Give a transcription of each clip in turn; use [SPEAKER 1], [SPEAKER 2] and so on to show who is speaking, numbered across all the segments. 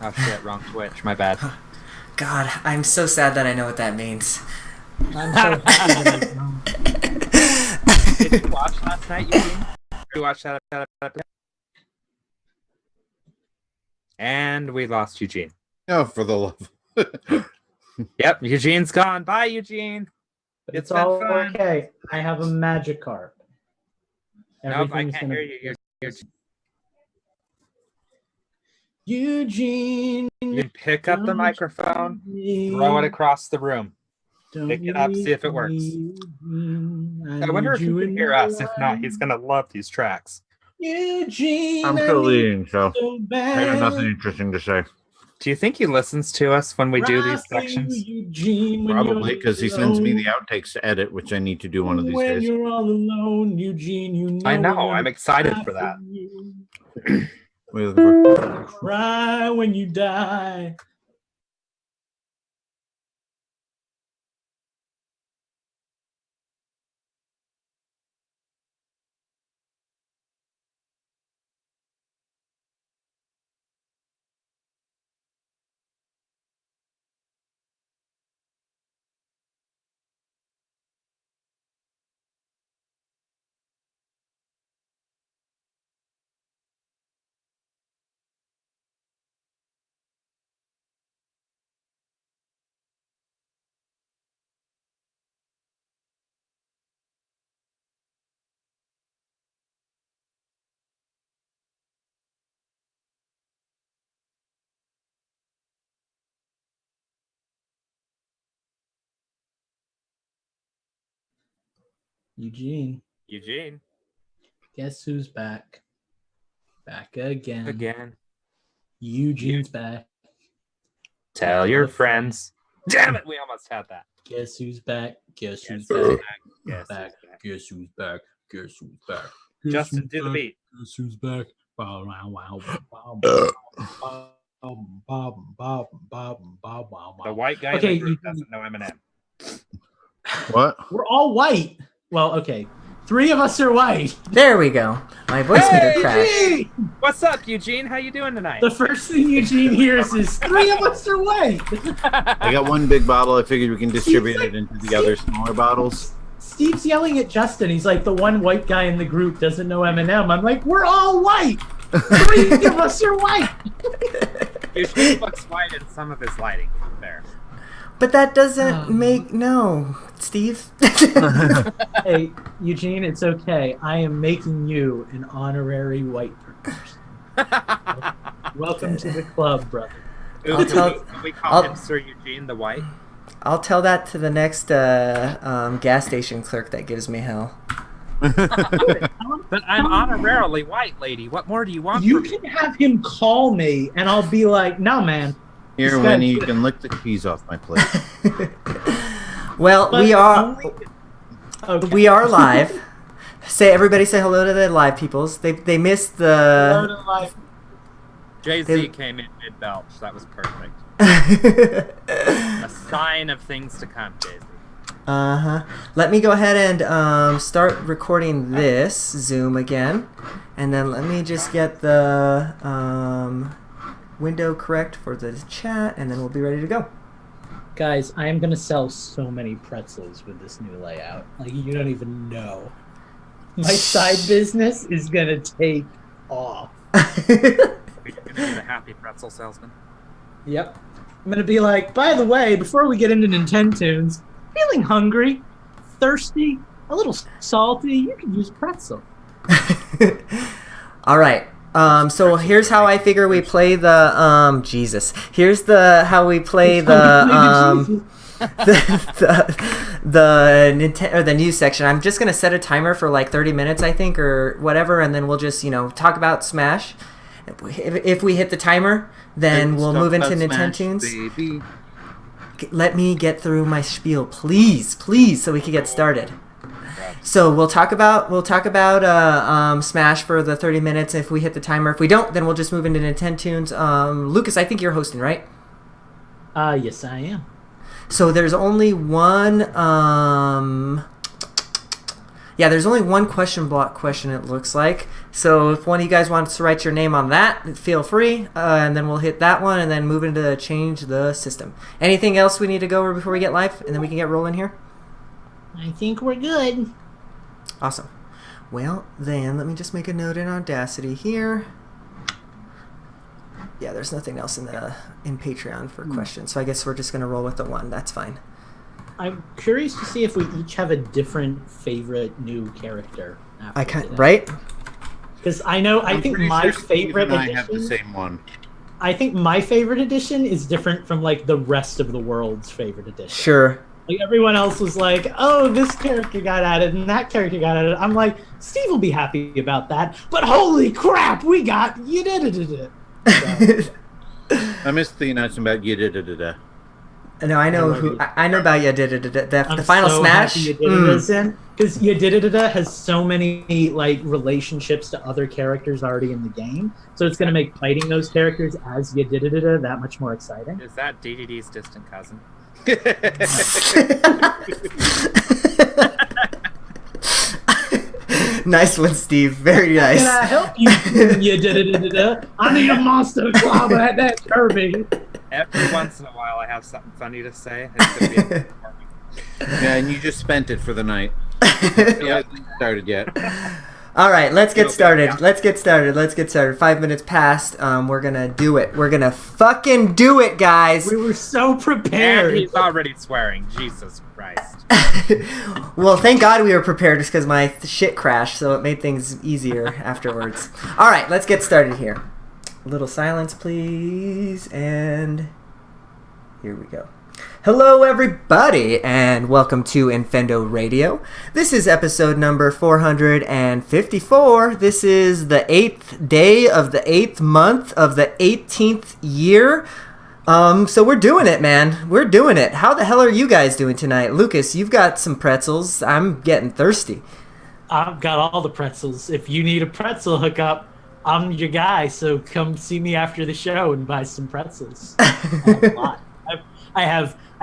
[SPEAKER 1] Oh shit, wrong Twitch. My bad.
[SPEAKER 2] God, I'm so sad that I know what that means.
[SPEAKER 3] I'm so happy that I don't.
[SPEAKER 1] Did you watch last night, Eugene? Did you watch that? And we lost Eugene.
[SPEAKER 4] Oh, for the love.
[SPEAKER 1] Yep, Eugene's gone. Bye, Eugene.
[SPEAKER 3] It's
[SPEAKER 1] been
[SPEAKER 3] all
[SPEAKER 1] fun.
[SPEAKER 3] okay. I have a magic card.
[SPEAKER 1] Nope, I
[SPEAKER 3] Everything's
[SPEAKER 1] can't
[SPEAKER 3] gonna
[SPEAKER 1] hear
[SPEAKER 3] be
[SPEAKER 1] you.
[SPEAKER 3] Eugene.
[SPEAKER 1] You pick up the microphone, throw it across the room. Pick it up, see if it works. I wonder if he can hear us. If not, he's going to love these tracks.
[SPEAKER 3] Eugene,
[SPEAKER 4] I'm still leading, so
[SPEAKER 3] so
[SPEAKER 4] I have nothing interesting to say.
[SPEAKER 1] Do you think he listens to us when we do these sections?
[SPEAKER 3] Eugene,
[SPEAKER 4] Probably, because he sends me the outtakes to edit, which I need to do one of these
[SPEAKER 3] when
[SPEAKER 4] days.
[SPEAKER 3] you're all alone, Eugene, you know
[SPEAKER 1] I know,
[SPEAKER 3] we're
[SPEAKER 1] I'm excited for that.
[SPEAKER 4] What are you looking for?
[SPEAKER 3] Cry when you die. Eugene,
[SPEAKER 1] Eugene.
[SPEAKER 3] guess who's back? Back again.
[SPEAKER 1] Again.
[SPEAKER 3] Eugene's back.
[SPEAKER 1] Tell your friends. Damn it, we almost had that.
[SPEAKER 3] Guess who's back? Guess who's
[SPEAKER 1] who's
[SPEAKER 3] back?
[SPEAKER 1] Yes.
[SPEAKER 3] Back. Guess who's back? Guess who's back?
[SPEAKER 1] Justin, do the beat.
[SPEAKER 3] Guess who's back? Wow, wow, wow, wow,
[SPEAKER 1] The white guy
[SPEAKER 3] Okay,
[SPEAKER 1] in the group
[SPEAKER 3] you-
[SPEAKER 1] doesn't know Eminem.
[SPEAKER 4] What?
[SPEAKER 3] We're all white. Well, okay. 3 of us are white.
[SPEAKER 2] There we go. My voice meter crashed.
[SPEAKER 3] Eugene!
[SPEAKER 1] What's up, Eugene? How you doing tonight?
[SPEAKER 3] The first thing Eugene hears is 3 of us are white.
[SPEAKER 4] I got one big bottle. I figured we can distribute it into the other smaller bottles.
[SPEAKER 3] Steve's yelling at Justin. He's like, the one white guy in the group doesn't know Eminem. I'm like, we're all white. 3 of us are white.
[SPEAKER 1] Eugene looks white in some of his lighting. There.
[SPEAKER 2] But that doesn't make... No, Steve.
[SPEAKER 3] Hey, Eugene, it's okay. I am making you an honorary white person. Welcome to the club, brother.
[SPEAKER 2] I'll tell-
[SPEAKER 1] Can we call him Sir Eugene the White?
[SPEAKER 2] I'll tell that to the next gas station clerk that gives me hell.
[SPEAKER 1] But I'm honorarily white, lady. What more do you want
[SPEAKER 3] You
[SPEAKER 1] from me?
[SPEAKER 3] can have him call me, and I'll be like, no, man.
[SPEAKER 4] Here,
[SPEAKER 3] This
[SPEAKER 4] Winnie, you
[SPEAKER 3] guy's-
[SPEAKER 4] can lick the cheese off my plate.
[SPEAKER 2] Well,
[SPEAKER 3] But
[SPEAKER 2] we are
[SPEAKER 3] Okay.
[SPEAKER 2] we are live. Everybody say hello to the live peoples. They missed
[SPEAKER 3] Hello
[SPEAKER 2] the.
[SPEAKER 3] to life.
[SPEAKER 1] Jay-Z came in mid-belch. That was perfect. A sign of things to come, Jay-Z.
[SPEAKER 2] Let me go ahead and start recording this Zoom again, and then let me just get the window correct for the chat, and then we'll be ready to go.
[SPEAKER 3] Guys, I am going to sell so many pretzels with this new layout. Like, you don't even know. My side business is going to take off.
[SPEAKER 1] You're gonna be the happy pretzel salesman.
[SPEAKER 3] Yep. I'm going to be like, by the way, before we get into Nintendo's, feeling hungry, thirsty, a little salty, you can use a pretzel.
[SPEAKER 2] All right. So here's how I figure we play the Jesus. Here's how we play the the news section. I'm just gonna set a timer for like 30 minutes, I think, or whatever, and then we'll just talk about Smash. If we hit the timer, then we'll move into Nintendo's. Let me get through my spiel, please, so we can get started. So we'll talk about Smash for the 30 minutes if we hit the timer. If we don't, then we'll just move into Nintendo's. Lucas, I think you're hosting, right?
[SPEAKER 3] Yes, I am.
[SPEAKER 2] So there's only one. There's only one question block question. It looks like So if one of you guys wants to write your name on that, feel free, and then we'll hit that one and then move into change the system. Anything else we need to go over before we get live, and then we can get rolling here?
[SPEAKER 3] I think we're good.
[SPEAKER 2] Awesome. Well, then let me just make a note in Audacity here. Yeah, there's nothing else in Patreon for questions, so I guess we're just going to roll with the one. That's fine.
[SPEAKER 3] I'm curious to see if we each have a different favorite new character.
[SPEAKER 2] Right?
[SPEAKER 3] Because I think my favorite edition.
[SPEAKER 4] I have the same one.
[SPEAKER 3] I think my favorite edition is different from like the rest of the world's favorite edition.
[SPEAKER 2] Sure.
[SPEAKER 3] Like everyone else was like, "Oh, this character got added and that character got added." I'm like, Steve will be happy about that. But holy crap, we got you did it.
[SPEAKER 4] I missed the announcement about you.
[SPEAKER 2] No, I know I know about the final
[SPEAKER 3] so
[SPEAKER 2] smash.
[SPEAKER 3] Because Yadidida has so many like relationships to other characters already in the game, so it's going to make fighting those characters as Yadidida that much more exciting.
[SPEAKER 1] Is that DDD's distant cousin?
[SPEAKER 2] Nice one, Steve. Very nice.
[SPEAKER 3] Can I help you? Yadidida. I need a monster club at that Kirby.
[SPEAKER 1] Every once in a while, I have something funny to say. It's gonna be
[SPEAKER 4] Yeah, and you just spent it for the night. It hasn't started yet.
[SPEAKER 2] All right, let's get started. Let's get started. 5 minutes past. We're gonna do it. We're gonna fucking do it, guys.
[SPEAKER 3] We were so prepared.
[SPEAKER 1] And he's already swearing. Jesus Christ.
[SPEAKER 2] Well, thank God we were prepared just because my shit crashed, so it made things easier afterwards. All right, let's get started here. A little silence, please, and here we go. Hello, everybody, and welcome to Infendo Radio. This is episode number 454. This is the 8th day of the 8th month of the 18th year. So we're doing it, man. We're doing it. How the hell are you guys doing tonight? Lucas, you've got some pretzels. I'm getting thirsty.
[SPEAKER 3] I've got all the pretzels. If you need a pretzel hookup, I'm your guy, so come see me after the show and buy some pretzels. I have a lot. I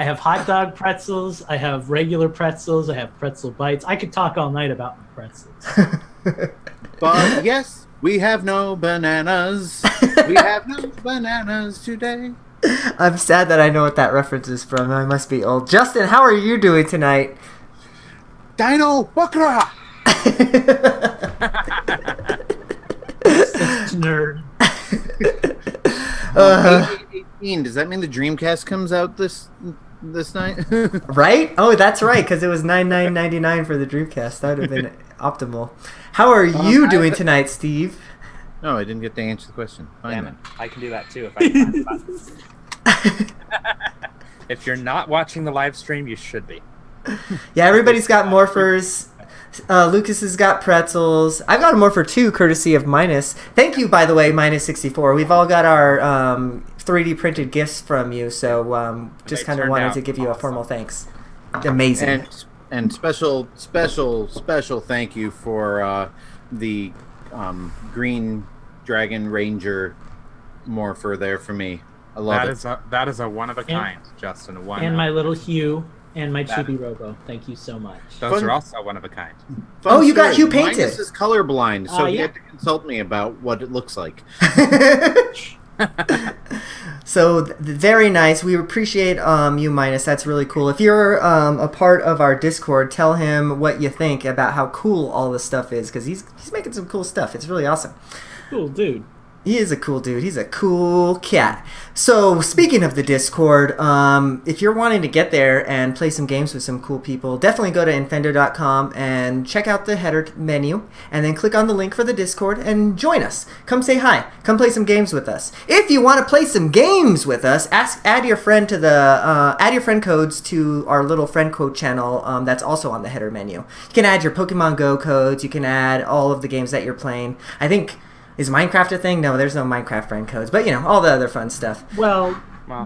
[SPEAKER 3] have hot dog pretzels, I have regular pretzels, I have pretzel bites. I could talk all night about my pretzels.
[SPEAKER 4] But yes, we have no bananas. We have no bananas today.
[SPEAKER 2] I'm sad that I know what that reference is from. I must be old. Justin, how are you doing tonight?
[SPEAKER 4] Dino Bakra!
[SPEAKER 3] Such a nerd.
[SPEAKER 4] 18. Does that mean the Dreamcast comes out this night?
[SPEAKER 2] Right? Oh, that's right, because it was $99.99 for the Dreamcast. That would have been optimal. How are you doing tonight, Steve?
[SPEAKER 4] No, I didn't get to answer the question. Fine,
[SPEAKER 1] Damn
[SPEAKER 4] then.
[SPEAKER 1] it. I can do that too if I can find the button. If you're not watching the live stream, you should be.
[SPEAKER 2] Yeah, everybody's got morphers. Lucas has got pretzels. I've got a morpher too, courtesy of Minus. Thank you, by the way, Minus64. We've all got our 3D printed gifts from you, so just kind of wanted to give you a formal thanks. Amazing.
[SPEAKER 4] And special thank you for the Green Dragon Ranger morpher there for me. I love it.
[SPEAKER 1] That is a one of a kind, Justin.
[SPEAKER 3] And my little Hugh and my Chibi Robo. Thank you so much.
[SPEAKER 1] Those are also one of a kind.
[SPEAKER 2] Oh, you got Hugh painted.
[SPEAKER 4] Minus is colorblind, so he had to consult me about what it looks like.
[SPEAKER 2] So very nice. We appreciate you, Minus. That's really cool. If you're a part of our Discord, tell him what you think about how cool all this stuff is, because he's making some cool stuff. It's really awesome.
[SPEAKER 3] Cool dude.
[SPEAKER 2] He is a cool dude. He's a cool cat. So, speaking of the Discord, if you're wanting to get there and play some games with some cool people, definitely go to infendo.com and check out the header menu, and then click on the link for the Discord and join us. Come say hi. Come play some games with us. If you want to play some games with us, add your friend to add your friend codes to our little friend code channel that's also on the header menu. You can add your Pokemon Go codes. You can add all of the games that you're playing. I think... Is Minecraft a thing? No, there's no Minecraft friend codes. But, you know, all the other fun stuff.
[SPEAKER 3] Well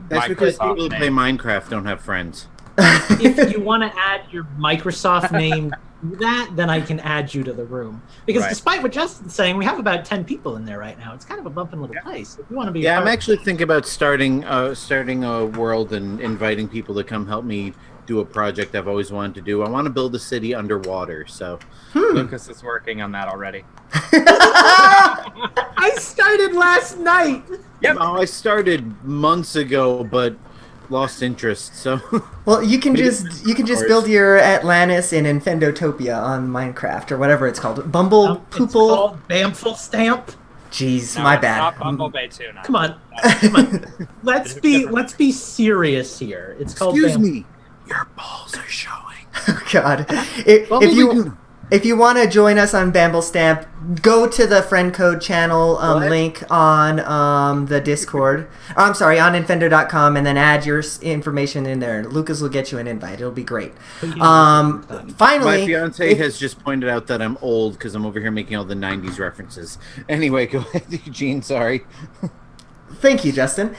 [SPEAKER 4] that's because people who play Minecraft don't have friends.
[SPEAKER 3] If you want to add your Microsoft name to that, then I can add you to the room. Because despite what Justin's saying, we have about 10 people in there right now. It's kind of a bumping little place. If you want to be
[SPEAKER 4] I'm actually thinking about starting a world and inviting people to come help me do a project I've always wanted to do. I want to build a city underwater, so...
[SPEAKER 1] Lucas is working on that already.
[SPEAKER 3] I started last night.
[SPEAKER 1] Yep.
[SPEAKER 4] Oh, I started months ago, but lost interest. So
[SPEAKER 2] Well, you can just build your Atlantis in Infendotopia on Minecraft or whatever it's called. Bumble
[SPEAKER 3] It's
[SPEAKER 2] Poople.
[SPEAKER 3] called Bamful Stamp.
[SPEAKER 2] Jeez,
[SPEAKER 1] No,
[SPEAKER 2] my
[SPEAKER 1] it's
[SPEAKER 2] bad.
[SPEAKER 1] Not Bumblebee Tuna.
[SPEAKER 3] Come on. Let's be serious here. It's called.
[SPEAKER 4] excuse
[SPEAKER 3] Bamful.
[SPEAKER 4] me, your balls are showing.
[SPEAKER 2] Oh, God. If you want to join us on Bamble Stamp, go to the friend code channel link on the Discord. I'm sorry, on Infendo.com, and then add your information in there. Lucas will get you an invite. It'll be great. Finally,
[SPEAKER 4] My fiance has just pointed out that I'm old because I'm over here making all the 90s references. Anyway, go ahead, Eugene. Sorry.
[SPEAKER 2] Thank you, Justin.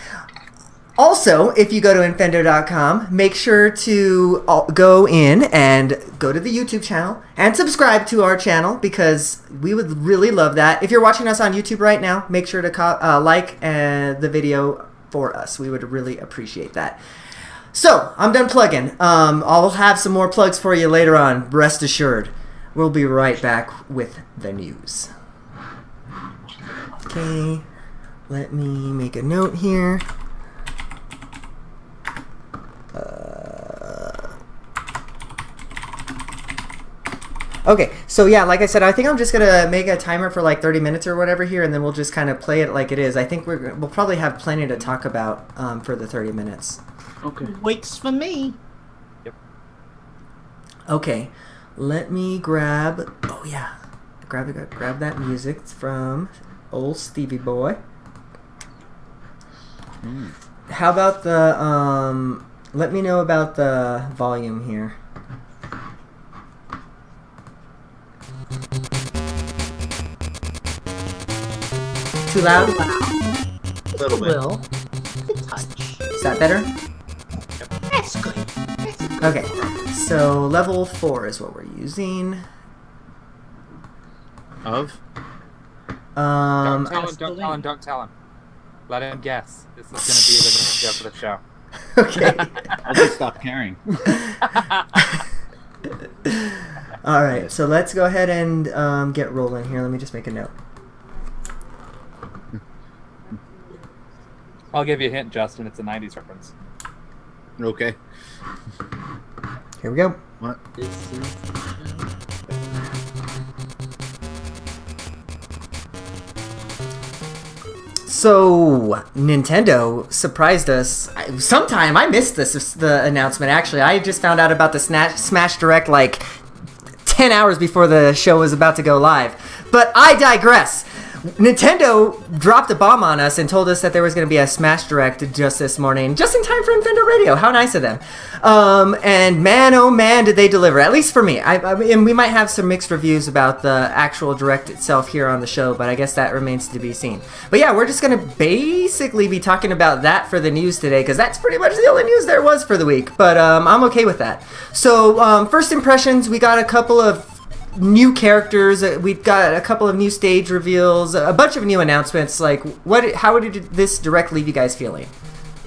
[SPEAKER 2] Also, if you go to Infendo.com, make sure to go in and go to the YouTube channel and subscribe to our channel because we would really love that. If you're watching us on YouTube right now, make sure to like the video for us. We would really appreciate that. So, I'm done plugging. I'll have some more plugs for you later on, rest assured. We'll be right back with the news. Okay, let me make a note here. Okay, so yeah, like I said, I think I'm just gonna make a timer for like 30 minutes or whatever here, and then we'll just kind of play it like it is. I think we'll probably have plenty to talk about for the 30 minutes.
[SPEAKER 4] Okay.
[SPEAKER 3] Wakes for me.
[SPEAKER 2] Okay, let me grab. Oh yeah, grab that music from old Stevie Boy. How about the let me know about the volume here. Too loud?
[SPEAKER 4] A little bit.
[SPEAKER 3] Will. A touch.
[SPEAKER 2] Is that better?
[SPEAKER 3] That's good.
[SPEAKER 2] Okay, so level 4 is what we're using.
[SPEAKER 4] Of?
[SPEAKER 1] Don't tell him. Let him guess. This is going to be the show for the show.
[SPEAKER 2] Okay.
[SPEAKER 4] I'll just stop caring.
[SPEAKER 2] Alright, so let's go ahead and get rolling here. Let me just make a note.
[SPEAKER 1] I'll give you a hint, Justin. It's a 90s reference.
[SPEAKER 4] Okay.
[SPEAKER 2] Here we go.
[SPEAKER 4] What?
[SPEAKER 2] So, Nintendo surprised us. Sometime I missed the announcement, actually. I just found out about the Smash Direct like 10 hours before the show was about to go live. But I digress. Nintendo dropped a bomb on us and told us that there was going to be a Smash Direct just this morning, just in time for Infendo Radio. How nice of them. And man, oh man, did they deliver, at least for me. And we might have some mixed reviews about the actual Direct itself here on the show, but I guess that remains to be seen. But yeah, we're just going to basically be talking about that for the news today, because that's pretty much the only news there was for the week. But I'm okay with that. So first impressions, we got a couple of new characters. We've got a couple of new stage reveals, a bunch of new announcements. Like, how did this Direct leave you guys feeling?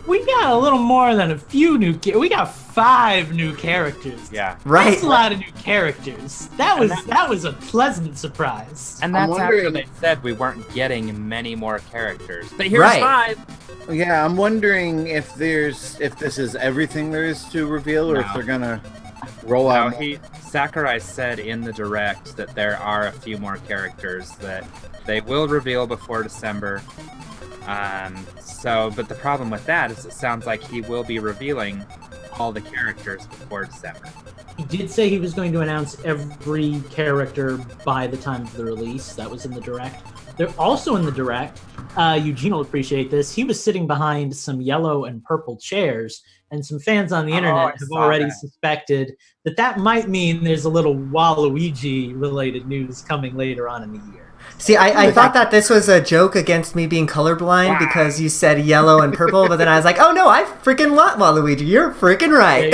[SPEAKER 3] We got a little more than a few new. We got 5 new characters.
[SPEAKER 1] Yeah.
[SPEAKER 2] Right.
[SPEAKER 3] That's a lot of new characters. That was a pleasant surprise.
[SPEAKER 1] And that's after
[SPEAKER 4] wondering-
[SPEAKER 1] they said we weren't getting many more characters. But here's
[SPEAKER 2] Right.
[SPEAKER 1] 5.
[SPEAKER 4] Yeah, I'm wondering if this is everything there is to reveal, or if
[SPEAKER 1] No.
[SPEAKER 4] they're gonna roll out.
[SPEAKER 1] Sakurai said in the Direct that there are a few more characters that they will reveal before December. But the problem with that is it sounds like he will be revealing all the characters before December.
[SPEAKER 3] He did say he was going to announce every character by the time of the release. That was in the Direct. They're also in the Direct. Eugene will appreciate this. He was sitting behind some yellow and purple chairs, and some fans on the internet have already suspected that might mean there's a little Waluigi-related news coming later on in the year.
[SPEAKER 2] See, I thought that this was a joke against me being colorblind because you said yellow and purple, but then I was like, oh no, I freaking love Waluigi. You're freaking right.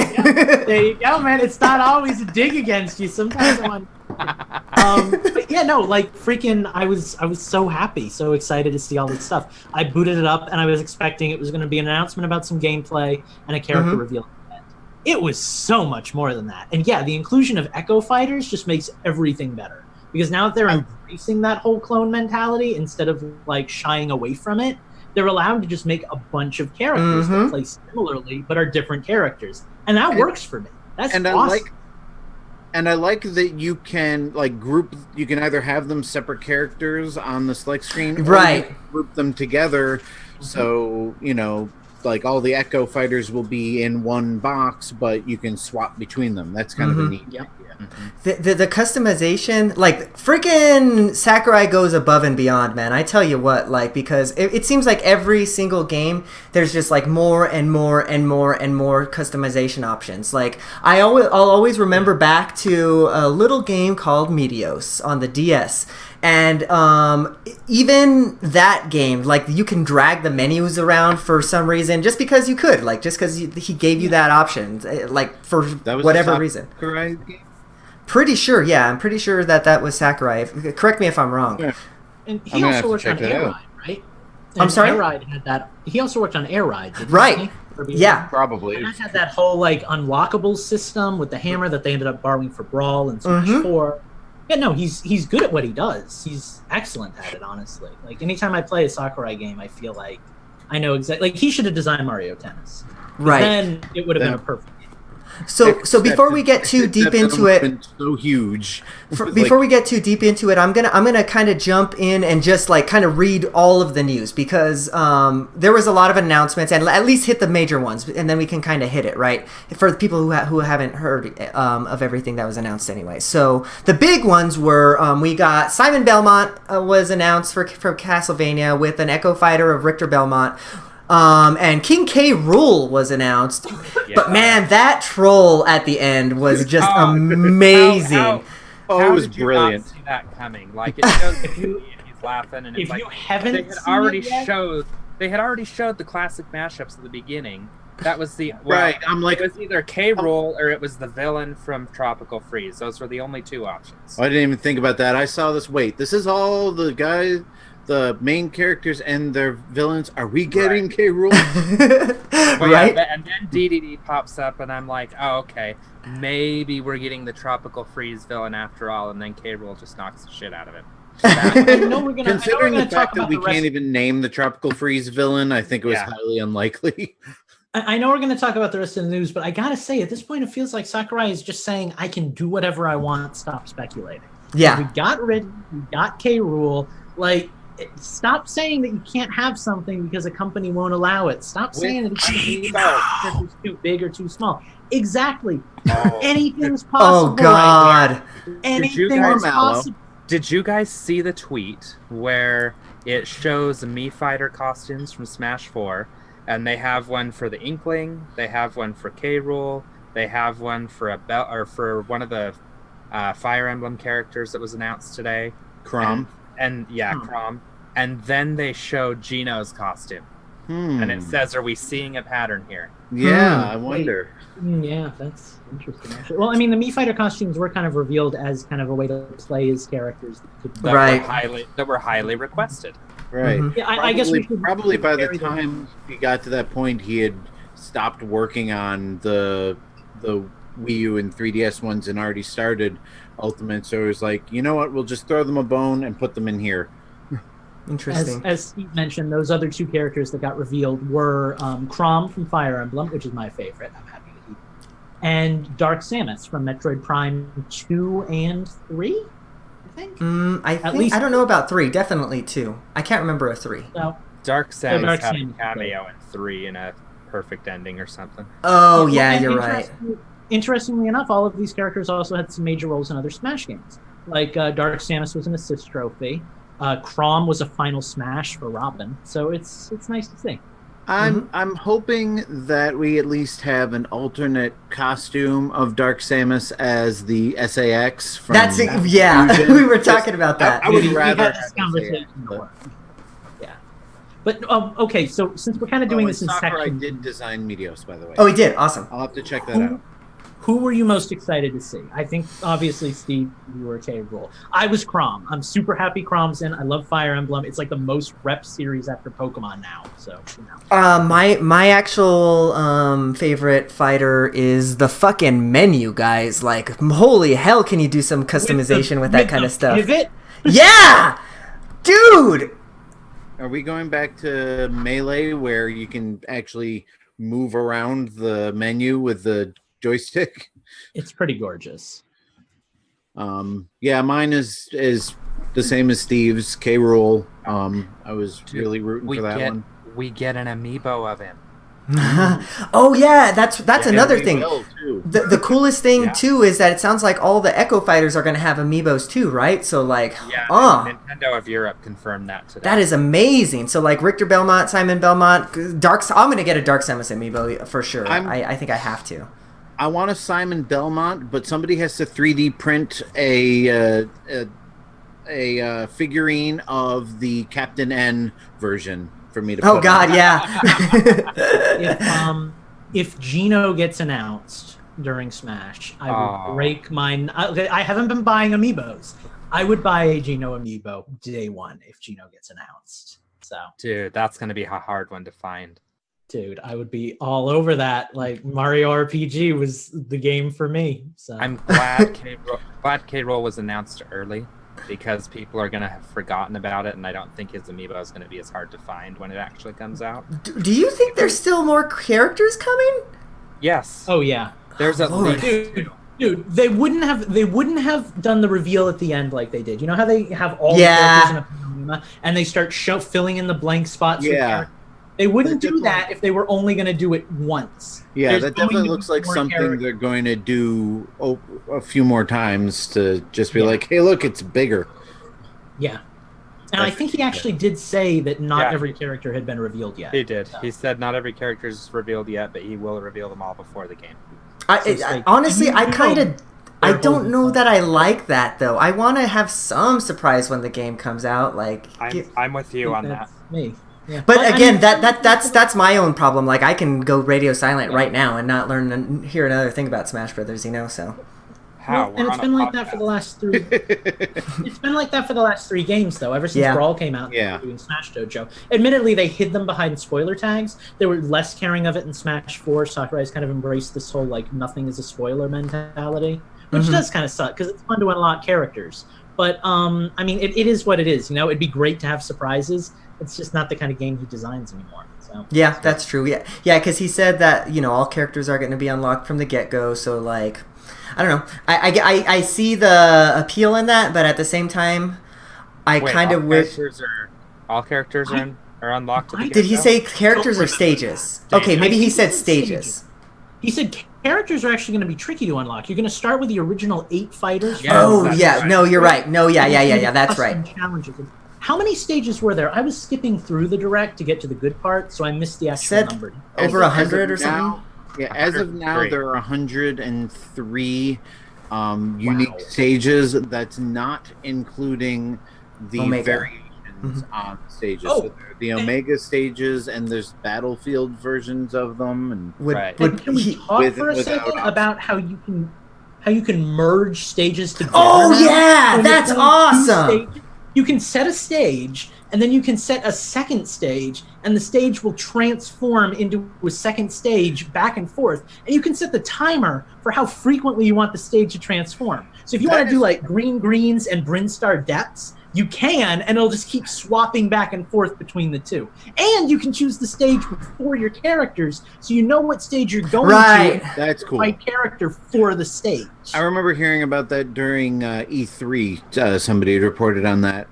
[SPEAKER 3] There you go, man. It's not always a dig against you. Sometimes I want. But yeah, no, like freaking, I was so happy, so excited to see all this stuff. I booted it up, and I was expecting it was going to be an announcement about some gameplay and a character reveal. It was so much more than that. And yeah, the inclusion of Echo Fighters just makes everything better. because now that they're embracing that whole clone mentality instead of like shying away from it, they're allowed to just make a bunch of characters that play similarly but are different characters, and that works for me. That's awesome.
[SPEAKER 4] I like that you can like group. You can either have them separate characters on the select screen, or
[SPEAKER 2] right?
[SPEAKER 4] You group them together, so like all the Echo fighters will be in one box, but you can swap between them. That's kind of a neat idea.
[SPEAKER 2] The customization, like freaking Sakurai goes above and beyond, man. I tell you what, like, because it seems like every single game there's just like more and more and more and more customization options. Like I'll always remember back to a little game called Meteos on the DS. And even that game, like you can drag the menus around for some reason, just because you could, like just because he gave you that option, like for whatever reason.
[SPEAKER 4] Sakurai game?
[SPEAKER 2] Pretty sure, yeah. I'm pretty sure that was Sakurai. Correct me if I'm wrong.
[SPEAKER 4] Yeah.
[SPEAKER 3] And he also worked on Air Ride, right? And
[SPEAKER 2] I'm sorry?
[SPEAKER 3] Air Ride had that. He also worked on Air Ride, didn't
[SPEAKER 2] right?
[SPEAKER 3] he?
[SPEAKER 2] Yeah,
[SPEAKER 4] probably.
[SPEAKER 3] And that had that whole like unlockable system with the hammer that they ended up borrowing for Brawl and Smash 4. Yeah, no, he's good at what he does. He's excellent at it, honestly. Like anytime I play a Sakurai game, I feel like I know exactly. Like he should have designed Mario Tennis,
[SPEAKER 2] right?
[SPEAKER 3] Then it would have been a perfect.
[SPEAKER 2] So before we get too deep into it,
[SPEAKER 4] so huge.
[SPEAKER 2] Before we get too deep into it, I'm gonna kind of jump in and just like kind of read all of the news, because there was a lot of announcements, and at least hit the major ones, and then we can kind of hit it right for the people who haven't heard of everything that was announced anyway. So the big ones were we got Simon Belmont was announced for Castlevania with an Echo Fighter of Richter Belmont. And King K. Rool was announced, but man, that troll at the end was just amazing.
[SPEAKER 1] How
[SPEAKER 4] it was
[SPEAKER 1] did you
[SPEAKER 4] brilliant.
[SPEAKER 1] Not see that coming? Like it shows the movie and he's laughing, and it's
[SPEAKER 3] If
[SPEAKER 1] like
[SPEAKER 3] you haven't
[SPEAKER 1] they had already showed the classic mashups at the beginning. That was the
[SPEAKER 4] right. I'm like,
[SPEAKER 1] it was either K. Rool or it was the villain from Tropical Freeze. Those were the only two options.
[SPEAKER 4] I didn't even think about that. I saw this. Wait, this is all the guys. The main characters and their villains. Are we getting K. Rool?
[SPEAKER 2] Right?
[SPEAKER 1] Yeah, and then DDD pops up, and I'm like, oh, okay. Maybe we're getting the Tropical Freeze villain after all, and then K. Rool just knocks the shit out of it.
[SPEAKER 4] Considering the fact that we can't even name the Tropical Freeze villain, I think it was highly unlikely.
[SPEAKER 3] I know we're going to talk about the rest of the news, but I got to say, at this point, it feels like Sakurai is just saying, I can do whatever I want, stop speculating.
[SPEAKER 2] Yeah.
[SPEAKER 3] We got Ridden, we got K. Rool. Like, stop saying that you can't have something because a company won't allow it. Stop saying that it's too big or too small. Exactly. Anything's possible.
[SPEAKER 2] Oh, God.
[SPEAKER 3] Right, anything's possible.
[SPEAKER 1] Did you guys see the tweet where it shows Mii Fighter costumes from Smash 4, and they have one for the Inkling, they have one for K. Rool, they have one for for one of the Fire Emblem characters that was announced today,
[SPEAKER 4] Chrom.
[SPEAKER 1] Chrom. And then they show Gino's costume. And it says, are we seeing a pattern here?
[SPEAKER 4] Yeah, I wonder.
[SPEAKER 3] Yeah, that's interesting. Actually. Well, I mean, the Mii Fighter costumes were kind of revealed as kind of a way to play as characters
[SPEAKER 1] that were highly requested.
[SPEAKER 4] Right.
[SPEAKER 3] Yeah, I guess we should
[SPEAKER 4] probably by the time he got to that point, he had stopped working on the Wii U and 3DS ones and already started Ultimate. So it was like, you know what? We'll just throw them a bone and put them in here.
[SPEAKER 2] Interesting.
[SPEAKER 3] As Steve mentioned, those other two characters that got revealed were Chrom from Fire Emblem, which is my favorite. I'm happy to eat. And Dark Samus from Metroid Prime 2 and 3, I think.
[SPEAKER 2] I don't know about 3. Definitely 2. I can't remember a 3.
[SPEAKER 3] No.
[SPEAKER 1] Dark Samus had a cameo in 3 in a perfect ending or something.
[SPEAKER 2] Oh, yeah, you're right.
[SPEAKER 3] Interestingly enough, all of these characters also had some major roles in other Smash games. Like Dark Samus was an assist trophy. Chrom was a final smash for Robin, so it's nice to see.
[SPEAKER 4] I'm hoping that we at least have an alternate costume of Dark Samus as the SAX from
[SPEAKER 2] we were talking about that.
[SPEAKER 4] I would rather
[SPEAKER 3] have this conversation. Yeah. But okay, so since we're kind of doing this in
[SPEAKER 4] Sakurai
[SPEAKER 3] sections,
[SPEAKER 4] did design Meteos, by the way.
[SPEAKER 2] Oh, he did. Awesome.
[SPEAKER 4] I'll have to check that out.
[SPEAKER 3] Who were you most excited to see? I think obviously Steve, you were K. Rool. I was Chrom. I'm super happy Chrom's in. I love Fire Emblem. It's like the most rep series after Pokemon now. So
[SPEAKER 2] my actual favorite fighter is the fucking menu, guys. Like, holy hell, can you do some customization with that kind of stuff?
[SPEAKER 3] Pivot?
[SPEAKER 2] Yeah, dude.
[SPEAKER 4] Are we going back to Melee where you can actually move around the menu with the joystick?
[SPEAKER 3] It's pretty gorgeous.
[SPEAKER 4] Yeah, mine is the same as Steve's, K. Rool. I was really rooting for that one.
[SPEAKER 1] We get an amiibo of him.
[SPEAKER 2] Oh yeah, that's another thing.
[SPEAKER 4] Too.
[SPEAKER 2] The coolest thing too is that it sounds like all the Echo Fighters are going to have amiibos too, right? So like,
[SPEAKER 1] Nintendo of Europe confirmed that today.
[SPEAKER 2] That is amazing. So like Richter Belmont, Simon Belmont, I'm going to get a Dark Samus amiibo for sure. I think I have to.
[SPEAKER 4] I want a Simon Belmont, but somebody has to 3D print a figurine of the Captain N version for me to put
[SPEAKER 2] God,
[SPEAKER 4] on.
[SPEAKER 2] yeah.
[SPEAKER 3] If Gino gets announced during Smash, I would break mine. I haven't been buying amiibos. I would buy a Gino amiibo day one if Gino gets announced. So,
[SPEAKER 1] dude, that's going to be a hard one to find.
[SPEAKER 3] Dude, I would be all over that. Like, Mario RPG was the game for me. So
[SPEAKER 1] I'm glad K. Rool was announced early, because people are going to have forgotten about it, and I don't think his amiibo is going to be as hard to find when it actually comes out.
[SPEAKER 2] Do you think there's still more characters coming?
[SPEAKER 1] Yes.
[SPEAKER 3] Oh yeah.
[SPEAKER 1] There's at least
[SPEAKER 3] Dude, they wouldn't have done the reveal at the end like they did. You know how they have all the characters in a panorama and they start filling in the blank spots?
[SPEAKER 4] Yeah.
[SPEAKER 3] They wouldn't do that if they were only going to do it once.
[SPEAKER 4] Yeah,
[SPEAKER 3] There's
[SPEAKER 4] that definitely looks like something they're going to do a few more times to just be like, hey, look, it's bigger.
[SPEAKER 3] Yeah. And I think he actually did say that not every character had been revealed yet.
[SPEAKER 1] He did. So. He said not every character is revealed yet, but he will reveal them all before the game.
[SPEAKER 2] Honestly, I don't know that I like that, though. I want to have some surprise when the game comes out. Like,
[SPEAKER 1] I'm with you on that.
[SPEAKER 3] Me. Yeah.
[SPEAKER 2] But again, that's my own problem. Like, I can go radio silent right now and not hear another thing about Smash Brothers, so.
[SPEAKER 1] How?
[SPEAKER 3] Well, and it's been like that for the last three. It's been like that for the last 3 games, though. Ever since Brawl came out, doing Smash Dojo. Admittedly, they hid them behind spoiler tags. They were less caring of it in Smash 4. Sakurai's kind of embraced this whole like nothing is a spoiler mentality, which does kind of suck because it's fun to unlock characters. But I mean, it is what it is. It'd be great to have surprises. It's just not the kind of game he designs anymore. So
[SPEAKER 2] yeah, that's true. Yeah, because he said that all characters are going to be unlocked from the get-go. So like, I don't know. I see the appeal in that, but at the same time, I kind of wish
[SPEAKER 1] all characters are unlocked.
[SPEAKER 2] Did he say characters or stages? Okay, maybe he said stages.
[SPEAKER 3] He said characters are actually going to be tricky to unlock. You're going to start with the original 8 fighters.
[SPEAKER 2] Right. No, you're right. No, yeah, that's right.
[SPEAKER 3] Challenges. How many stages were there? I was skipping through the direct to get to the good part, so I missed the actual number.
[SPEAKER 2] Over 100 or something?
[SPEAKER 4] Yeah, as of now, there are 103 unique stages. That's not including the variations on stages. So there are the Omega stages, and there's Battlefield versions of them. And
[SPEAKER 3] can we talk for a second about how you can merge stages together?
[SPEAKER 2] Oh yeah, that's awesome.
[SPEAKER 3] You can set a stage, and then you can set a second stage, and the stage will transform into a second stage back and forth. And you can set the timer for how frequently you want the stage to transform. So if you want to do like Green Greens and Brinstar Depths, you can, and it'll just keep swapping back and forth between the two. And you can choose the stage for your characters, so you know what stage you're going to.
[SPEAKER 4] That's cool.
[SPEAKER 3] Right character for the stage.
[SPEAKER 4] I remember hearing about that during E3. Somebody had reported on that.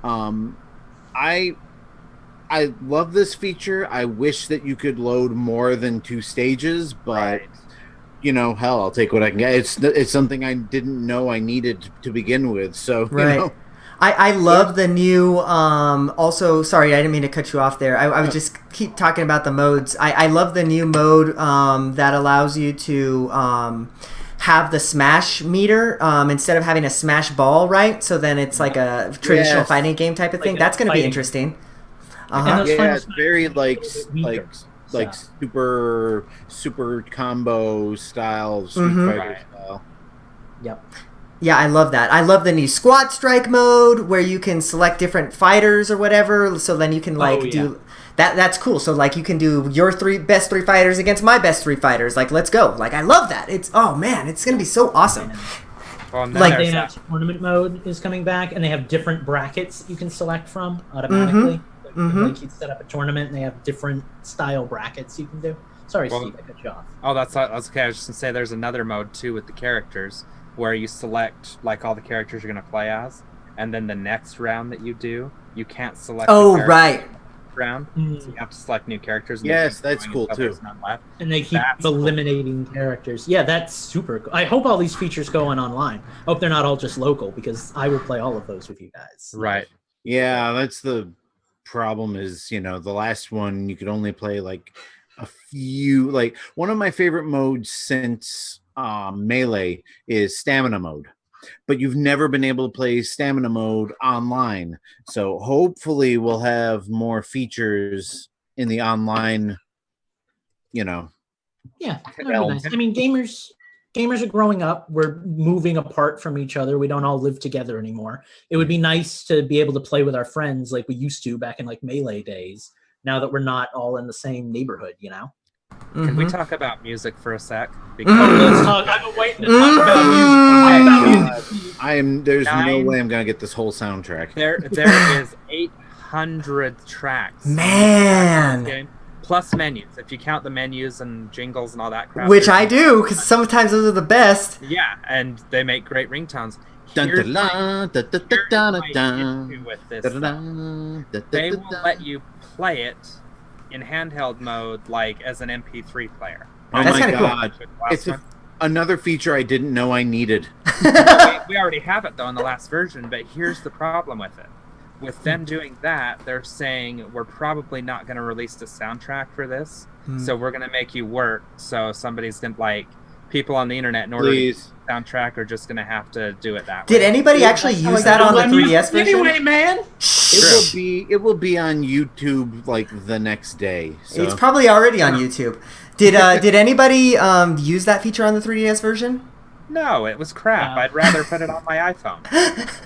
[SPEAKER 4] I love this feature. I wish that you could load more than 2 stages, but hell, I'll take what I can get. It's something I didn't know I needed to begin with. So
[SPEAKER 2] I love the new also, sorry, I didn't mean to cut you off there. I would just keep talking about the modes. I love the new mode that allows you to have the smash meter instead of having a smash ball, right? So then it's like a traditional fighting game type of thing. That's going to be interesting.
[SPEAKER 4] Yeah, it's very like like super combo style, Street
[SPEAKER 2] Mhm.
[SPEAKER 4] Fighter
[SPEAKER 1] Right.
[SPEAKER 4] style.
[SPEAKER 3] Yep.
[SPEAKER 2] Yeah, I love that. I love the new squad strike mode where you can select different fighters or whatever. So then you can do that. That's cool. So like you can do your best three fighters against my best three fighters. Like let's go. Like I love that. It's it's gonna be so awesome.
[SPEAKER 1] Well, and then
[SPEAKER 2] Like,
[SPEAKER 1] there's
[SPEAKER 3] They
[SPEAKER 1] that.
[SPEAKER 3] have tournament mode is coming back, and they have different brackets you can select from automatically. Like you set up a tournament, and they have different style brackets you can do. Sorry,
[SPEAKER 1] Well,
[SPEAKER 3] Steve, I cut you off.
[SPEAKER 1] Oh, that's okay. I was just gonna say there's another mode too with the characters where you select like all the characters you're gonna play as, and then the next round that you do, you can't select.
[SPEAKER 2] Oh,
[SPEAKER 1] the
[SPEAKER 2] right.
[SPEAKER 1] round, so you have to select new characters. And
[SPEAKER 4] Yes,
[SPEAKER 1] they keep
[SPEAKER 4] that's
[SPEAKER 1] going
[SPEAKER 4] cool,
[SPEAKER 1] until
[SPEAKER 4] too.
[SPEAKER 1] there's none left.
[SPEAKER 3] And they keep
[SPEAKER 1] That's cool.
[SPEAKER 3] eliminating characters. Yeah, that's super cool. I hope all these features go on online. I hope they're not all just local, because I will play all of those with you guys.
[SPEAKER 1] Right.
[SPEAKER 4] Yeah, that's the problem. Is the last one you could only play like a few. Like one of my favorite modes since Melee is stamina mode. But you've never been able to play stamina mode online. So hopefully we'll have more features in the online,
[SPEAKER 3] Yeah, that would be
[SPEAKER 1] Well,
[SPEAKER 3] nice. I mean, gamers are growing up. We're moving apart from each other. We don't all live together anymore. It would be nice to be able to play with our friends like we used to back in like Melee days. Now that we're not all in the same neighborhood,
[SPEAKER 1] Can we talk about music for a sec?
[SPEAKER 3] Let's talk. I've been waiting to talk about music.
[SPEAKER 4] There's no
[SPEAKER 1] Nine.
[SPEAKER 4] way I'm gonna get this whole soundtrack.
[SPEAKER 1] There is 800 tracks.
[SPEAKER 2] Man.
[SPEAKER 1] Game, plus menus. If you count the menus and jingles and all that crap.
[SPEAKER 2] Which I do, because sometimes those are the best.
[SPEAKER 1] Yeah, and they make great ringtones.
[SPEAKER 4] Dun,
[SPEAKER 1] Here's
[SPEAKER 4] dun,
[SPEAKER 1] my-
[SPEAKER 4] dun, dun, dun,
[SPEAKER 1] here's
[SPEAKER 4] dun,
[SPEAKER 1] my
[SPEAKER 4] dun,
[SPEAKER 1] issue with this
[SPEAKER 4] dun,
[SPEAKER 1] stuff.
[SPEAKER 4] dun, dun,
[SPEAKER 1] They
[SPEAKER 4] dun,
[SPEAKER 1] will
[SPEAKER 4] dun.
[SPEAKER 1] let you play it in handheld mode, like as an MP3 player.
[SPEAKER 4] Oh
[SPEAKER 2] That's
[SPEAKER 4] my
[SPEAKER 2] kinda cool.
[SPEAKER 4] god!
[SPEAKER 1] With the last
[SPEAKER 4] It's
[SPEAKER 1] one.
[SPEAKER 4] another feature I didn't know I needed.
[SPEAKER 1] we already have it though in the last version, but here's the problem with it. With them doing that, they're saying we're probably not going to release the soundtrack for this, so we're going to make you work. So somebody's going to people on the internet in order
[SPEAKER 4] Please.
[SPEAKER 1] to get the soundtrack are just going to have to do it that
[SPEAKER 2] Did
[SPEAKER 1] way.
[SPEAKER 2] anybody actually use that on the 3DS version?
[SPEAKER 3] Anyway, man.
[SPEAKER 4] It will be on YouTube like the next day. So.
[SPEAKER 2] It's probably already on YouTube. Did anybody use that feature on the 3DS version?
[SPEAKER 1] No, it was crap. I'd rather put it on my iPhone.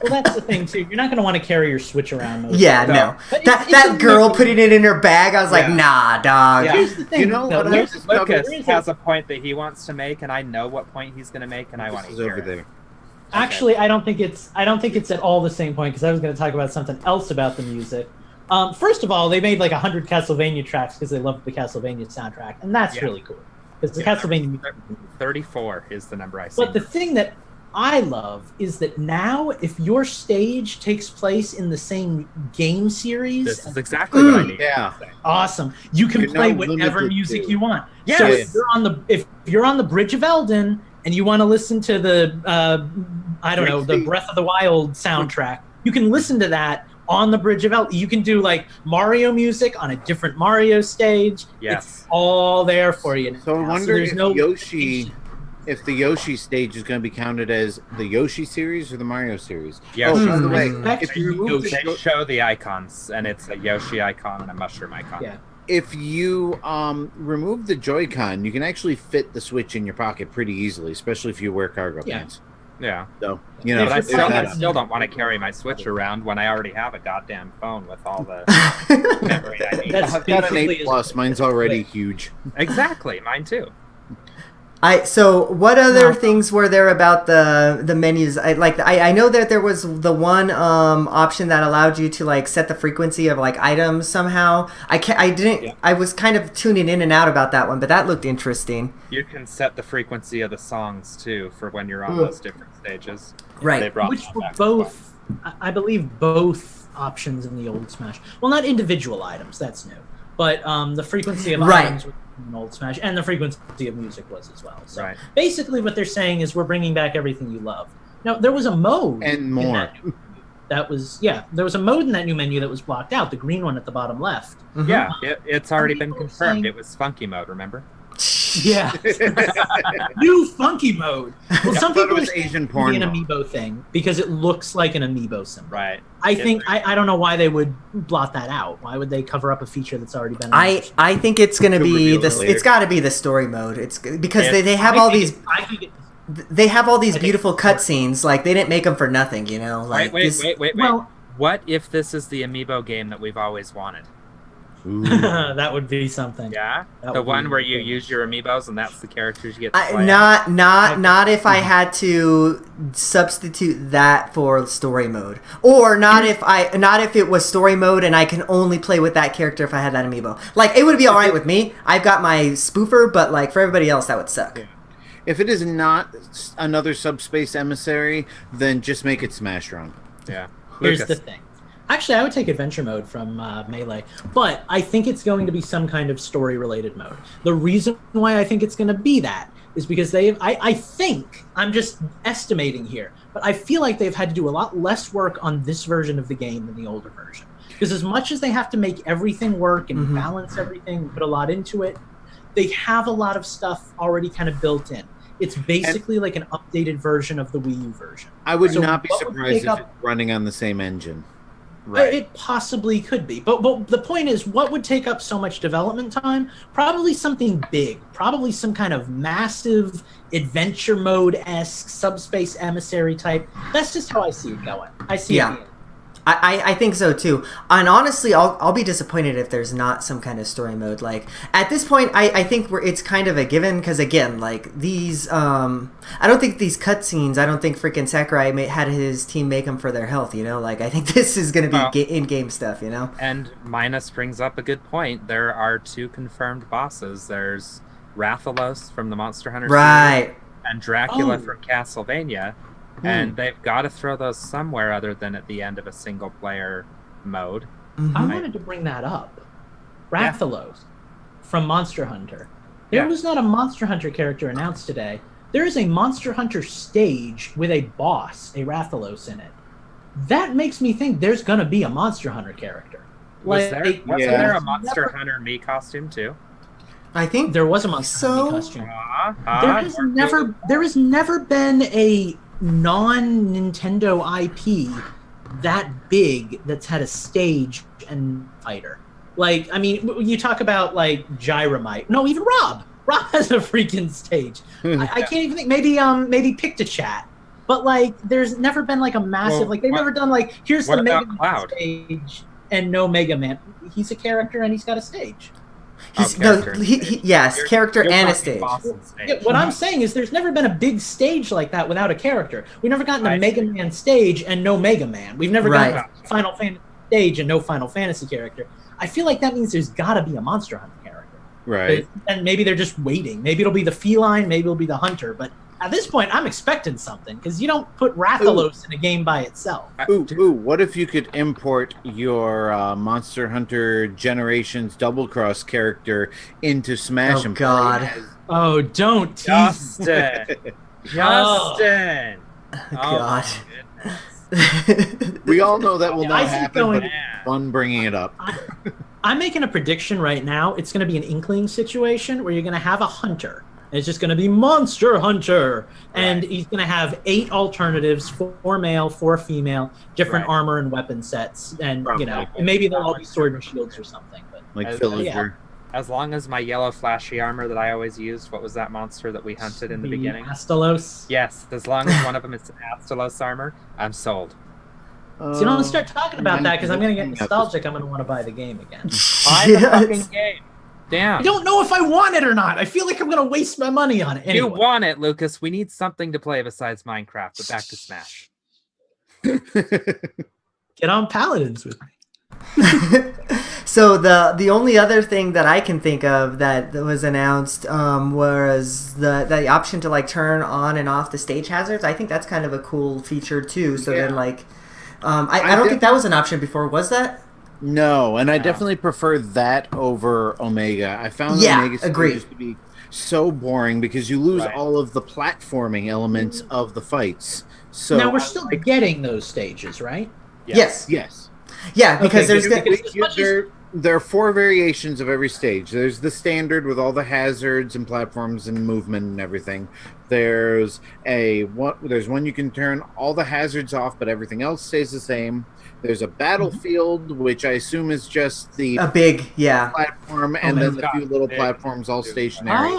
[SPEAKER 3] Well, that's the thing too. You're not going to want to carry your Switch around. Most
[SPEAKER 2] Yeah,
[SPEAKER 3] of the
[SPEAKER 2] no.
[SPEAKER 3] time. But
[SPEAKER 2] That
[SPEAKER 3] it's
[SPEAKER 2] girl
[SPEAKER 3] amazing.
[SPEAKER 2] putting it in her bag, I was like,
[SPEAKER 1] Yeah.
[SPEAKER 2] nah, dog.
[SPEAKER 1] Yeah.
[SPEAKER 3] Here's the thing.
[SPEAKER 4] You know
[SPEAKER 3] though,
[SPEAKER 4] what I
[SPEAKER 3] there's-
[SPEAKER 4] discovered?
[SPEAKER 1] Lucas has a point that he wants to make, and I know what point he's going to make, and I want
[SPEAKER 4] This
[SPEAKER 1] to
[SPEAKER 4] is
[SPEAKER 1] hear
[SPEAKER 4] over
[SPEAKER 1] it.
[SPEAKER 4] there.
[SPEAKER 3] Actually, I don't think it's at all the same point, because I was going to talk about something else about the music. First of all, they made like 100 Castlevania tracks because they loved the Castlevania soundtrack, and that's
[SPEAKER 1] Yeah.
[SPEAKER 3] really cool. Because the
[SPEAKER 1] Yeah,
[SPEAKER 3] Castlevania music.
[SPEAKER 1] 34 is the number I see.
[SPEAKER 3] But the thing that I love is that now, if your stage takes place in the same game series,
[SPEAKER 1] This is exactly what I need.
[SPEAKER 4] Yeah.
[SPEAKER 3] awesome. You can
[SPEAKER 4] You're
[SPEAKER 3] play
[SPEAKER 4] not
[SPEAKER 3] whatever
[SPEAKER 4] limited
[SPEAKER 3] music
[SPEAKER 4] to-
[SPEAKER 3] you want.
[SPEAKER 1] Yes.
[SPEAKER 3] So if you're on the Bridge of Elden and you want to listen to the the Breath of the Wild soundtrack, you can listen to that on the Bridge of Elden. You can do like Mario music on a different Mario stage.
[SPEAKER 1] Yes.
[SPEAKER 3] It's all there for you.
[SPEAKER 4] So I
[SPEAKER 3] now.
[SPEAKER 4] wonder
[SPEAKER 3] there's
[SPEAKER 4] if
[SPEAKER 3] no
[SPEAKER 4] if the Yoshi stage is going to be counted as the Yoshi series or the Mario series.
[SPEAKER 1] Yoshi.
[SPEAKER 4] Oh, by the way,
[SPEAKER 3] Respect
[SPEAKER 4] if you remove
[SPEAKER 1] They
[SPEAKER 4] the,
[SPEAKER 1] show the icons, and it's a Yoshi icon and a mushroom icon.
[SPEAKER 3] Yeah.
[SPEAKER 4] if you remove the Joy-Con, you can actually fit the Switch in your pocket pretty easily, especially if you wear cargo
[SPEAKER 3] Yeah.
[SPEAKER 4] pants.
[SPEAKER 1] Yeah.
[SPEAKER 4] So
[SPEAKER 1] But
[SPEAKER 3] Yeah,
[SPEAKER 1] I
[SPEAKER 3] it's
[SPEAKER 1] still,
[SPEAKER 3] like-
[SPEAKER 1] I still don't want to carry my Switch around when I already have a goddamn phone with all the memory I need.
[SPEAKER 3] That's
[SPEAKER 4] I've got an
[SPEAKER 3] basically
[SPEAKER 4] 8 Plus. Mine's already
[SPEAKER 3] Wait.
[SPEAKER 4] huge.
[SPEAKER 1] Exactly, mine too.
[SPEAKER 2] So what other
[SPEAKER 3] No.
[SPEAKER 2] things were there about the menus? I know that there was the one option that allowed you to like set the frequency of like items somehow. I was kind of tuning in and out about that one, but that looked interesting.
[SPEAKER 1] You can set the frequency of the songs too for when you're on those different stages.
[SPEAKER 2] Right.
[SPEAKER 1] They brought
[SPEAKER 3] Which
[SPEAKER 1] that
[SPEAKER 3] were
[SPEAKER 1] back as well.
[SPEAKER 3] both, I believe, both options in the old Smash. Well, not individual items, that's new, but the frequency of
[SPEAKER 2] Right.
[SPEAKER 3] items was in old Smash, and the frequency of music was as well. So
[SPEAKER 1] Right.
[SPEAKER 3] basically, what they're saying is we're bringing back everything you love. Now, there was a mode
[SPEAKER 4] And
[SPEAKER 3] in
[SPEAKER 4] more.
[SPEAKER 3] that new menu that was there was a mode in that new menu that was blocked out, the green one at the bottom left.
[SPEAKER 2] Mhm.
[SPEAKER 1] Yeah, it's already been
[SPEAKER 3] people
[SPEAKER 1] confirmed.
[SPEAKER 3] saying-
[SPEAKER 1] It was funky mode, remember?
[SPEAKER 3] Yeah. New funky mode. Well, some people
[SPEAKER 4] was
[SPEAKER 3] are
[SPEAKER 4] Asian
[SPEAKER 3] saying it
[SPEAKER 4] porn
[SPEAKER 3] would be an
[SPEAKER 4] mode.
[SPEAKER 3] amiibo thing because it looks like an amiibo symbol.
[SPEAKER 1] Right.
[SPEAKER 3] I think I don't know why they would blot that out. Why would they cover up a feature that's already been?
[SPEAKER 2] I think it's gonna
[SPEAKER 4] You'll
[SPEAKER 2] be
[SPEAKER 4] reveal it
[SPEAKER 2] this.
[SPEAKER 4] later.
[SPEAKER 2] It's got to be the story mode. It's because
[SPEAKER 1] It's-
[SPEAKER 2] they have
[SPEAKER 3] I
[SPEAKER 2] all
[SPEAKER 3] think
[SPEAKER 2] these.
[SPEAKER 3] it- I think it,
[SPEAKER 2] They have all these
[SPEAKER 3] I think
[SPEAKER 2] beautiful
[SPEAKER 3] it's
[SPEAKER 2] cutscenes. Like they didn't make them for nothing, you know. Like
[SPEAKER 1] wait,
[SPEAKER 2] this,
[SPEAKER 1] wait.
[SPEAKER 3] well,
[SPEAKER 1] What if this is the amiibo game that we've always wanted?
[SPEAKER 4] Ooh.
[SPEAKER 3] that would be something.
[SPEAKER 1] Yeah,
[SPEAKER 3] That
[SPEAKER 1] the
[SPEAKER 3] would
[SPEAKER 1] one
[SPEAKER 3] be
[SPEAKER 1] where you
[SPEAKER 3] cool.
[SPEAKER 1] use your amiibos and that's the characters you get to play.
[SPEAKER 2] not if I had to substitute that for story mode, or not if it was story mode and I can only play with that character if I had that amiibo. Like it would be all right with me. I've got my spoofer, but like for everybody else, that would suck.
[SPEAKER 4] Yeah. If it is not another subspace emissary, then just make it Smash Run.
[SPEAKER 1] Yeah.
[SPEAKER 3] Here's
[SPEAKER 1] Lucas.
[SPEAKER 3] the thing. Actually, I would take adventure mode from Melee, but I think it's going to be some kind of story-related mode. The reason why I think it's going to be that is because I think, I'm just estimating here, but I feel like they've had to do a lot less work on this version of the game than the older version. Because as much as they have to make everything work and balance everything, put a lot into it, they have a lot of stuff already kind of built in. It's basically like an updated version of the Wii U version.
[SPEAKER 4] I would
[SPEAKER 3] So
[SPEAKER 4] not be
[SPEAKER 3] what would
[SPEAKER 4] surprised
[SPEAKER 3] take
[SPEAKER 4] if
[SPEAKER 3] up-
[SPEAKER 4] it's running on the same engine.
[SPEAKER 1] Right.
[SPEAKER 3] It possibly could be. But the point is, what would take up so much development time? Probably something big. Probably some kind of massive adventure mode-esque subspace emissary type. That's just how I see it going. I see
[SPEAKER 2] Yeah.
[SPEAKER 3] it being.
[SPEAKER 2] I think so too. And honestly, I'll be disappointed if there's not some kind of story mode. Like at this point, I think it's kind of a given because again, like these, I don't think these cutscenes. I don't think freaking Sakurai had his team make them for their health. You know, like I think this is going to be in-game stuff. You know.
[SPEAKER 1] And Minus brings up a good point. There are 2 confirmed bosses. There's Rathalos from the Monster Hunter series
[SPEAKER 2] Right.
[SPEAKER 1] and Dracula
[SPEAKER 3] Oh.
[SPEAKER 1] from Castlevania. And they've got to throw those somewhere other than at the end of a single player mode.
[SPEAKER 3] I wanted to bring that up. Rathalos from Monster Hunter. There
[SPEAKER 1] Yeah.
[SPEAKER 3] was not a Monster Hunter character announced today. There is a Monster Hunter stage with a boss, a Rathalos in it. That makes me think there's going to be a Monster Hunter character.
[SPEAKER 1] Wasn't
[SPEAKER 4] Yeah.
[SPEAKER 1] there a Monster Hunter me costume too?
[SPEAKER 2] I think
[SPEAKER 3] There was a Monster Hunter
[SPEAKER 2] So?
[SPEAKER 3] costume. There has never been a non-Nintendo IP that big that's had a stage and fighter. Like, I mean, you talk about like Gyromite. No, even Rob. Rob has a freaking stage. I can't even think. Maybe Pictochat. But like, there's never been like a massive
[SPEAKER 1] Well,
[SPEAKER 3] they've never done like here's
[SPEAKER 1] what
[SPEAKER 3] the Mega
[SPEAKER 1] about
[SPEAKER 3] Man
[SPEAKER 1] Cloud?
[SPEAKER 3] stage and no Mega Man. He's a character and he's got a stage.
[SPEAKER 2] he's
[SPEAKER 1] character.
[SPEAKER 2] yes,
[SPEAKER 1] You're-
[SPEAKER 2] character
[SPEAKER 1] you're
[SPEAKER 2] and a
[SPEAKER 1] talking
[SPEAKER 2] stage.
[SPEAKER 1] boss and stage.
[SPEAKER 3] Yeah, what I'm saying is there's never been a big stage like that without a character. We've never gotten a
[SPEAKER 1] I
[SPEAKER 3] Mega
[SPEAKER 1] see.
[SPEAKER 3] Man stage and no Mega Man. We've never
[SPEAKER 2] Right.
[SPEAKER 3] gotten a Final Fantasy stage and no Final Fantasy character. I feel like that means there's got to be a Monster Hunter character.
[SPEAKER 4] Right.
[SPEAKER 3] And maybe they're just waiting. Maybe it'll be the feline, maybe it'll be the hunter. But at this point, I'm expecting something because you don't put Rathalos in a game by itself.
[SPEAKER 4] Ooh, what if you could import your Monster Hunter Generations Double Cross character into Smash
[SPEAKER 2] Oh,
[SPEAKER 4] and
[SPEAKER 2] God.
[SPEAKER 4] play as-
[SPEAKER 3] Oh, don't tease.
[SPEAKER 1] Justin! Justin! Oh,
[SPEAKER 2] God.
[SPEAKER 1] my goodness.
[SPEAKER 4] We all know that will
[SPEAKER 3] I
[SPEAKER 4] not
[SPEAKER 3] see
[SPEAKER 4] happen,
[SPEAKER 3] going-
[SPEAKER 4] but it's fun bringing it up.
[SPEAKER 3] I'm making a prediction right now. It's going to be an Inkling situation where you're going to have a hunter. It's just going to be Monster Hunter. And
[SPEAKER 1] Right.
[SPEAKER 3] he's going to have 8 alternatives, 4 male, 4 female, different
[SPEAKER 1] Right.
[SPEAKER 3] armor and weapon sets. And,
[SPEAKER 4] Probably.
[SPEAKER 3] and maybe they'll all be sword and shields or something. But
[SPEAKER 4] Like
[SPEAKER 1] As-
[SPEAKER 4] Villager.
[SPEAKER 1] As long as my yellow flashy armor that I always used, what was that monster that we hunted in the beginning?
[SPEAKER 3] Astalos.
[SPEAKER 1] Yes, as long as one of them is an Astalos armor, I'm sold.
[SPEAKER 3] So you don't start talking about that because I'm going to get nostalgic. I'm going to want to buy the game again.
[SPEAKER 1] Buy the fucking game. Damn.
[SPEAKER 3] I don't know if I want it or not. I feel like I'm going to waste my money on it.
[SPEAKER 1] You
[SPEAKER 3] Anyway.
[SPEAKER 1] want it, Lucas. We need something to play besides Minecraft, but back to Smash.
[SPEAKER 3] Get on Paladins with me.
[SPEAKER 2] So the only other thing that I can think of that was announced was the option to like turn on and off the stage hazards. I think that's kind of a cool feature too. So then like, I don't think that was an option before. Was that?
[SPEAKER 4] No, and I definitely prefer that over Omega. I found Omega
[SPEAKER 2] agreed.
[SPEAKER 4] stages to be so boring because you lose
[SPEAKER 1] Right.
[SPEAKER 4] all of the platforming elements of the fights. So
[SPEAKER 3] Now we're still getting those stages, right?
[SPEAKER 2] Yes.
[SPEAKER 4] yes.
[SPEAKER 2] Yeah, because
[SPEAKER 3] Okay,
[SPEAKER 2] there's
[SPEAKER 3] good, because as much as-
[SPEAKER 4] there are 4 variations of every stage. There's the standard with all the hazards and platforms and movement and everything. There's one you can turn all the hazards off, but everything else stays the same. There's a battlefield, which I assume is just the
[SPEAKER 2] A big,
[SPEAKER 4] platform, and then the few little platforms all stationary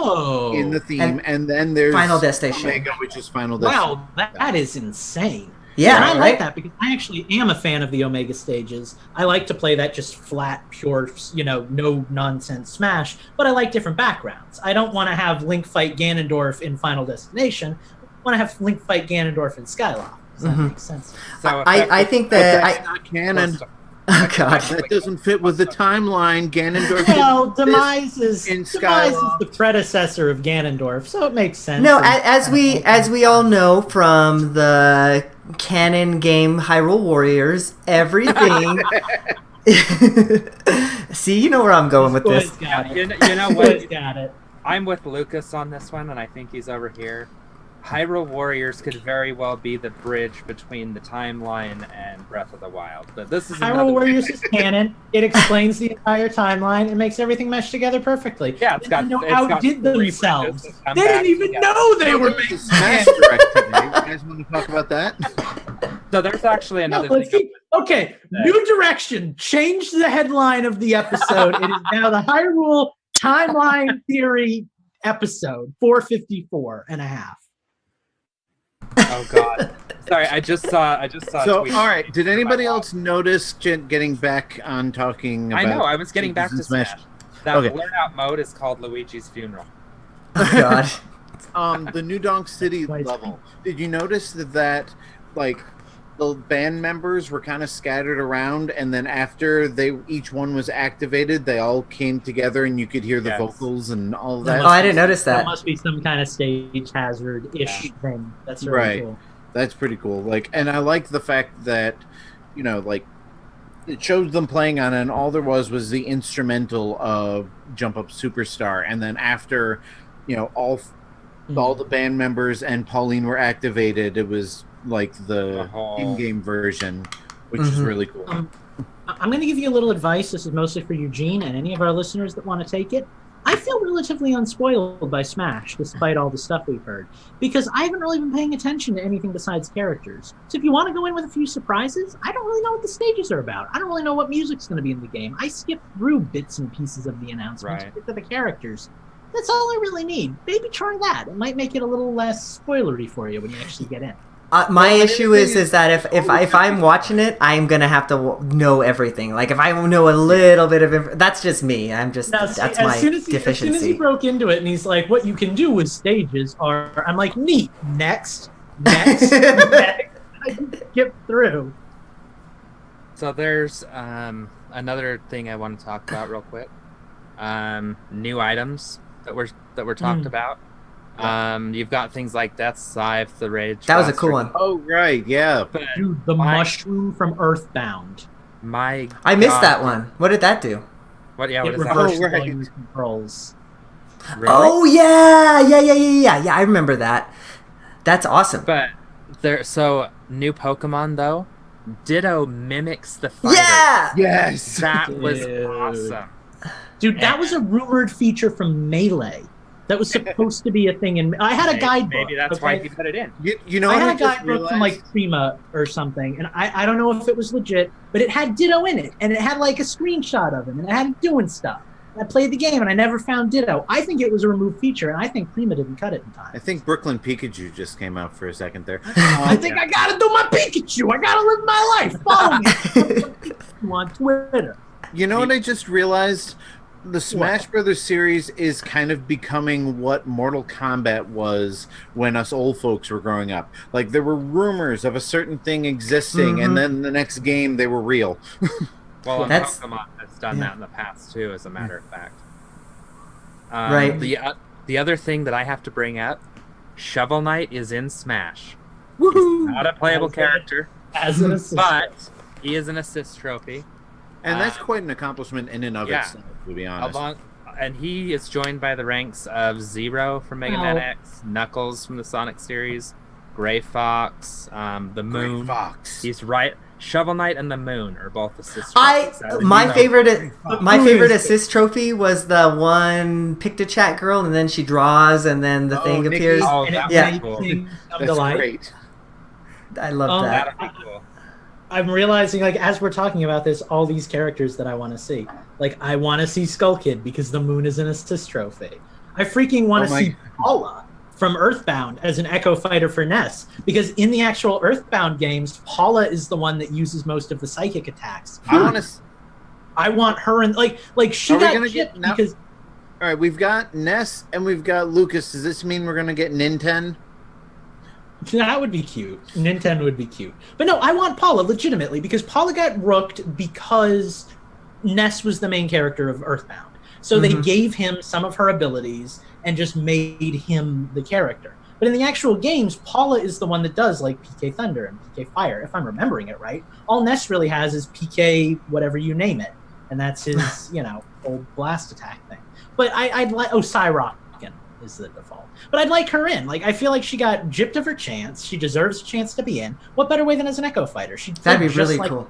[SPEAKER 4] in the theme. And then there's
[SPEAKER 2] Final Destination,
[SPEAKER 4] Omega, which is Final Destination.
[SPEAKER 3] Wow, that is insane.
[SPEAKER 2] Yeah,
[SPEAKER 3] and I
[SPEAKER 2] right?
[SPEAKER 3] like that because I actually am a fan of the Omega stages. I like to play that just flat, pure, no nonsense Smash, but I like different backgrounds. I don't want to have Link fight Ganondorf in Final Destination. I want to have Link fight Ganondorf in Skyloft. Does that make sense?
[SPEAKER 1] So
[SPEAKER 2] I think that
[SPEAKER 4] that's not canon.
[SPEAKER 2] Oh god,
[SPEAKER 4] that doesn't fit with the timeline. Ganondorf.
[SPEAKER 3] Well, Demise is
[SPEAKER 4] Skyloft.
[SPEAKER 3] the predecessor of Ganondorf, so it makes sense.
[SPEAKER 2] No, as we all know from the canon game Hyrule Warriors, everything. See, you know where I'm going with this.
[SPEAKER 1] You know what?
[SPEAKER 3] Got it.
[SPEAKER 1] I'm with Lucas on this one, and I think he's over here. Hyrule Warriors could very well be the bridge between the timeline and Breath of the Wild. But this is
[SPEAKER 3] Hyrule Warriors is canon. It explains the entire timeline and makes everything mesh together perfectly.
[SPEAKER 1] Yeah, it's got.
[SPEAKER 3] They outdid themselves. They
[SPEAKER 1] back
[SPEAKER 3] didn't even know they were making
[SPEAKER 4] Smash Direct today. You guys want to talk about that?
[SPEAKER 1] So there's actually another thing.
[SPEAKER 3] Okay, new direction. Change the headline of the episode. It is now the Hyrule Timeline Theory episode 454 and a half.
[SPEAKER 1] Oh God! Sorry, I just saw.
[SPEAKER 4] So, all right. Did anybody else notice getting back on talking about?
[SPEAKER 1] I know. I was getting back to Smash. That blurred out mode is called Luigi's Funeral.
[SPEAKER 2] Oh God.
[SPEAKER 4] The New Donk City level. Did you notice that like the band members were kind of scattered around, and then after each one was activated, they all came together, and you could hear the vocals and all of that.
[SPEAKER 2] Oh, I didn't notice that.
[SPEAKER 3] That must be some kind of stage hazard-ish thing. That's really cool.
[SPEAKER 4] That's pretty cool. Like, and I like the fact that, like, it showed them playing on it, and all there was the instrumental of Jump Up Superstar, and then after, all the band members and Pauline were activated, it was like the in-game version, which is really cool.
[SPEAKER 3] I'm going to give you a little advice. This is mostly for Eugene and any of our listeners that want to take it. I feel relatively unspoiled by Smash, despite all the stuff we've heard, because I haven't really been paying attention to anything besides characters. So if you want to go in with a few surprises, I don't really know what the stages are about. I don't really know what music's going to be in the game. I skip through bits and pieces of the announcements to get to the characters. That's all I really need. Maybe try that. It might make it a little less spoilery for you when you actually get in.
[SPEAKER 2] My issue is that if I'm watching it, I'm gonna have to know everything. Like if I know a little bit of that's just me. That's my deficiency.
[SPEAKER 3] As soon as he broke into it, and he's like, "What you can do with stages are," I'm like, "Neat. Next, next." I can skip through.
[SPEAKER 1] So there's another thing I want to talk about real quick. New items that were talked about. You've got things like Death's Scythe, the Rage.
[SPEAKER 2] That was a cool one.
[SPEAKER 4] Oh right, yeah.
[SPEAKER 3] Dude, the mushroom from Earthbound.
[SPEAKER 2] I missed that one. What did that do?
[SPEAKER 1] What? Yeah, what
[SPEAKER 3] it
[SPEAKER 1] is that?
[SPEAKER 3] reversed all your controls.
[SPEAKER 1] Really?
[SPEAKER 2] Oh yeah. I remember that. That's awesome.
[SPEAKER 1] But so new Pokemon though, Ditto mimics the fighter.
[SPEAKER 2] Yeah.
[SPEAKER 4] Yes.
[SPEAKER 1] That was awesome.
[SPEAKER 3] Dude, that was a rumored feature from Melee. That was supposed to be a thing, and I had a guidebook.
[SPEAKER 1] Maybe that's why he put it in.
[SPEAKER 4] You know,
[SPEAKER 3] I had a guidebook from like Prima or something, and I don't know if it was legit, but it had Ditto in it, and it had like a screenshot of him, and it had him doing stuff. I played the game, and I never found Ditto. I think it was a removed feature, and I think Prima didn't cut it in time.
[SPEAKER 4] I think Brooklyn Pikachu just came out for a second there.
[SPEAKER 3] I think I gotta do my Pikachu. I gotta live my life. Follow me on Twitter.
[SPEAKER 4] You know what I just realized? The Smash Brothers series is kind of becoming what Mortal Kombat was when us old folks were growing up. Like, there were rumors of a certain thing existing, and then the next game, they were real.
[SPEAKER 1] Well, Pokemon has done that in the past, too, as a matter of fact.
[SPEAKER 2] Right.
[SPEAKER 1] The other thing that I have to bring up, Shovel Knight is in Smash. Woohoo! He's not a playable character,
[SPEAKER 3] as an assist,
[SPEAKER 1] but he is an assist trophy.
[SPEAKER 4] And that's quite an accomplishment in and of itself, to be honest.
[SPEAKER 1] And he is joined by the ranks of Zero from Mega Man X, Knuckles from the Sonic series, Gray Fox, the Moon.
[SPEAKER 4] Gray Fox.
[SPEAKER 1] He's right. Shovel Knight and the Moon are both assist
[SPEAKER 2] I
[SPEAKER 1] trophies.
[SPEAKER 2] my favorite my
[SPEAKER 3] Moon
[SPEAKER 2] favorite
[SPEAKER 3] is-
[SPEAKER 2] assist trophy was the one pick to chat girl, and then she draws, and then the thing
[SPEAKER 4] Nikki.
[SPEAKER 2] appears.
[SPEAKER 1] Oh,
[SPEAKER 3] and
[SPEAKER 1] that
[SPEAKER 3] it
[SPEAKER 2] yeah.
[SPEAKER 3] makes
[SPEAKER 1] cool.
[SPEAKER 3] things come to
[SPEAKER 4] That's
[SPEAKER 3] life.
[SPEAKER 4] great.
[SPEAKER 2] I love that.
[SPEAKER 1] That'd be cool.
[SPEAKER 3] I'm realizing, like, as we're talking about this, all these characters that I want to see. Like, I want to see Skull Kid because the moon is an assist trophy. I freaking want to see Paula from Earthbound as an Echo Fighter for Ness, because in the actual Earthbound games, Paula is the one that uses most of the psychic attacks. I want her and like she
[SPEAKER 4] Are we
[SPEAKER 3] got
[SPEAKER 4] gonna
[SPEAKER 3] chipped
[SPEAKER 4] get now?
[SPEAKER 3] because
[SPEAKER 4] All right, we've got Ness and we've got Lucas. Does this mean we're gonna get Nintendo?
[SPEAKER 3] that would be cute. Nintendo would be cute. But no, I want Paula legitimately because Paula got rooked because Ness was the main character of Earthbound. So they gave him some of her abilities and just made him the character. But in the actual games, Paula is the one that does like PK Thunder and PK Fire, if I'm remembering it right. All Ness really has is PK whatever you name it. And that's his, old blast attack thing. But I'd like Cyrocken is the default. But I'd like her in. Like, I feel like she got gypped of her chance. She deserves a chance to be in. What better way than as an Echo Fighter?
[SPEAKER 2] That'd be really cool.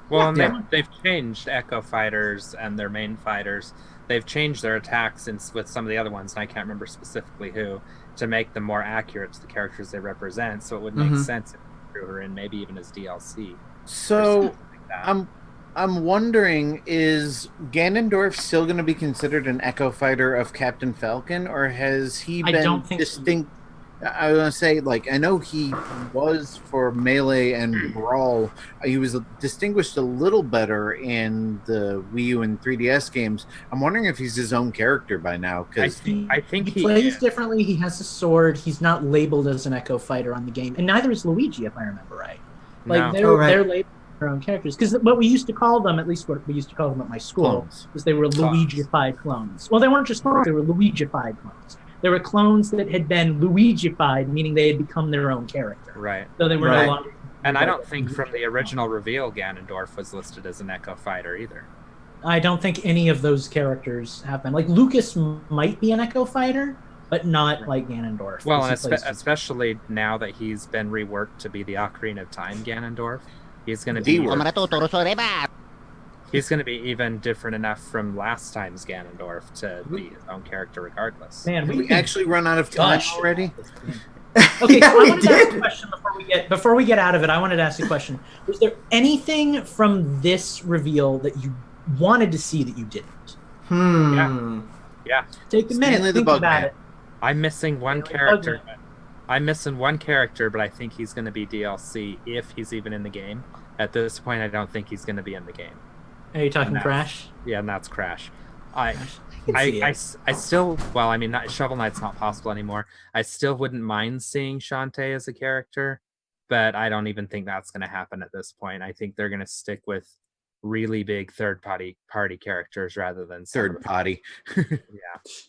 [SPEAKER 1] Well,
[SPEAKER 3] Yeah.
[SPEAKER 1] and they've changed Echo Fighters and their main fighters. They've changed their attacks with some of the other ones, and I can't remember specifically who, to make them more accurate to the characters they represent. So it would make sense if you threw her in, maybe even as DLC.
[SPEAKER 4] So
[SPEAKER 1] like that.
[SPEAKER 4] I'm wondering, is Ganondorf still going to be considered an Echo Fighter of Captain Falcon, or has he
[SPEAKER 3] I
[SPEAKER 4] been
[SPEAKER 3] don't think
[SPEAKER 4] distinct? I was going to say, like, I know he was for Melee and Brawl. He was distinguished a little better in the Wii U and 3DS games. I'm wondering if he's his own character by now, because
[SPEAKER 1] I think
[SPEAKER 3] he
[SPEAKER 1] he
[SPEAKER 3] plays
[SPEAKER 1] is.
[SPEAKER 3] differently. He has a sword. He's not labeled as an Echo Fighter on the game, and neither is Luigi, if I remember right. Like
[SPEAKER 1] No.
[SPEAKER 3] they're labeled their own characters because what we used to call them, at least what we used to call them at my school,
[SPEAKER 4] Clones.
[SPEAKER 3] was they were Luigified clones. Well, they weren't just clones; they were Luigified clones. They were clones that had been Luigified, meaning they had become their own character.
[SPEAKER 1] Right.
[SPEAKER 3] So they were
[SPEAKER 2] Right.
[SPEAKER 3] no longer.
[SPEAKER 1] And I don't think from the original reveal Ganondorf was listed as an Echo Fighter either.
[SPEAKER 3] I don't think any of those characters have been. Like Lucas might be an Echo Fighter, but not like Ganondorf.
[SPEAKER 1] Well, and
[SPEAKER 3] 'cause he plays-
[SPEAKER 1] especially now that he's been reworked to be the Ocarina of Time Ganondorf, he's going to be he's going to be even different enough from last time's Ganondorf to be his own character regardless.
[SPEAKER 3] Man,
[SPEAKER 4] Did we actually run out of time
[SPEAKER 3] Gosh.
[SPEAKER 4] already?
[SPEAKER 3] Okay,
[SPEAKER 2] Yeah,
[SPEAKER 3] so I
[SPEAKER 2] we
[SPEAKER 3] wanted to ask
[SPEAKER 2] did.
[SPEAKER 3] a question before we get out of it. I wanted to ask a question. Was there anything from this reveal that you wanted to see that you didn't?
[SPEAKER 1] Yeah.
[SPEAKER 3] Take a minute,
[SPEAKER 4] Stanley the
[SPEAKER 3] think
[SPEAKER 4] Bug
[SPEAKER 3] about
[SPEAKER 4] Man.
[SPEAKER 3] it.
[SPEAKER 1] I'm missing one
[SPEAKER 3] Stanley
[SPEAKER 1] character.
[SPEAKER 3] Bugman.
[SPEAKER 1] I'm missing one character, but I think he's going to be DLC if he's even in the game. At this point, I don't think he's going to be in the game.
[SPEAKER 3] Are you talking
[SPEAKER 1] No.
[SPEAKER 3] Crash?
[SPEAKER 1] Yeah, and that's Crash.
[SPEAKER 3] I can see it.
[SPEAKER 1] I still, well, I mean, Shovel Knight's not possible anymore. I still wouldn't mind seeing Shantae as a character, but I don't even think that's going to happen at this point. I think they're going to stick with really big third-party characters rather than
[SPEAKER 4] Third party.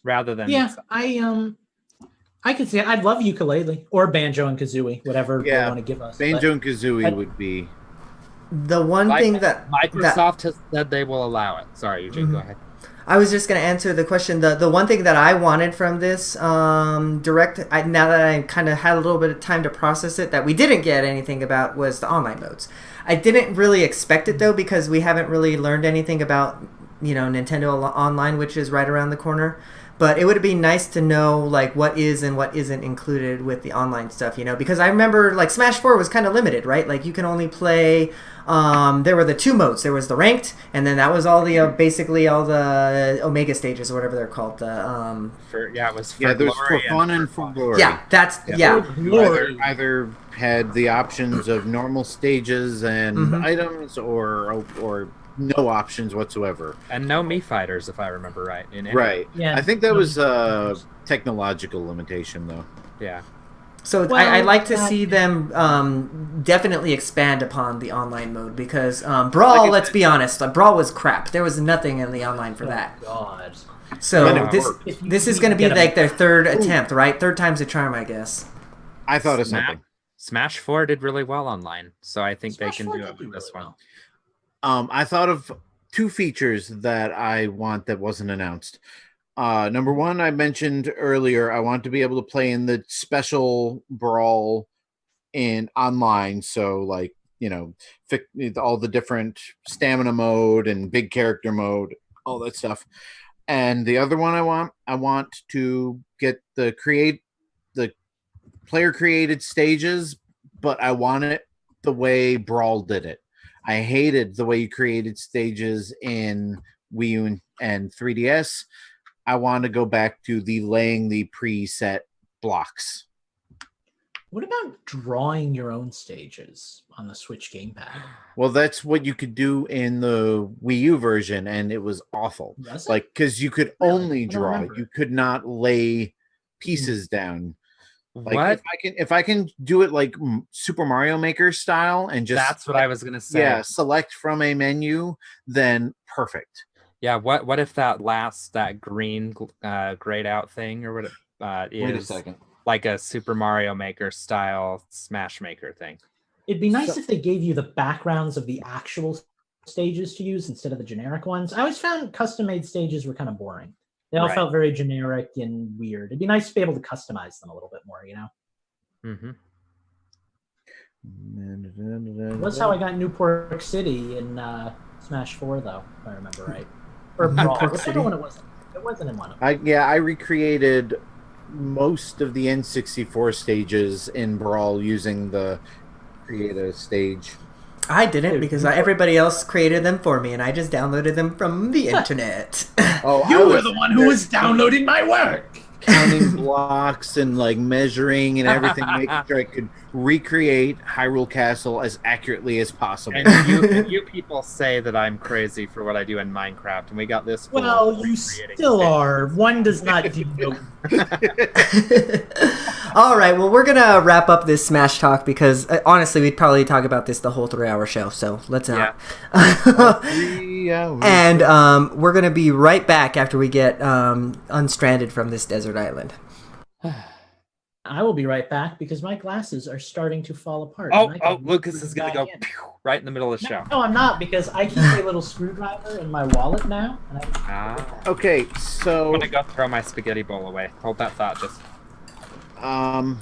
[SPEAKER 1] rather than
[SPEAKER 3] Yeah, I could see it. I'd love Ukulele or Banjo and Kazooie, whatever they
[SPEAKER 4] Yeah,
[SPEAKER 3] want to give us.
[SPEAKER 4] Banjo and Kazooie
[SPEAKER 3] but-
[SPEAKER 4] would be.
[SPEAKER 2] The one thing that
[SPEAKER 1] Microsoft has said they will allow it. Sorry, Eugene, go ahead.
[SPEAKER 2] I was just going to answer the question. The one thing that I wanted from this direct, now that I kind of had a little bit of time to process it, that we didn't get anything about was the online modes. I didn't really expect it though, because we haven't really learned anything about Nintendo Online, which is right around the corner. But it would be nice to know like what is and what isn't included with the online stuff, because I remember like Smash 4 was kind of limited, right? Like you can only play. There were the two modes. There was the ranked, and then that was all the basically all the Omega stages or whatever they're called.
[SPEAKER 1] It was for
[SPEAKER 4] Yeah, there's
[SPEAKER 1] glory
[SPEAKER 4] for fun and for
[SPEAKER 1] fun.
[SPEAKER 4] glory.
[SPEAKER 2] Yeah, that's yeah.
[SPEAKER 4] You either had the options of normal stages and items, or no options whatsoever.
[SPEAKER 1] And no Mii fighters, if I remember right.
[SPEAKER 4] Right.
[SPEAKER 3] Yeah.
[SPEAKER 4] I think that was a technological limitation, though.
[SPEAKER 1] Yeah.
[SPEAKER 2] So
[SPEAKER 3] Well,
[SPEAKER 2] I'd like to
[SPEAKER 3] that-
[SPEAKER 2] see them definitely expand upon the online mode, because Brawl, let's be honest, Brawl was crap. There was nothing in the online for that.
[SPEAKER 3] God.
[SPEAKER 2] So
[SPEAKER 4] But it
[SPEAKER 2] this
[SPEAKER 4] worked.
[SPEAKER 2] this is going to be like their third attempt, right? Third time's a charm, I guess.
[SPEAKER 4] I thought of something.
[SPEAKER 1] Smash 4 did really well online, so I think
[SPEAKER 3] Smash
[SPEAKER 1] they can
[SPEAKER 3] 4
[SPEAKER 1] do
[SPEAKER 3] did
[SPEAKER 1] it
[SPEAKER 3] do
[SPEAKER 1] with this
[SPEAKER 3] really
[SPEAKER 1] one.
[SPEAKER 3] well.
[SPEAKER 4] I thought of two features that I want that wasn't announced. Number one, I mentioned earlier, I want to be able to play in the special Brawl in online. So like all the different stamina mode and big character mode, all that stuff. And the other one I want to get the player created stages, but I want it the way Brawl did it. I hated the way you created stages in Wii U and 3DS. I want to go back to laying the preset blocks.
[SPEAKER 3] What about drawing your own stages on the Switch gamepad?
[SPEAKER 4] Well, that's what you could do in the Wii U version, and it was awful. Because you could only draw, you could not lay pieces down. Like if I can do it like Super Mario Maker style and just
[SPEAKER 1] that's what I was gonna say.
[SPEAKER 4] Yeah, select from a menu, then perfect.
[SPEAKER 1] Yeah, what if that green grayed out thing or what is
[SPEAKER 4] Wait a second.
[SPEAKER 1] Like a Super Mario Maker style Smash Maker thing?
[SPEAKER 3] It'd be nice if they gave you the backgrounds of the actual stages to use instead of the generic ones. I always found custom-made stages were kind of boring. They all felt very generic and weird. It'd be nice to be able to customize them a little bit more,
[SPEAKER 1] Mm-hmm.
[SPEAKER 3] That's how I got Newport City in Smash 4, though, if I remember right. Or Brawl, whichever one it wasn't. It wasn't in one of them.
[SPEAKER 4] I recreated most of the N64 stages in Brawl using the create a stage.
[SPEAKER 2] I didn't because everybody else created them for me, and I just downloaded them from the internet.
[SPEAKER 4] Oh,
[SPEAKER 3] you were the one who was downloading my work.
[SPEAKER 4] Counting blocks and like measuring and everything, making sure I could recreate Hyrule Castle as accurately as possible.
[SPEAKER 1] And you people say that I'm crazy for what I do in Minecraft, and we got this.
[SPEAKER 3] Well, you still are. One does not do no.
[SPEAKER 2] All right, well, we're gonna wrap up this Smash talk because honestly, we'd probably talk about this the whole 3-hour show. So let's not. And we're gonna be right back after we get unstranded from this desert island.
[SPEAKER 3] I will be right back because my glasses are starting to fall apart.
[SPEAKER 1] Lucas is gonna go right in the middle of the show.
[SPEAKER 3] No, I'm not, because I keep a little screwdriver in my wallet now. And
[SPEAKER 4] okay, so
[SPEAKER 1] I'm gonna go throw my spaghetti bowl away. Hold that thought. Just
[SPEAKER 4] I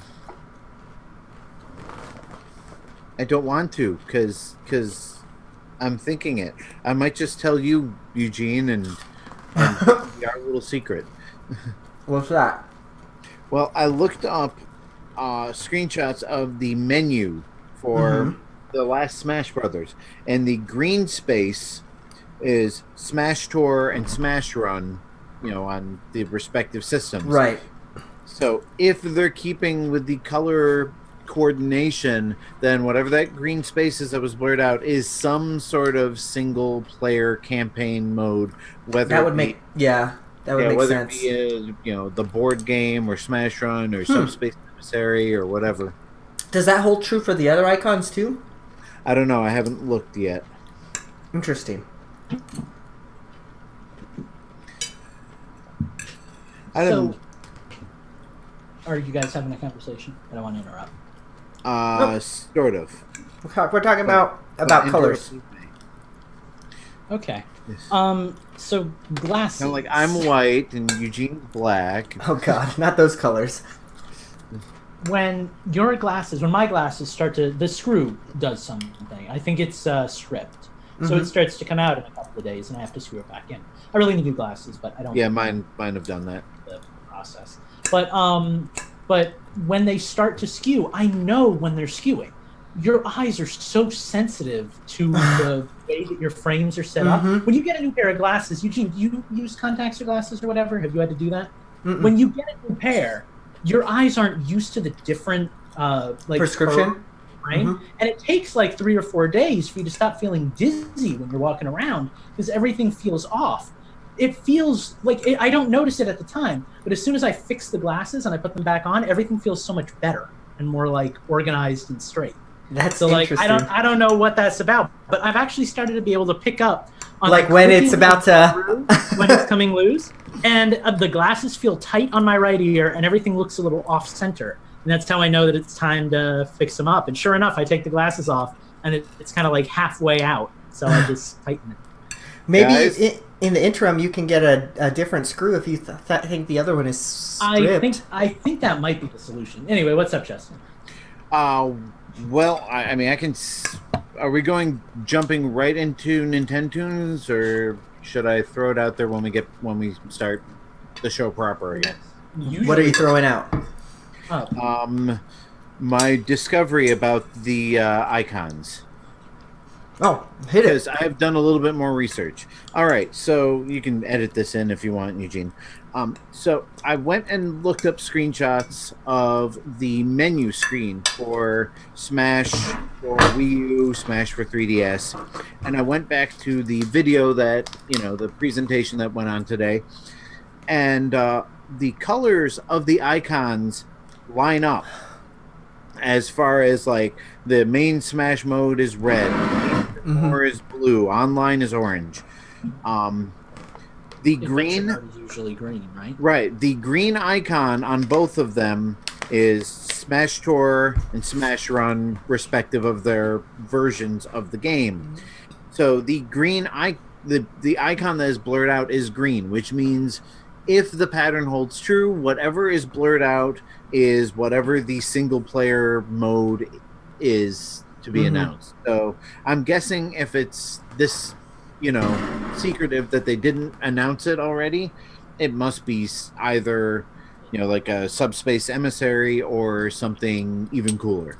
[SPEAKER 4] don't want to because I'm thinking it. I might just tell you, Eugene, and our little secret.
[SPEAKER 2] What's that?
[SPEAKER 4] Well, I looked up screenshots of the menu for the last Smash Brothers, and the green space is Smash Tour and Smash Run, on the respective systems.
[SPEAKER 2] Right.
[SPEAKER 4] So if they're keeping with the color coordination, then whatever that green space is that was blurred out is some sort of single player campaign mode. Whether
[SPEAKER 2] that would make
[SPEAKER 4] whether
[SPEAKER 2] sense.
[SPEAKER 4] it be the board game or Smash Run or Subspace Emissary or whatever.
[SPEAKER 2] Does that hold true for the other icons too?
[SPEAKER 4] I don't know. I haven't looked yet.
[SPEAKER 2] Interesting.
[SPEAKER 3] Are you guys having a conversation? I don't want to interrupt.
[SPEAKER 4] Sort of.
[SPEAKER 2] We're talking about colors.
[SPEAKER 3] Okay. Yes. So glasses.
[SPEAKER 4] Like I'm white and Eugene's black.
[SPEAKER 2] Oh God, not those colors.
[SPEAKER 3] When my glasses start to, the screw does something. I think it's stripped, so it starts to come out in a couple of days, and I have to screw it back in. I really need new glasses, but I don't.
[SPEAKER 4] Yeah, mine have done that.
[SPEAKER 3] The process, but when they start to skew, I know when they're skewing. Your eyes are so sensitive to the way that your frames are set up. When you get a new pair of glasses, Eugene, do you use contacts or glasses or whatever? Have you had to do that? When you get a new pair, your eyes aren't used to the different
[SPEAKER 2] prescription,
[SPEAKER 3] right? And it takes like 3 or 4 days for you to stop feeling dizzy when you're walking around because everything feels off. It feels like I don't notice it at the time, but as soon as I fix the glasses and I put them back on, everything feels so much better and more like organized and straight.
[SPEAKER 2] That's
[SPEAKER 3] interesting. I don't know what that's about, but I've actually started to be able to pick up on
[SPEAKER 2] like when it's about to
[SPEAKER 3] when it's coming loose, and the glasses feel tight on my right ear, and everything looks a little off center, and that's how I know that it's time to fix them up. And sure enough, I take the glasses off, and it's kind of like halfway out, so I just tighten it.
[SPEAKER 2] Maybe in the interim, you can get a different screw if you think the other one is stripped.
[SPEAKER 3] I think that might be the solution. Anyway, what's up, Justin?
[SPEAKER 4] Well, I mean, are we jumping right into Nintendo's, or should I throw it out there when we start the show proper again?
[SPEAKER 2] What are you throwing out?
[SPEAKER 4] My discovery about the icons.
[SPEAKER 2] Oh, hit it.
[SPEAKER 4] Because I've done a little bit more research. All right, so you can edit this in if you want, Eugene. So I went and looked up screenshots of the menu screen for Smash for Wii U, Smash for 3DS, and I went back to the video that, the presentation that went on today, and the colors of the icons line up. As far as like the main Smash mode is red, or is blue, online is orange. The green
[SPEAKER 3] is usually green, right?
[SPEAKER 4] Right. The green icon on both of them is Smash Tour and Smash Run, respective of their versions of the game. So the green the icon that is blurred out is green, which means if the pattern holds true, whatever is blurred out is whatever the single player mode is to be announced. So I'm guessing if it's this, secretive that they didn't announce it already, it must be either, like a Subspace Emissary or something even cooler.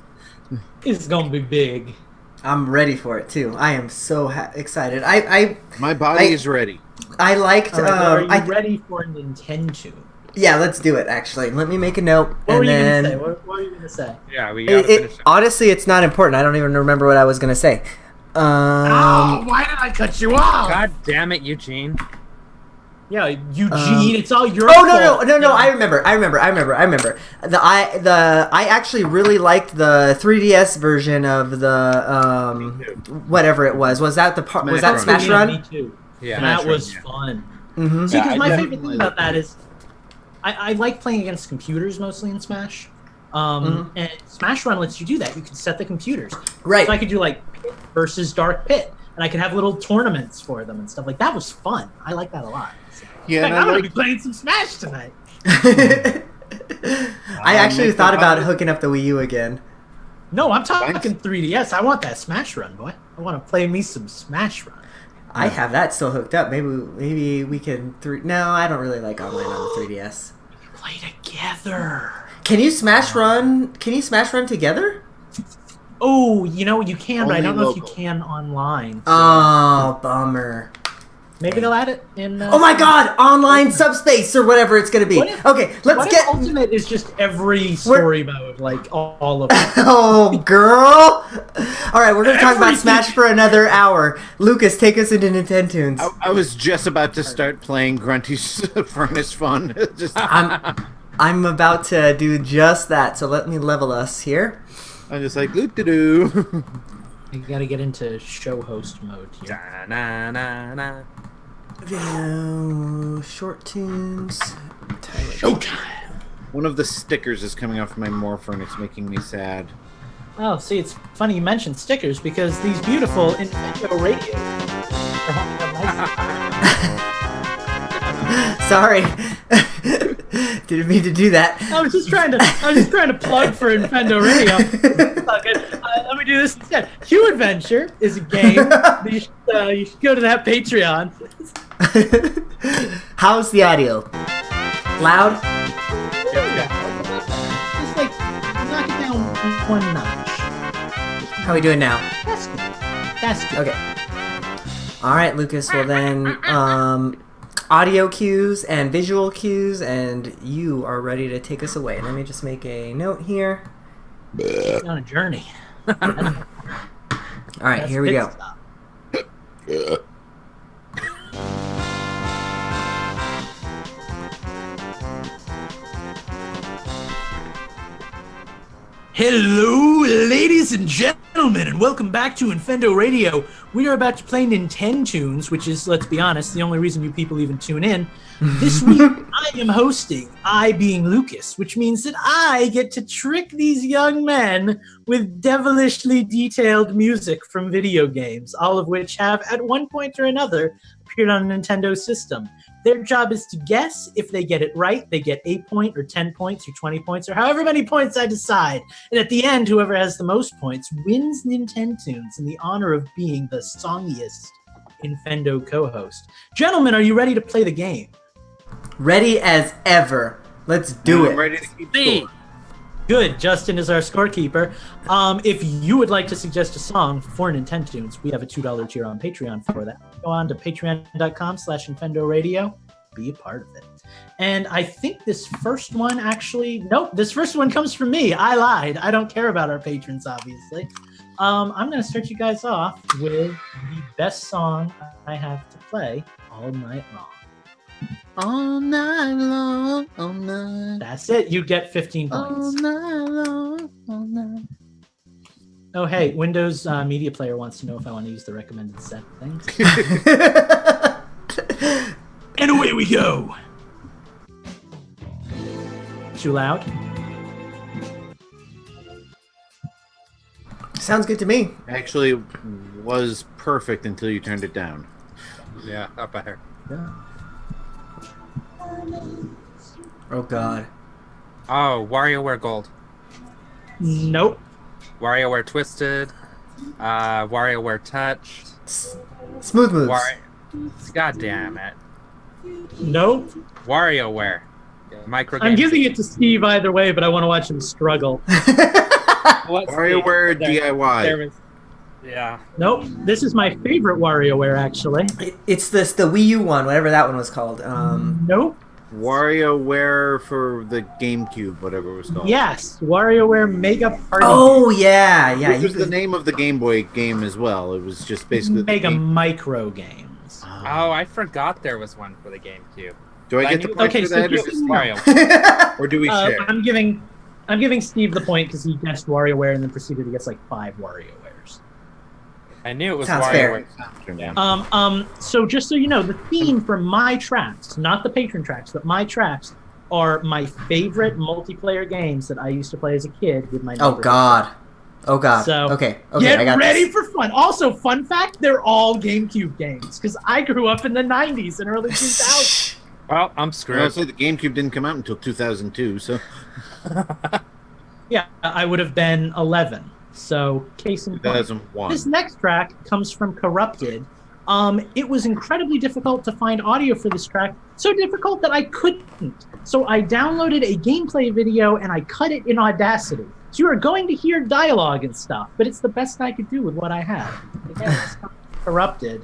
[SPEAKER 3] It's gonna be big.
[SPEAKER 2] I'm ready for it too. I am so excited.
[SPEAKER 4] My body is ready.
[SPEAKER 2] I liked.
[SPEAKER 3] Are you ready for Nintendo?
[SPEAKER 2] Yeah, let's do it. Actually, let me make a note.
[SPEAKER 3] What were you gonna say? What were you gonna say?
[SPEAKER 1] Yeah, we gotta finish it.
[SPEAKER 2] Honestly, it's not important. I don't even remember what I was gonna say.
[SPEAKER 3] Why did I cut you off?
[SPEAKER 1] God damn it, Eugene.
[SPEAKER 3] Yeah, Eugene, it's all your
[SPEAKER 2] fault.
[SPEAKER 3] fault.
[SPEAKER 2] No, I remember. I actually really liked the 3DS version of the whatever it was. Was that was that Smash Run?
[SPEAKER 3] Me too.
[SPEAKER 1] Yeah,
[SPEAKER 3] that was fun.
[SPEAKER 2] Mm-hmm.
[SPEAKER 3] See, because my favorite thing about that is I like playing against computers mostly in Smash. And Smash Run lets you do that. You can set the computers.
[SPEAKER 2] Right.
[SPEAKER 3] So I could do like Pit versus Dark Pit, and I could have little tournaments for them and stuff. Like that was fun. I like that a lot. So,
[SPEAKER 4] yeah,
[SPEAKER 3] I'm gonna be playing some Smash tonight.
[SPEAKER 2] I actually thought about hooking up the Wii U again.
[SPEAKER 3] No, I'm talking 3DS. I want that Smash Run, boy. I want to play me some Smash Run.
[SPEAKER 2] I have that still hooked up. Maybe we can. No, I don't really like online on the 3DS.
[SPEAKER 3] Play together.
[SPEAKER 2] Can you Smash Run? Can you Smash Run together?
[SPEAKER 3] Oh, you can, but I don't know
[SPEAKER 4] local.
[SPEAKER 3] if you can online. So.
[SPEAKER 2] Oh, bummer.
[SPEAKER 3] Maybe they'll add it in.
[SPEAKER 2] Oh my God! Online Subspace or whatever it's gonna be. Okay, let's get.
[SPEAKER 3] Ultimate is just every story mode, like all of it.
[SPEAKER 2] Oh, girl! All right, we're gonna talk about Smash for another hour. Lucas, take us into Nintendo's.
[SPEAKER 4] I was just about to start playing Grunty's Furnace Fun.
[SPEAKER 2] I'm about to do just that. So let me level us here.
[SPEAKER 4] I'm just like doo-doo-doo.
[SPEAKER 3] You gotta get into show host mode here.
[SPEAKER 1] Da-na-na-na.
[SPEAKER 2] Video, short tunes.
[SPEAKER 3] Showtime!
[SPEAKER 4] One of the stickers is coming off my Morpher and it's making me sad.
[SPEAKER 3] Oh, see, it's funny you mentioned stickers because these beautiful Infendo radios are hung up nicely.
[SPEAKER 2] Sorry. Didn't mean to do that.
[SPEAKER 3] I was just trying to plug for Infendo Radio. Let me do this instead. Q Adventure is a game. You should go to that Patreon.
[SPEAKER 2] How's the audio? Loud?
[SPEAKER 3] Yeah. Just like knock it down one notch.
[SPEAKER 2] How are we doing now?
[SPEAKER 3] That's good. That's good.
[SPEAKER 2] Okay. All right, Lucas. Well then, audio cues and visual cues, and you are ready to take us away. Let me just make a note here.
[SPEAKER 3] On a journey.
[SPEAKER 2] All right, here we go.
[SPEAKER 3] Hello, ladies and gentlemen, and welcome back to Infendo Radio. We are about to play Nintendo's, which is, let's be honest, the only reason you people even tune in. This week, I am hosting, I being Lucas, which means that I get to trick these young men with devilishly detailed music from video games, all of which have, at one point or another, appeared on a Nintendo system. Their job is to guess. If they get it right, they get 8 points or 10 points or 20 points or however many points I decide. And at the end, whoever has the most points wins Nintendo's in the honor of being the songiest Infendo co-host. Gentlemen, are you ready to play the game?
[SPEAKER 2] Ready as ever. Let's do it.
[SPEAKER 4] I'm ready to keep score.
[SPEAKER 3] Good. Justin is our scorekeeper. If you would like to suggest a song for Nintendo's, we have a $2 tier on Patreon for that. Go on to patreon.com/InfendoRadio. Be a part of it. And I think this first one this first one comes from me. I lied. I don't care about our patrons, obviously. I'm going to start you guys off with the best song I have to play all night long.
[SPEAKER 4] All night long, all night.
[SPEAKER 3] That's it. You get 15 points.
[SPEAKER 4] All night long, all night.
[SPEAKER 3] Oh, hey, Windows Media Player wants to know if I want to use the recommended settings. And away we go. Too loud?
[SPEAKER 2] Sounds good to me.
[SPEAKER 4] Actually, it was perfect until you turned it down.
[SPEAKER 1] Yeah, up better.
[SPEAKER 3] Yeah.
[SPEAKER 2] Oh God.
[SPEAKER 1] Oh, WarioWare Gold.
[SPEAKER 3] Nope.
[SPEAKER 1] WarioWare Twisted. WarioWare Touch.
[SPEAKER 2] Smooth moves.
[SPEAKER 1] God damn it.
[SPEAKER 3] Nope.
[SPEAKER 1] WarioWare. Micro.
[SPEAKER 3] I'm giving it to Steve either way, but I want to watch him struggle.
[SPEAKER 4] WarioWare DIY.
[SPEAKER 1] Yeah.
[SPEAKER 3] Nope. This is my favorite WarioWare, actually.
[SPEAKER 2] It's the Wii U one, whatever that one was called.
[SPEAKER 3] Nope.
[SPEAKER 4] WarioWare for the GameCube, whatever it was called.
[SPEAKER 3] Yes, WarioWare Mega Party.
[SPEAKER 2] Oh yeah, yeah.
[SPEAKER 4] Which was the name of the Game Boy game as well. It was just basically
[SPEAKER 3] Mega Micro Games.
[SPEAKER 1] Oh, I forgot there was one for the GameCube.
[SPEAKER 4] Do I get the point for that, or
[SPEAKER 1] just
[SPEAKER 4] just
[SPEAKER 1] Mario?
[SPEAKER 4] or do we share?
[SPEAKER 3] I'm giving Steve the point because he guessed WarioWare and then proceeded to guess like 5 WarioWares.
[SPEAKER 1] I knew it was
[SPEAKER 2] Sounds
[SPEAKER 1] WarioWare.
[SPEAKER 2] fair.
[SPEAKER 3] So just so you know, the theme for my tracks, not the patron tracks, but my tracks are my favorite multiplayer games that I used to play as a kid with my
[SPEAKER 2] Oh
[SPEAKER 3] neighbors.
[SPEAKER 2] God. Oh God.
[SPEAKER 3] So
[SPEAKER 2] okay.
[SPEAKER 3] Get
[SPEAKER 2] I got
[SPEAKER 3] ready
[SPEAKER 2] this.
[SPEAKER 3] for fun. Also, fun fact, they're all GameCube games because I grew up in the 90s and early 2000s.
[SPEAKER 1] Well, I'm
[SPEAKER 4] And
[SPEAKER 1] screwed.
[SPEAKER 4] also, the GameCube didn't come out until 2002, so
[SPEAKER 3] Yeah, I would have been 11. So, case in point.
[SPEAKER 4] 2001.
[SPEAKER 3] This next track comes from Corrupted. It was incredibly difficult to find audio for this track, so difficult that I couldn't. So I downloaded a gameplay video and I cut it in Audacity. So you are going to hear dialogue and stuff, but it's the best I could do with what I had. Again, it's Corrupted.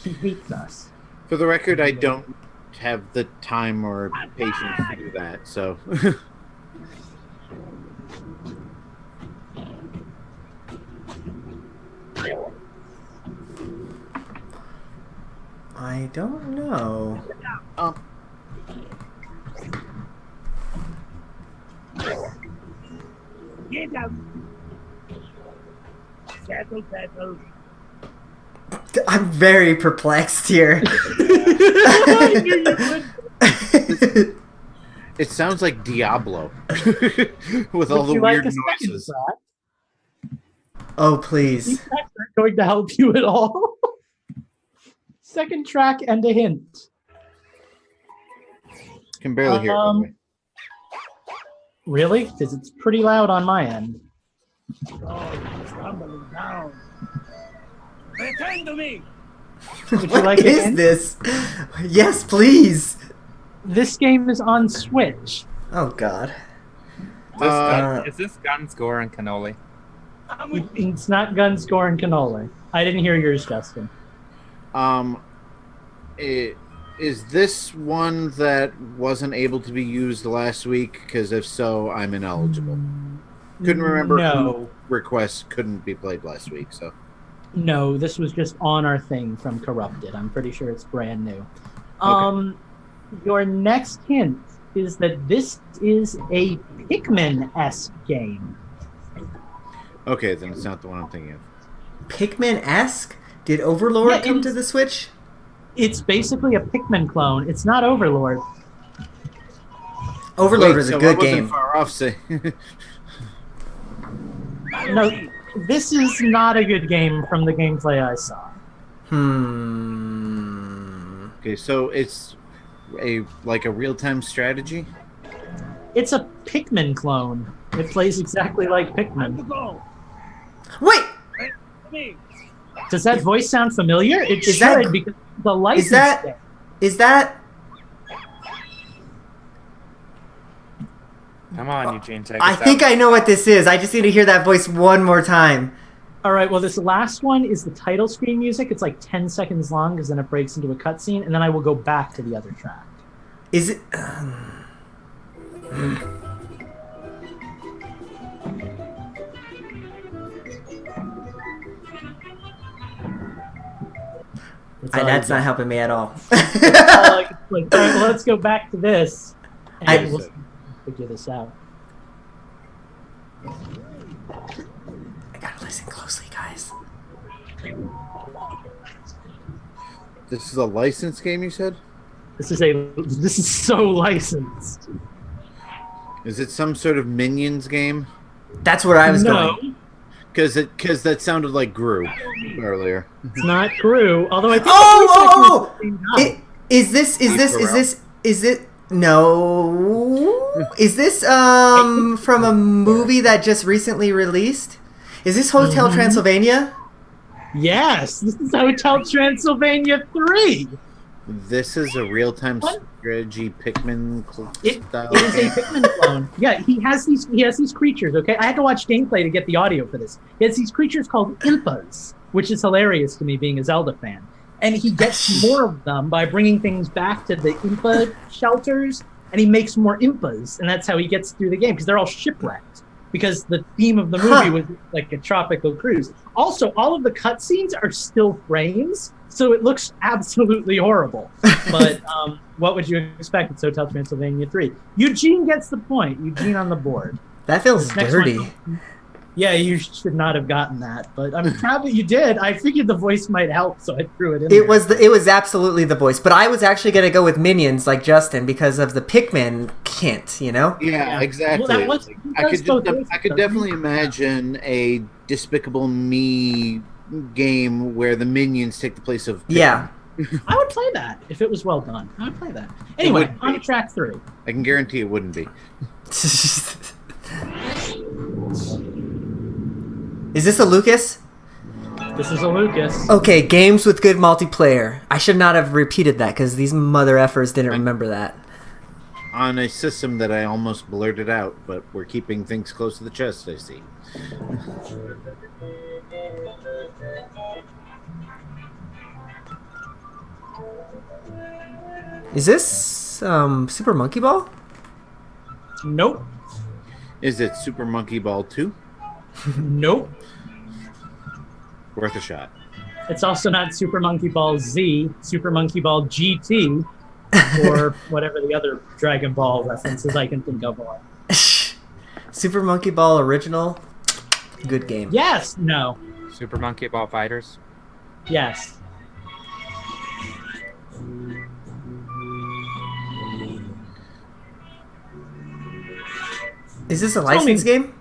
[SPEAKER 3] He hates us.
[SPEAKER 4] For the record, I don't have the time or patience to do that, so.
[SPEAKER 2] I don't know.
[SPEAKER 5] Get down. Settle, settle.
[SPEAKER 2] I'm very perplexed here.
[SPEAKER 4] It sounds like Diablo with all
[SPEAKER 3] Would
[SPEAKER 4] the
[SPEAKER 3] you like
[SPEAKER 4] weird
[SPEAKER 3] a second
[SPEAKER 4] noises.
[SPEAKER 3] track?
[SPEAKER 2] Oh please.
[SPEAKER 3] These tracks aren't going to help you at all. Second track and a hint.
[SPEAKER 4] Can barely hear it. by the way.
[SPEAKER 3] Really? Because it's pretty loud on my end.
[SPEAKER 5] Oh, it's tumbling down. Return to me.
[SPEAKER 3] Would you
[SPEAKER 2] What
[SPEAKER 3] like a
[SPEAKER 2] is
[SPEAKER 3] hint?
[SPEAKER 2] this? Yes, please.
[SPEAKER 3] This game is on Switch.
[SPEAKER 2] Oh God.
[SPEAKER 1] Is this Guns, Gore, and Cannoli?
[SPEAKER 5] I'm with
[SPEAKER 3] It's not Guns, Gore, and Cannoli. I didn't hear yours, Justin.
[SPEAKER 4] Is this one that wasn't able to be used last week? Because if so, I'm ineligible. Couldn't remember
[SPEAKER 3] No.
[SPEAKER 4] who requests couldn't be played last week. So
[SPEAKER 3] No, this was just on our thing from Corrupted. I'm pretty sure it's brand new. Your next hint is that this is a Pikmin-esque game.
[SPEAKER 4] okay, then it's not the one I'm thinking of.
[SPEAKER 2] Pikmin-esque? Did Overlord
[SPEAKER 3] Yeah,
[SPEAKER 2] come
[SPEAKER 3] it's-
[SPEAKER 2] to the Switch?
[SPEAKER 3] It's basically a Pikmin clone. It's not Overlord.
[SPEAKER 2] Overlord
[SPEAKER 4] Wait,
[SPEAKER 2] was
[SPEAKER 4] so
[SPEAKER 2] a good
[SPEAKER 4] I wasn't
[SPEAKER 2] game.
[SPEAKER 4] Far off, say.
[SPEAKER 3] No, this is not a good game from the gameplay I saw.
[SPEAKER 2] Hmm.
[SPEAKER 4] Okay, so it's a real-time strategy?
[SPEAKER 3] It's a Pikmin clone. It plays exactly like
[SPEAKER 5] Time to
[SPEAKER 3] Pikmin.
[SPEAKER 5] go.
[SPEAKER 2] Wait,
[SPEAKER 5] Me.
[SPEAKER 3] Does that voice sound familiar? It
[SPEAKER 2] Is
[SPEAKER 3] should
[SPEAKER 2] that-
[SPEAKER 3] because the license.
[SPEAKER 2] is that-
[SPEAKER 3] game.
[SPEAKER 2] is that?
[SPEAKER 1] Come on, Eugene, take
[SPEAKER 2] I
[SPEAKER 1] us
[SPEAKER 2] think
[SPEAKER 1] out.
[SPEAKER 2] I know what this is. I just need to hear that voice one more time.
[SPEAKER 3] All right. Well, this last one is the title screen music. It's like 10 seconds long because then it breaks into a cutscene, and then I will go back to the other track.
[SPEAKER 2] Is it? That's not helping me at all.
[SPEAKER 3] All right, well, let's go back to this, and we'll figure this out.
[SPEAKER 2] I gotta listen closely, guys.
[SPEAKER 4] This is a licensed game, you said?
[SPEAKER 3] This is so licensed.
[SPEAKER 4] Is it some sort of Minions game?
[SPEAKER 2] That's where I was
[SPEAKER 3] No,
[SPEAKER 2] going.
[SPEAKER 4] Because that sounded like Gru earlier.
[SPEAKER 3] it's not Gru. Although I think
[SPEAKER 2] Oh!
[SPEAKER 3] the voice actor is the same guy.
[SPEAKER 2] Is it? No. Is this from a movie that just recently released? Is this Hotel Transylvania?
[SPEAKER 3] Yes, this is Hotel Transylvania 3.
[SPEAKER 4] This is a real-time
[SPEAKER 3] What?
[SPEAKER 4] strategy Pikmin
[SPEAKER 3] It
[SPEAKER 4] style
[SPEAKER 3] is a
[SPEAKER 4] game.
[SPEAKER 3] Pikmin clone. Yeah, he has these creatures. Okay, I had to watch gameplay to get the audio for this. He has these creatures called impas, which is hilarious to me, being a Zelda fan. And he gets more of them by bringing things back to the impa shelters, and he makes more impas, and that's how he gets through the game because they're all shipwrecked. Because the theme of the movie was like a tropical cruise. Also, all of the cutscenes are still frames, so it looks absolutely horrible. But what would you expect? It's Hotel Transylvania 3. Eugene gets the point. Eugene on the board.
[SPEAKER 2] That feels
[SPEAKER 3] Next
[SPEAKER 2] dirty.
[SPEAKER 3] one. Yeah, you should not have gotten that, but I'm proud that you did. I figured the voice might help, so I threw it in there.
[SPEAKER 2] It was absolutely the voice, but I was actually gonna go with Minions like Justin because of the Pikmin hint, you know?
[SPEAKER 4] Yeah, exactly.
[SPEAKER 3] Well, that was,
[SPEAKER 4] I could definitely imagine a Despicable Me game where the minions take the place of Pikmin.
[SPEAKER 2] Yeah.
[SPEAKER 3] I would play that if it was well done. I would play that. Anyway,
[SPEAKER 4] would
[SPEAKER 3] on
[SPEAKER 4] be.
[SPEAKER 3] to track 3.
[SPEAKER 4] I can guarantee it wouldn't be.
[SPEAKER 2] Is this a Lucas?
[SPEAKER 3] This is a Lucas.
[SPEAKER 2] Okay, games with good multiplayer. I should not have repeated that because these mother effers didn't remember that.
[SPEAKER 4] On a system that I almost blurted out, but we're keeping things close to the chest, I see.
[SPEAKER 2] Is this Super Monkey Ball?
[SPEAKER 3] Nope.
[SPEAKER 4] Is it Super Monkey Ball 2?
[SPEAKER 3] Nope.
[SPEAKER 4] Worth a shot.
[SPEAKER 3] It's also not Super Monkey Ball Z, Super Monkey Ball GT, or whatever the other Dragon Ball references I can think of are.
[SPEAKER 2] Super Monkey Ball original. Good game.
[SPEAKER 3] Yes. No.
[SPEAKER 1] Super Monkey Ball Fighters.
[SPEAKER 3] Yes.
[SPEAKER 2] Is this a licensed game?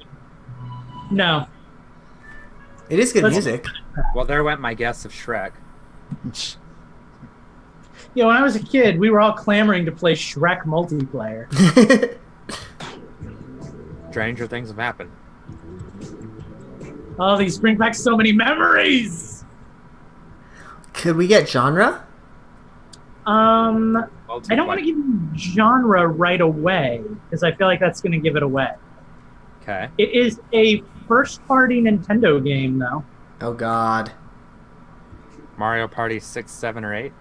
[SPEAKER 3] No.
[SPEAKER 2] It is good
[SPEAKER 3] Let's-
[SPEAKER 2] music.
[SPEAKER 1] Well, there went my guess of Shrek.
[SPEAKER 3] You know, when I was a kid, we were all clamoring to play Shrek multiplayer.
[SPEAKER 1] Stranger things have happened.
[SPEAKER 3] Oh, these bring back so many memories.
[SPEAKER 2] Could we get genre?
[SPEAKER 1] Well,
[SPEAKER 3] I don't want to give you genre right away because I feel like that's going to give it away.
[SPEAKER 1] Okay.
[SPEAKER 3] It is a first-party Nintendo game, though.
[SPEAKER 2] Oh God.
[SPEAKER 1] Mario Party 6, 7, or 8?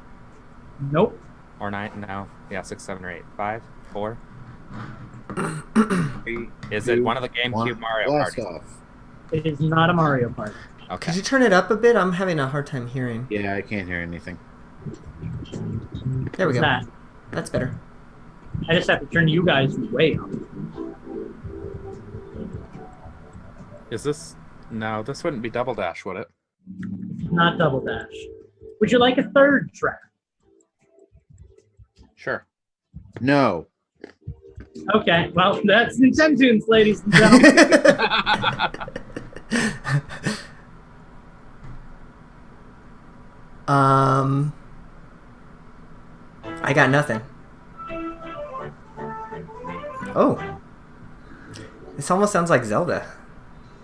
[SPEAKER 3] Nope.
[SPEAKER 1] Or 9? No. Yeah, 6, 7, or 8. 5? 4? 3? Is it one of the GameCube Mario
[SPEAKER 4] Blast
[SPEAKER 1] Parties?
[SPEAKER 4] off.
[SPEAKER 3] It is not a Mario Party.
[SPEAKER 1] Okay.
[SPEAKER 2] Could you turn it up a bit? I'm having a hard time hearing.
[SPEAKER 4] Yeah, I can't hear anything.
[SPEAKER 2] There we
[SPEAKER 3] What's
[SPEAKER 2] go.
[SPEAKER 3] that?
[SPEAKER 2] That's better.
[SPEAKER 3] I just have to turn you guys way up.
[SPEAKER 1] Is this... No, this wouldn't be Double Dash, would it?
[SPEAKER 3] Not Double Dash. Would you like a third track?
[SPEAKER 1] Sure.
[SPEAKER 4] No.
[SPEAKER 3] Okay, well, that's Nintendo's, ladies and gentlemen.
[SPEAKER 2] I got nothing. Oh. This almost sounds like Zelda.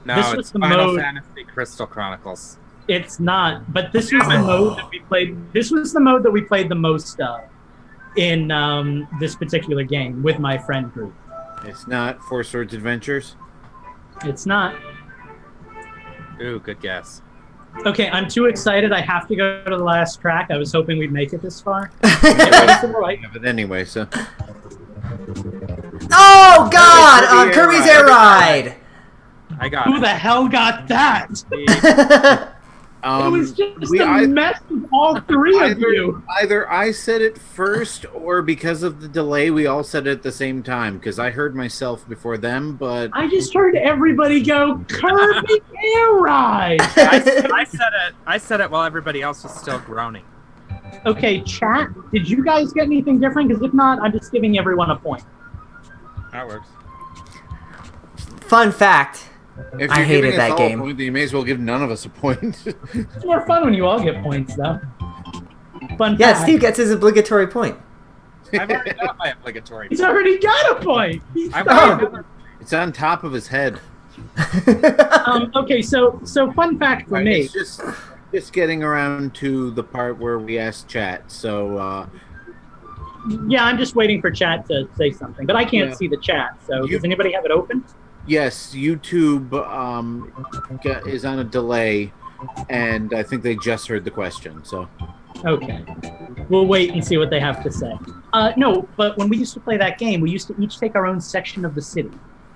[SPEAKER 1] No,
[SPEAKER 3] This was
[SPEAKER 1] it's
[SPEAKER 3] the
[SPEAKER 1] Final
[SPEAKER 3] mode-
[SPEAKER 1] Fantasy Crystal Chronicles.
[SPEAKER 3] It's not, but this was the mode that we played. This was the mode that we played the most of in this particular game with my friend group.
[SPEAKER 4] It's not Four Swords Adventures.
[SPEAKER 3] It's not.
[SPEAKER 1] Ooh, good guess.
[SPEAKER 3] Okay, I'm too excited. I have to go to the last track. I was hoping we'd make it this far. Get ready for the right.
[SPEAKER 4] But anyway, so
[SPEAKER 2] Oh God!
[SPEAKER 4] Kirby
[SPEAKER 2] Kirby's
[SPEAKER 4] Air
[SPEAKER 2] Air Ride.
[SPEAKER 1] I got
[SPEAKER 3] Who
[SPEAKER 1] it.
[SPEAKER 3] the hell got that? It was just a mess with all three of you.
[SPEAKER 4] Either I said it first, or because of the delay, we all said it at the same time. Because I heard myself before them, but
[SPEAKER 3] I just heard everybody go Kirby Air Ride.
[SPEAKER 1] I said it while everybody else was still groaning.
[SPEAKER 3] Okay, chat. Did you guys get anything different? Because if not, I'm just giving everyone a point.
[SPEAKER 1] That works.
[SPEAKER 2] Fun fact.
[SPEAKER 4] if
[SPEAKER 2] I
[SPEAKER 4] you're
[SPEAKER 2] hated
[SPEAKER 4] giving us
[SPEAKER 2] that
[SPEAKER 4] all
[SPEAKER 2] game.
[SPEAKER 4] a point, then you may as well give none of us a point.
[SPEAKER 3] It's more fun when you all get points, though. Fun
[SPEAKER 2] Yeah,
[SPEAKER 3] fact.
[SPEAKER 2] Steve gets his obligatory point.
[SPEAKER 1] I've already got my obligatory.
[SPEAKER 3] He's already got a point.
[SPEAKER 1] I've
[SPEAKER 2] Oh.
[SPEAKER 1] got another-
[SPEAKER 4] It's on top of his head.
[SPEAKER 3] Okay, so fun fact for
[SPEAKER 4] Right,
[SPEAKER 3] me.
[SPEAKER 4] it's just getting around to the part where we ask chat. So
[SPEAKER 3] Yeah, I'm just waiting for chat to say something, but I can't
[SPEAKER 4] Yeah.
[SPEAKER 3] see the chat. So
[SPEAKER 4] You-
[SPEAKER 3] does anybody have it open?
[SPEAKER 4] yes, YouTube is on a delay, and I think they just heard the question. So
[SPEAKER 3] Okay. We'll wait and see what they have to say. No, but when we used to play that game, we used to each take our own section of the city.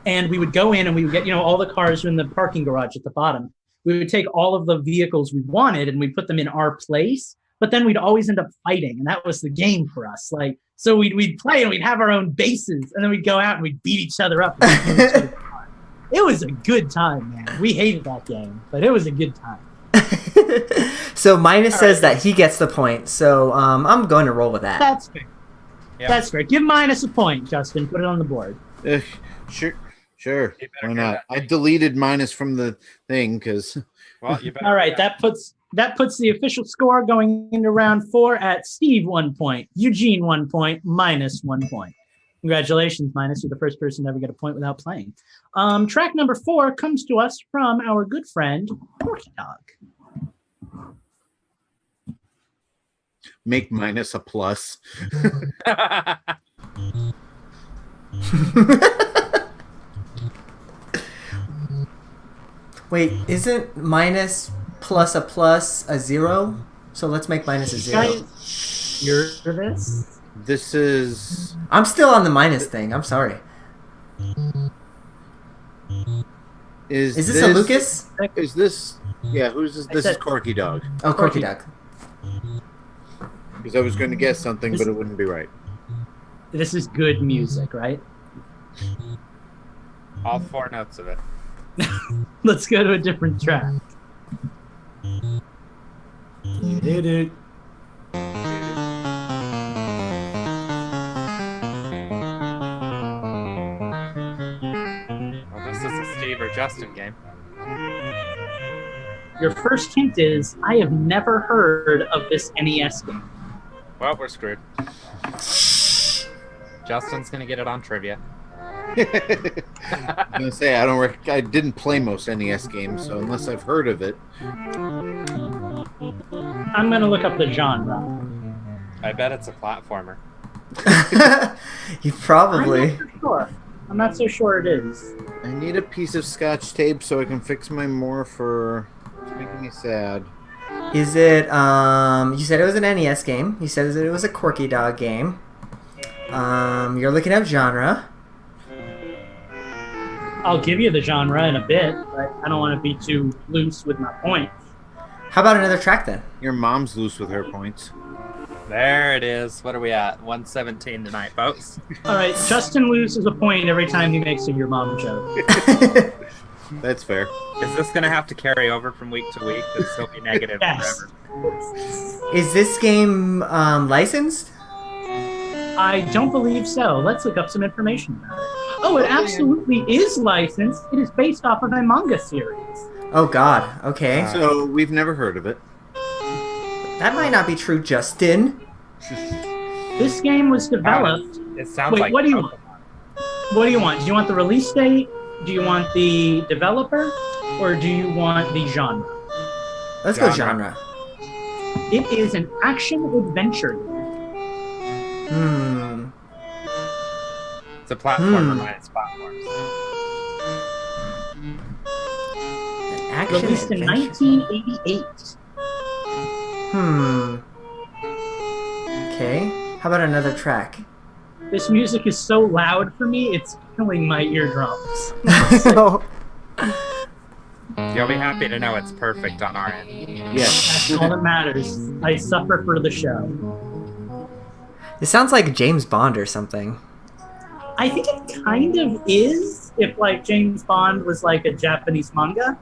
[SPEAKER 3] And we would go in and we would get, all the cars are in the parking garage at the bottom. We would take all of the vehicles we wanted and we'd put them in our place, but then we'd always end up fighting. And that was the game for us. Like, so we'd play and we'd have our own bases and then we'd go out and we'd beat each other up. It was a good time, man. We hated that game, but it was a good time.
[SPEAKER 2] So Minus says that he gets the point. So I'm going to roll with that.
[SPEAKER 3] That's fair.
[SPEAKER 1] Yeah.
[SPEAKER 3] That's fair. Give Minus a point, Justin. Put it on the board.
[SPEAKER 4] sure,
[SPEAKER 1] You better
[SPEAKER 4] why
[SPEAKER 1] get
[SPEAKER 4] not?
[SPEAKER 1] that.
[SPEAKER 4] I deleted minus from the thing because
[SPEAKER 1] Well, you better.
[SPEAKER 3] All right, that puts the official score going into round 4 at Steve 1 point, Eugene 1 point, Minus 1 point. Congratulations, Minus. You're the first person to ever get a point without playing. Track number 4 comes to us from our good friend, Porky Dog.
[SPEAKER 4] make minus a plus.
[SPEAKER 2] Wait, isn't minus plus a 0? So let's make minus a 0.
[SPEAKER 3] Guys, you're for this?
[SPEAKER 4] This is
[SPEAKER 2] I'm still on the minus thing. I'm sorry.
[SPEAKER 4] is
[SPEAKER 2] Is this a Lucas?
[SPEAKER 4] Is this? Yeah, who's this? This is
[SPEAKER 3] said-
[SPEAKER 4] Corky Dog.
[SPEAKER 2] Oh, Corky
[SPEAKER 3] Corky.
[SPEAKER 2] Duck.
[SPEAKER 4] Because I was going to guess something, but it wouldn't be right.
[SPEAKER 3] This is good music, right?
[SPEAKER 1] All 4 notes of it.
[SPEAKER 3] Let's go to a different track. Do-do-do.
[SPEAKER 1] Well, this is a Steve or Justin game.
[SPEAKER 3] Your first hint is, I have never heard of this NES game.
[SPEAKER 1] Well, we're screwed. Justin's gonna get it on trivia.
[SPEAKER 4] I'm gonna say I didn't play most NES games, so unless I've heard of it,
[SPEAKER 3] I'm going to look up the genre.
[SPEAKER 1] I bet it's a platformer.
[SPEAKER 2] You probably.
[SPEAKER 3] I'm not so sure it is.
[SPEAKER 4] I need a piece of Scotch tape so I can fix my morpher. It's making me sad.
[SPEAKER 2] Is it? You said it was an NES game. You said it was a Corky Dog game. You're looking up genre.
[SPEAKER 3] I'll give you the genre in a bit, but I don't want to be too loose with my points.
[SPEAKER 2] How about another track then?
[SPEAKER 4] Your mom's loose with her points.
[SPEAKER 1] There it is. What are we at? 117 tonight, folks.
[SPEAKER 3] All right, Justin loses a point every time he makes a your mom joke.
[SPEAKER 4] That's fair.
[SPEAKER 1] Is this gonna have to carry over from week to week? It'll still be negative
[SPEAKER 3] Yes.
[SPEAKER 1] forever.
[SPEAKER 2] Is this game licensed?
[SPEAKER 3] I don't believe so. Let's look up some information about it. Oh, it absolutely is licensed. It is based off of a manga series.
[SPEAKER 2] Oh God. Okay.
[SPEAKER 4] So we've never heard of it.
[SPEAKER 2] That might not be true, Justin.
[SPEAKER 3] This game was developed.
[SPEAKER 1] It sounds
[SPEAKER 3] Wait,
[SPEAKER 1] like
[SPEAKER 3] what do you
[SPEAKER 1] Pokemon.
[SPEAKER 3] want? What do you want? Do you want the release date? Do you want the developer? Or do you want the genre?
[SPEAKER 2] Let's go genre.
[SPEAKER 3] It is an action-adventure.
[SPEAKER 1] It's a platformer minus platforms.
[SPEAKER 2] Action
[SPEAKER 3] Released in
[SPEAKER 2] adventure.
[SPEAKER 3] 1988.
[SPEAKER 2] Okay. How about another track?
[SPEAKER 3] This music is so loud for me, it's killing my eardrums.
[SPEAKER 1] You'll be happy to know it's perfect on our end.
[SPEAKER 4] Yes.
[SPEAKER 3] That's all that matters. I suffer for the show.
[SPEAKER 2] It sounds like James Bond or something.
[SPEAKER 3] I think it kind of is, if like James Bond was like a Japanese manga.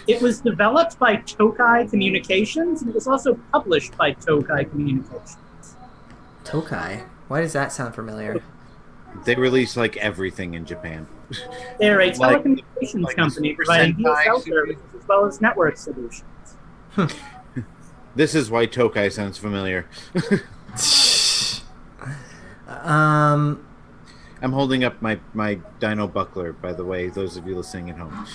[SPEAKER 3] It was developed by Tokai Communications, and it was also published by Tokai Communications.
[SPEAKER 2] Tokai? Why does that sound familiar?
[SPEAKER 4] They release like everything in Japan.
[SPEAKER 3] They're a
[SPEAKER 4] Like-
[SPEAKER 3] telecommunications
[SPEAKER 4] like
[SPEAKER 3] company
[SPEAKER 4] Super
[SPEAKER 3] providing
[SPEAKER 4] Sentai
[SPEAKER 3] DSL
[SPEAKER 4] series.
[SPEAKER 3] services as well as network solutions.
[SPEAKER 4] This is why Tokai sounds familiar. I'm holding up my Dino Buckler, by the way, those of you listening at home.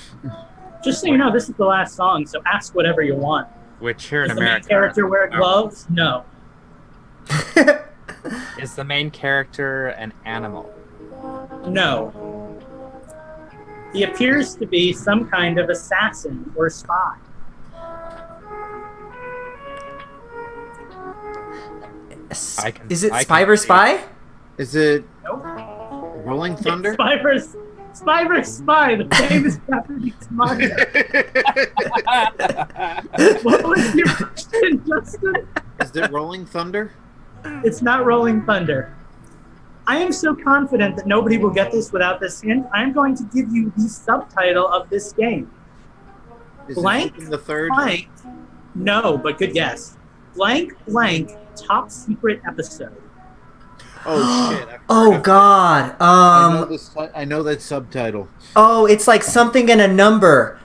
[SPEAKER 3] Just so you know, this is the last song, so ask whatever you want.
[SPEAKER 1] Which here in
[SPEAKER 3] Does the main
[SPEAKER 1] America.
[SPEAKER 3] character wear gloves? No.
[SPEAKER 1] Is the main character an animal?
[SPEAKER 3] No. He appears to be some kind of assassin or spy.
[SPEAKER 2] Is it
[SPEAKER 1] I
[SPEAKER 2] Spy
[SPEAKER 1] can
[SPEAKER 2] vs.
[SPEAKER 1] see.
[SPEAKER 2] Spy?
[SPEAKER 4] Is it
[SPEAKER 3] Nope.
[SPEAKER 4] Rolling Thunder?
[SPEAKER 3] Spy vs. Spy, the famous Japanese manga. What was your question, Justin?
[SPEAKER 4] Is it Rolling Thunder?
[SPEAKER 3] It's not Rolling Thunder. I am so confident that nobody will get this without this hint. I am going to give you the subtitle of this game.
[SPEAKER 4] Is
[SPEAKER 3] Blank,
[SPEAKER 4] it the third?
[SPEAKER 3] Blank. No, but good guess. Blank, blank, top secret episode.
[SPEAKER 4] Oh shit! I've
[SPEAKER 2] Oh
[SPEAKER 4] heard of
[SPEAKER 2] God.
[SPEAKER 4] it. I know that subtitle.
[SPEAKER 2] Oh, it's like something and a number.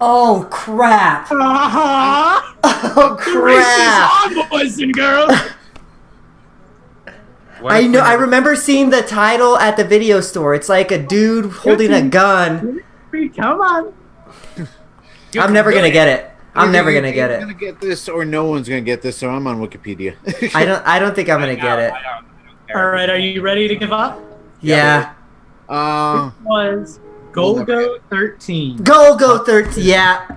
[SPEAKER 2] Oh crap.
[SPEAKER 3] Uh-huh.
[SPEAKER 2] Oh crap.
[SPEAKER 3] On, boys and girls.
[SPEAKER 1] What
[SPEAKER 2] I
[SPEAKER 1] if
[SPEAKER 2] know.
[SPEAKER 1] we
[SPEAKER 2] I
[SPEAKER 1] never-
[SPEAKER 2] remember seeing the title at the video store. It's like a dude holding a gun.
[SPEAKER 3] Come on.
[SPEAKER 2] I'm never gonna get it. I'm never gonna get
[SPEAKER 4] You're
[SPEAKER 2] it.
[SPEAKER 4] gonna get this, or no one's gonna get this. So I'm on Wikipedia.
[SPEAKER 2] I don't think I'm gonna get it.
[SPEAKER 1] I don't care.
[SPEAKER 3] All right, are you ready to give up?
[SPEAKER 2] Yeah.
[SPEAKER 3] It was Golgo 13.
[SPEAKER 2] Go 13. Yeah.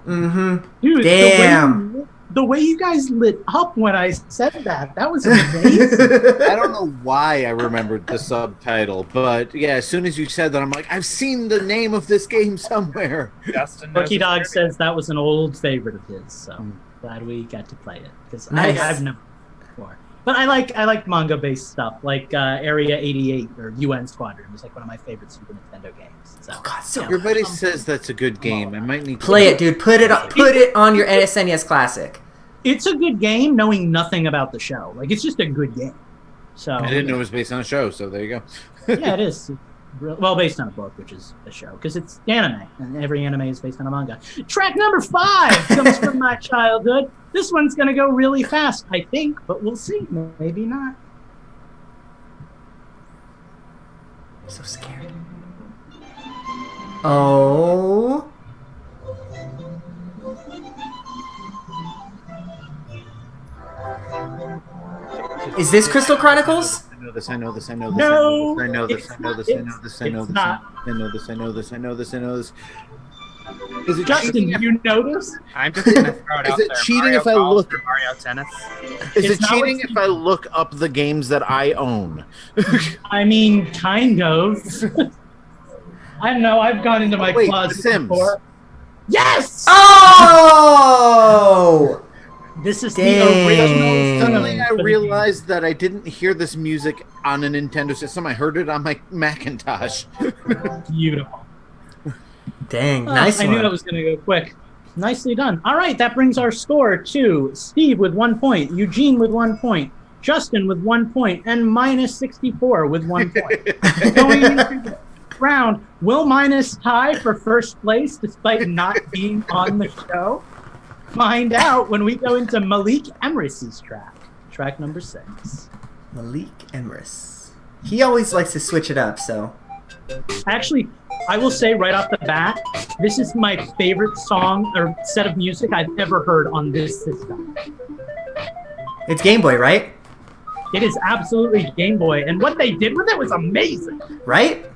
[SPEAKER 3] Dude,
[SPEAKER 2] Damn.
[SPEAKER 3] The way you guys lit up when I said that was amazing.
[SPEAKER 4] I don't know why I remembered the subtitle, but yeah, as soon as you said that, I'm like, I've seen the name of this game somewhere.
[SPEAKER 1] Justin knows
[SPEAKER 3] Lucky
[SPEAKER 1] his
[SPEAKER 3] Dog
[SPEAKER 1] trivia.
[SPEAKER 3] says that was an old favorite of his, so glad we got to play it because
[SPEAKER 2] Nice.
[SPEAKER 3] I've never played it before. But I like manga based stuff, like Area 88 or UN Squadron was like one of my favorite Super Nintendo games. So,
[SPEAKER 2] Oh God, so
[SPEAKER 4] Everybody says that's a good game. I might need to
[SPEAKER 2] play it, dude. Put it on your SNES Classic.
[SPEAKER 3] it's a good game, knowing nothing about the show. Like it's just a good game. So
[SPEAKER 4] I didn't know it was based on a show, so there you go.
[SPEAKER 3] yeah, it is. Well, based on a book, which is a show, because it's anime, and every anime is based on a manga. Track number 5 comes from my childhood. This one's going to go really fast, I think, but we'll see. Maybe not.
[SPEAKER 2] I'm so scared. Oh. Is this Crystal Chronicles?
[SPEAKER 4] I know this. I know this. I know this.
[SPEAKER 3] No,
[SPEAKER 4] I know this.
[SPEAKER 3] it's
[SPEAKER 4] I know this.
[SPEAKER 3] not.
[SPEAKER 4] I know this. I know
[SPEAKER 3] It's
[SPEAKER 4] this.
[SPEAKER 3] not.
[SPEAKER 4] I know this. I know this. I know this. I know this. Is it
[SPEAKER 3] Justin,
[SPEAKER 4] cheating?
[SPEAKER 3] you know this?
[SPEAKER 1] I'm just gonna throw it
[SPEAKER 4] Is
[SPEAKER 1] out
[SPEAKER 4] it
[SPEAKER 1] there.
[SPEAKER 4] cheating
[SPEAKER 1] Mario
[SPEAKER 4] if I
[SPEAKER 1] Golf
[SPEAKER 4] look-
[SPEAKER 1] or Mario Tennis?
[SPEAKER 4] Is
[SPEAKER 3] It's
[SPEAKER 4] it
[SPEAKER 3] not
[SPEAKER 4] cheating
[SPEAKER 3] what's-
[SPEAKER 4] if I look up the games that I own?
[SPEAKER 3] I mean, kind of. I don't know. I've gone into my
[SPEAKER 4] Wait, The
[SPEAKER 3] closet
[SPEAKER 4] Sims.
[SPEAKER 3] before. Yes!
[SPEAKER 2] Oh!
[SPEAKER 3] This is the
[SPEAKER 2] Dang.
[SPEAKER 3] original.
[SPEAKER 4] Suddenly I
[SPEAKER 3] for the game.
[SPEAKER 4] realized that I didn't hear this music on a Nintendo system. I heard it on my Macintosh.
[SPEAKER 3] Beautiful.
[SPEAKER 2] Dang, nice
[SPEAKER 3] I knew that
[SPEAKER 2] one.
[SPEAKER 3] was going to go quick. Nicely done. All right, that brings our score to Steve with 1 point, Eugene with 1 point, Justin with 1 point, and minus 64 with 1 point. Going into the round, will minus tie for first place despite not being on the show? Find out when we go into Malik Emrys's track number 6.
[SPEAKER 2] Malik Emrys. He always likes to switch it up, so.
[SPEAKER 3] Actually, I will say right off the bat, this is my favorite song or set of music I've ever heard on this system.
[SPEAKER 2] It's Game Boy, right?
[SPEAKER 3] It is absolutely Game Boy, and what they did with it was amazing.
[SPEAKER 2] Right?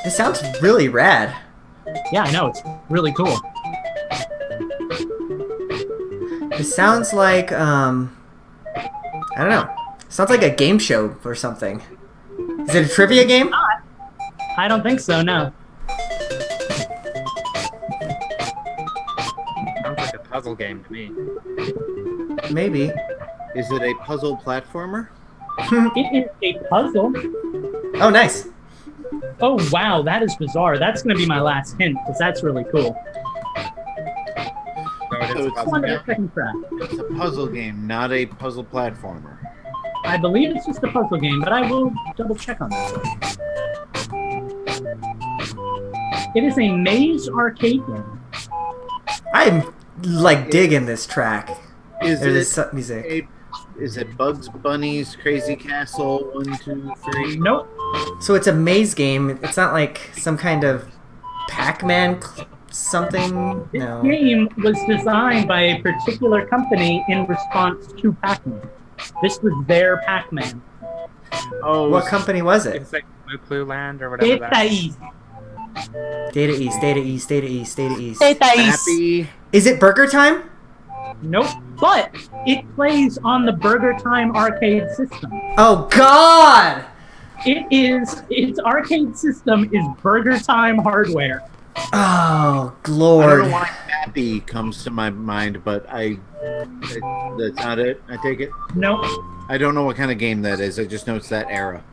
[SPEAKER 2] It sounds really rad.
[SPEAKER 3] Yeah, I know, it's really cool.
[SPEAKER 2] It sounds like, I don't know. Sounds like a game show or something. Is it a trivia game?
[SPEAKER 3] I don't think so, no.
[SPEAKER 1] Sounds like a puzzle game to me.
[SPEAKER 2] Maybe.
[SPEAKER 4] Is it a puzzle platformer?
[SPEAKER 3] It is a puzzle.
[SPEAKER 2] Oh, nice.
[SPEAKER 3] Oh, wow, that is bizarre. That's going to be my last hint, because that's really cool.
[SPEAKER 1] So it is a
[SPEAKER 4] it's
[SPEAKER 1] puzzle
[SPEAKER 3] On to
[SPEAKER 1] game.
[SPEAKER 3] the second track.
[SPEAKER 4] It's a puzzle game, not a puzzle platformer.
[SPEAKER 3] I believe it's just a puzzle game, but I will double check on that. It is a maze arcade game.
[SPEAKER 2] I'm, like, digging this track.
[SPEAKER 4] Is
[SPEAKER 2] Or this
[SPEAKER 4] it
[SPEAKER 2] music.
[SPEAKER 4] is it Bugs Bunny's Crazy Castle 1, 2, 3?
[SPEAKER 3] Nope.
[SPEAKER 2] So it's a maze game. It's not like some kind of Pac-Man something?
[SPEAKER 3] This
[SPEAKER 2] No.
[SPEAKER 3] game was designed by a particular company in response to Pac-Man. This was their Pac-Man.
[SPEAKER 4] Oh,
[SPEAKER 2] What company was it?
[SPEAKER 1] It's like Blue Clue Land or whatever
[SPEAKER 3] Data
[SPEAKER 1] that is.
[SPEAKER 3] East.
[SPEAKER 2] Data East, Data East, Data East, Data East.
[SPEAKER 3] Data East.
[SPEAKER 4] Happy.
[SPEAKER 2] Is it Burger Time?
[SPEAKER 3] Nope. But it plays on the Burger Time arcade system.
[SPEAKER 2] Oh, God!
[SPEAKER 3] Its arcade system is Burger Time hardware.
[SPEAKER 2] Oh,
[SPEAKER 4] I don't
[SPEAKER 2] Lord.
[SPEAKER 4] know why Happy comes to my mind, but that's not it. I take it.
[SPEAKER 3] Nope.
[SPEAKER 4] I don't know what kind of game that is. I just know it's that era.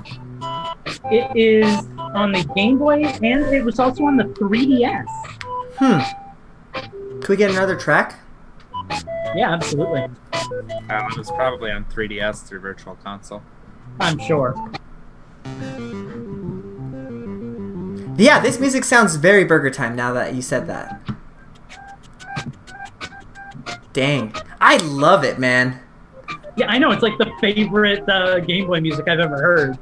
[SPEAKER 3] It is on the Game Boy, and it was also on the 3DS.
[SPEAKER 2] Can we get another track?
[SPEAKER 3] Yeah, absolutely.
[SPEAKER 1] It was probably on 3DS through Virtual Console.
[SPEAKER 3] I'm sure.
[SPEAKER 2] Yeah, this music sounds very Burger Time now that you said that. Dang. I love it, man.
[SPEAKER 3] Yeah, I know. It's like the favorite Game Boy music I've ever heard.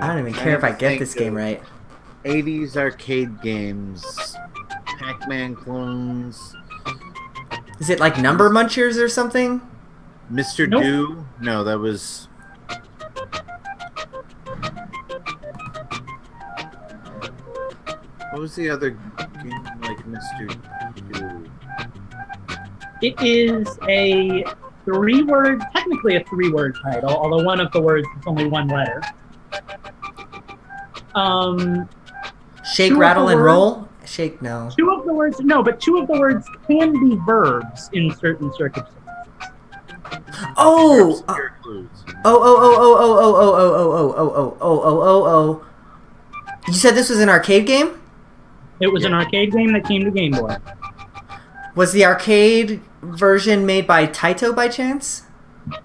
[SPEAKER 2] I don't even care if I get this game right.
[SPEAKER 4] 80s arcade games, Pac-Man clones,
[SPEAKER 2] Is it like Number Munchers or something?
[SPEAKER 4] Mr.
[SPEAKER 3] Nope.
[SPEAKER 4] Do. No, that was. What was the other game like Mr. Do?
[SPEAKER 3] It is a technically a three-word title, although one of the words is only one letter.
[SPEAKER 2] Shake,
[SPEAKER 3] Two of
[SPEAKER 2] rattle,
[SPEAKER 3] the
[SPEAKER 2] and
[SPEAKER 3] words-
[SPEAKER 2] roll? Shake, no.
[SPEAKER 3] Two of the words can be verbs in certain circumstances.
[SPEAKER 2] Oh! Oh,
[SPEAKER 4] Obscure clues.
[SPEAKER 2] oh, oh, oh, oh, oh, oh, oh, oh, oh, oh, oh, oh, oh, oh. You said this was an arcade game?
[SPEAKER 3] It was an arcade game that came to Game Boy.
[SPEAKER 2] Was the arcade version made by Taito by chance?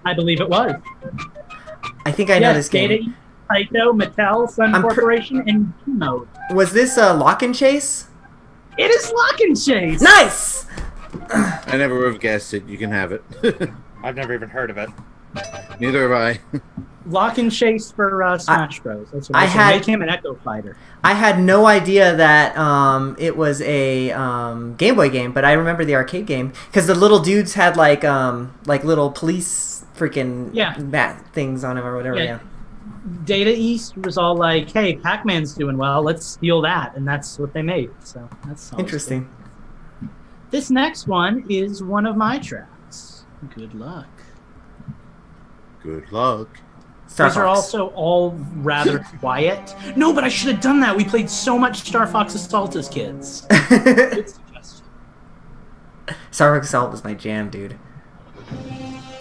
[SPEAKER 3] I believe it was.
[SPEAKER 2] I think I know this
[SPEAKER 3] Data
[SPEAKER 2] game.
[SPEAKER 3] East, Taito, Mattel, Sun
[SPEAKER 2] I'm
[SPEAKER 3] Corporation, and Mode.
[SPEAKER 2] Was this Lock and Chase?
[SPEAKER 3] It is Lock and Chase.
[SPEAKER 2] Nice!
[SPEAKER 4] I never would have guessed it. You can have it.
[SPEAKER 1] I've never even heard of it.
[SPEAKER 4] Neither have I.
[SPEAKER 3] Lock and Chase for Smash Bros. That's what
[SPEAKER 2] I
[SPEAKER 3] I said.
[SPEAKER 2] had-
[SPEAKER 3] Make him an Echo Fighter.
[SPEAKER 2] I had no idea that it was a Game Boy game, but I remember the arcade game because the little dudes had like little police freaking bat things on them or whatever. Yeah.
[SPEAKER 3] Data East was all like, "Hey, Pac-Man's doing well. Let's steal that," and that's what they made. So that's always
[SPEAKER 2] Interesting.
[SPEAKER 3] cool. This next one is one of my tracks. Good luck.
[SPEAKER 4] Good luck.
[SPEAKER 2] Star
[SPEAKER 3] These are
[SPEAKER 2] Fox.
[SPEAKER 3] also all rather quiet. No, but I should have done that. We played so much Star Fox Assault as kids. Good suggestion.
[SPEAKER 2] Star Fox Assault was my jam, dude.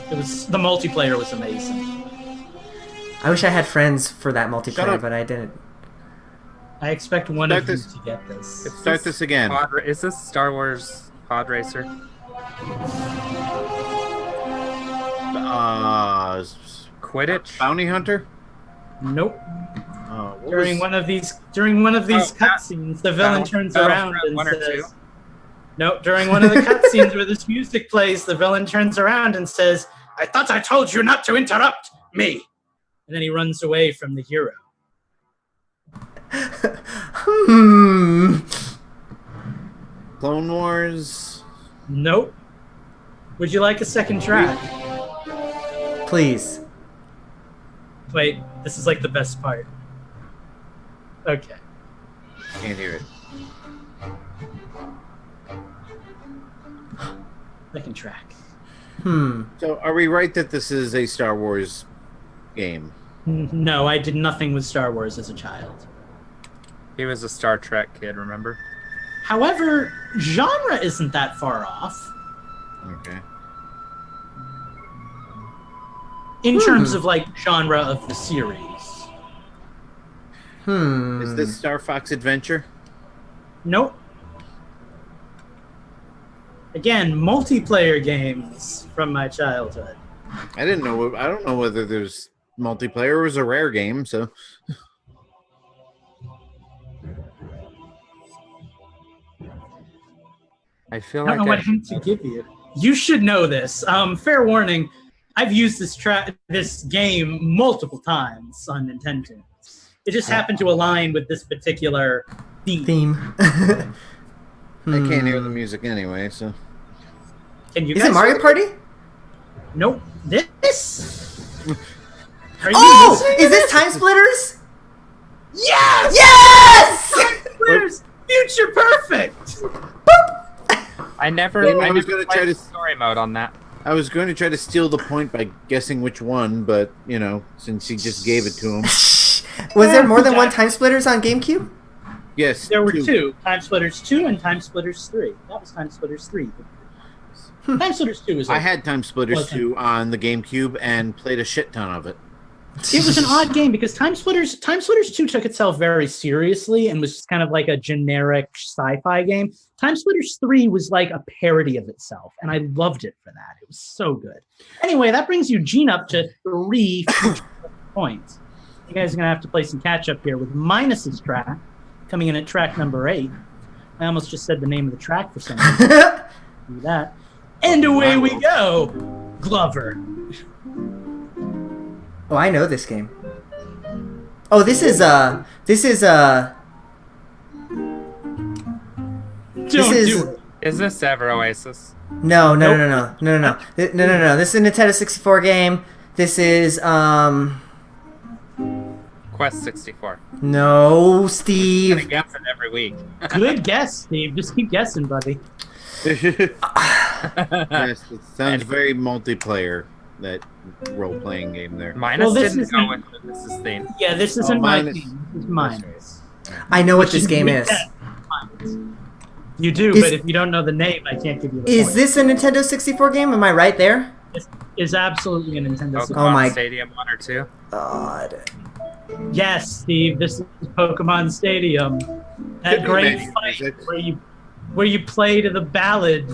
[SPEAKER 3] The multiplayer was amazing.
[SPEAKER 2] I wish I had friends for that
[SPEAKER 4] Shut
[SPEAKER 2] multiplayer,
[SPEAKER 4] up.
[SPEAKER 2] but I didn't.
[SPEAKER 3] I expect one
[SPEAKER 4] Start
[SPEAKER 3] of you
[SPEAKER 4] this.
[SPEAKER 3] to get this.
[SPEAKER 4] Start this again.
[SPEAKER 1] Is this Star Wars Pod Racer? Quidditch?
[SPEAKER 4] Bounty Hunter.
[SPEAKER 3] Nope.
[SPEAKER 4] What
[SPEAKER 3] During
[SPEAKER 4] was-
[SPEAKER 3] one of these cutscenes, the villain turns around
[SPEAKER 1] Battlefront
[SPEAKER 3] and
[SPEAKER 1] 1 or 2?
[SPEAKER 3] says, "No." During one of the cutscenes where this music plays, the villain turns around and says, I thought I told you not to interrupt me. And then he runs away from the hero.
[SPEAKER 4] Clone Wars.
[SPEAKER 3] Nope. Would you like a second track?
[SPEAKER 2] Please.
[SPEAKER 3] Wait, this is like the best part. Okay.
[SPEAKER 4] Can't hear it.
[SPEAKER 3] Second track.
[SPEAKER 4] So, are we right that this is a Star Wars game?
[SPEAKER 3] No, I did nothing with Star Wars as a child.
[SPEAKER 1] He was a Star Trek kid, remember?
[SPEAKER 3] However, genre isn't that far off.
[SPEAKER 4] Okay.
[SPEAKER 3] In terms of like genre of the series.
[SPEAKER 4] Is this Star Fox Adventure?
[SPEAKER 3] Nope. Again, multiplayer games from my childhood.
[SPEAKER 4] I didn't know. I don't know whether there's multiplayer. It was a rare game, so.
[SPEAKER 1] I feel
[SPEAKER 3] I don't know what hint to give you. You should know this. Fair warning, I've used this game multiple times on Nintendo. It just happened to align with this particular theme.
[SPEAKER 4] I can't hear the music anyway, so.
[SPEAKER 3] Can you
[SPEAKER 2] Is
[SPEAKER 3] guys
[SPEAKER 2] it Mario
[SPEAKER 3] hear
[SPEAKER 2] Party?
[SPEAKER 3] Nope. This? Are you
[SPEAKER 2] Oh!
[SPEAKER 3] listening
[SPEAKER 2] Is
[SPEAKER 3] to
[SPEAKER 2] this Time Splitters?
[SPEAKER 3] Yes!
[SPEAKER 2] Yes!
[SPEAKER 3] Where's Future Perfect?
[SPEAKER 1] I never.
[SPEAKER 4] Yeah,
[SPEAKER 1] I
[SPEAKER 4] I was
[SPEAKER 1] never
[SPEAKER 4] gonna
[SPEAKER 1] played
[SPEAKER 4] try to-
[SPEAKER 1] story mode on that.
[SPEAKER 4] I was going to try to steal the point by guessing which one, but, you know, since he just gave it to him.
[SPEAKER 2] Was there more than one Time Splitters on GameCube?
[SPEAKER 4] Yes.
[SPEAKER 3] There were two. Time Splitters 2 and Time Splitters 3. That was Time Splitters 3. Time Splitters 2 was
[SPEAKER 4] I
[SPEAKER 3] like,
[SPEAKER 4] had Time Splitters
[SPEAKER 3] Wasn't.
[SPEAKER 4] 2 on the GameCube and played a shit ton of it.
[SPEAKER 3] it was an odd game because Time Splitters 2 took itself very seriously and was just kind of like a generic sci-fi game. Time Splitters 3 was like a parody of itself, and I loved it for that. It was so good. Anyway, that brings Eugene up to 3 future points. You guys are going to have to play some catch-up here with Minus's track, coming in at track number 8. I almost just said the name of the track for some reason. Do that. And away we go! Glover.
[SPEAKER 2] Oh, I know this game. Oh, this is
[SPEAKER 3] Don't
[SPEAKER 2] is-
[SPEAKER 3] do it.
[SPEAKER 1] Is this ever Oasis?
[SPEAKER 2] no.
[SPEAKER 3] Nope.
[SPEAKER 2] No. This is a Nintendo 64 game. This is
[SPEAKER 1] Quest 64.
[SPEAKER 2] no,
[SPEAKER 1] I
[SPEAKER 2] Steve.
[SPEAKER 1] guess it every week.
[SPEAKER 3] Good guess, Steve. Just keep guessing, buddy.
[SPEAKER 4] Yes, it sounds very multiplayer, that role-playing game there.
[SPEAKER 1] Minus
[SPEAKER 3] Well, this
[SPEAKER 1] didn't
[SPEAKER 3] isn't-
[SPEAKER 1] go with this is theme.
[SPEAKER 3] Yeah, this isn't my
[SPEAKER 4] Minus.
[SPEAKER 3] team. This is Minus.
[SPEAKER 2] I know what
[SPEAKER 3] Which
[SPEAKER 2] this game is.
[SPEAKER 3] Minus. You do,
[SPEAKER 2] Is-
[SPEAKER 3] but if you don't know the name, I can't give you the
[SPEAKER 2] Is
[SPEAKER 3] point.
[SPEAKER 2] this a Nintendo 64 game? Am I right there?
[SPEAKER 3] This is absolutely a Nintendo
[SPEAKER 1] Pokemon
[SPEAKER 3] 64.
[SPEAKER 2] Oh my-
[SPEAKER 1] Stadium 1 or 2.
[SPEAKER 2] God.
[SPEAKER 3] Yes, Steve, this is Pokemon Stadium. That
[SPEAKER 4] Could be
[SPEAKER 3] great
[SPEAKER 4] menu
[SPEAKER 3] fight
[SPEAKER 4] music.
[SPEAKER 3] where you play to the ballad.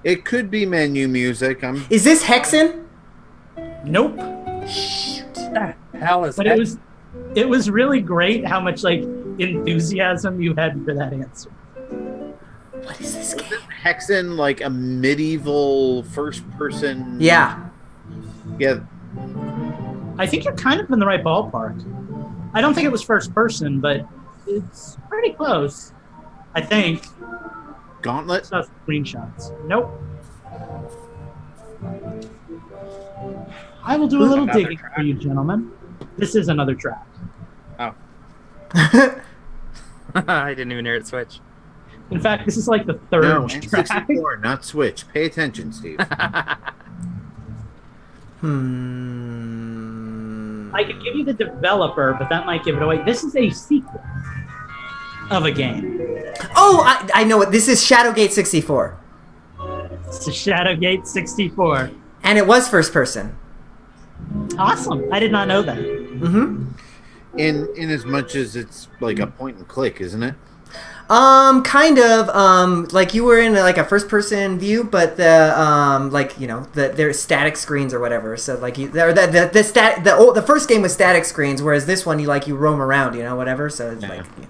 [SPEAKER 4] It could be menu music.
[SPEAKER 2] Is this Hexen?
[SPEAKER 3] Nope.
[SPEAKER 1] What the hell is
[SPEAKER 3] But
[SPEAKER 1] that?
[SPEAKER 3] it was really great how much like enthusiasm you had for that answer.
[SPEAKER 2] What is this game?
[SPEAKER 4] Hexen like a medieval first-person.
[SPEAKER 2] Yeah.
[SPEAKER 4] Yeah.
[SPEAKER 3] I think you're kind of in the right ballpark. I don't think it was first person, but it's pretty close. I think.
[SPEAKER 4] Gauntlet.
[SPEAKER 3] It's not screenshots. Nope. I will do a little
[SPEAKER 1] Another
[SPEAKER 3] digging
[SPEAKER 1] track.
[SPEAKER 3] for you, gentlemen. This is another track.
[SPEAKER 1] Oh. I didn't even hear it switch.
[SPEAKER 3] In fact, this is like the third
[SPEAKER 4] No,
[SPEAKER 3] track.
[SPEAKER 4] N64, not Switch. Pay attention, Steve.
[SPEAKER 3] I could give you the developer, but that might give it away. This is a sequel of a game.
[SPEAKER 2] Oh, I know it. This is Shadowgate 64.
[SPEAKER 3] It's a Shadowgate 64.
[SPEAKER 2] And it was first person.
[SPEAKER 3] Awesome. I did not know that.
[SPEAKER 2] Mm-hmm.
[SPEAKER 4] In as much as it's like a point and click, isn't it?
[SPEAKER 2] Kind of. Like you were in like a first person view, but the like you know they're static screens or whatever. So like the first game was static screens, whereas this one you roam around, whatever. So it's like. Yeah.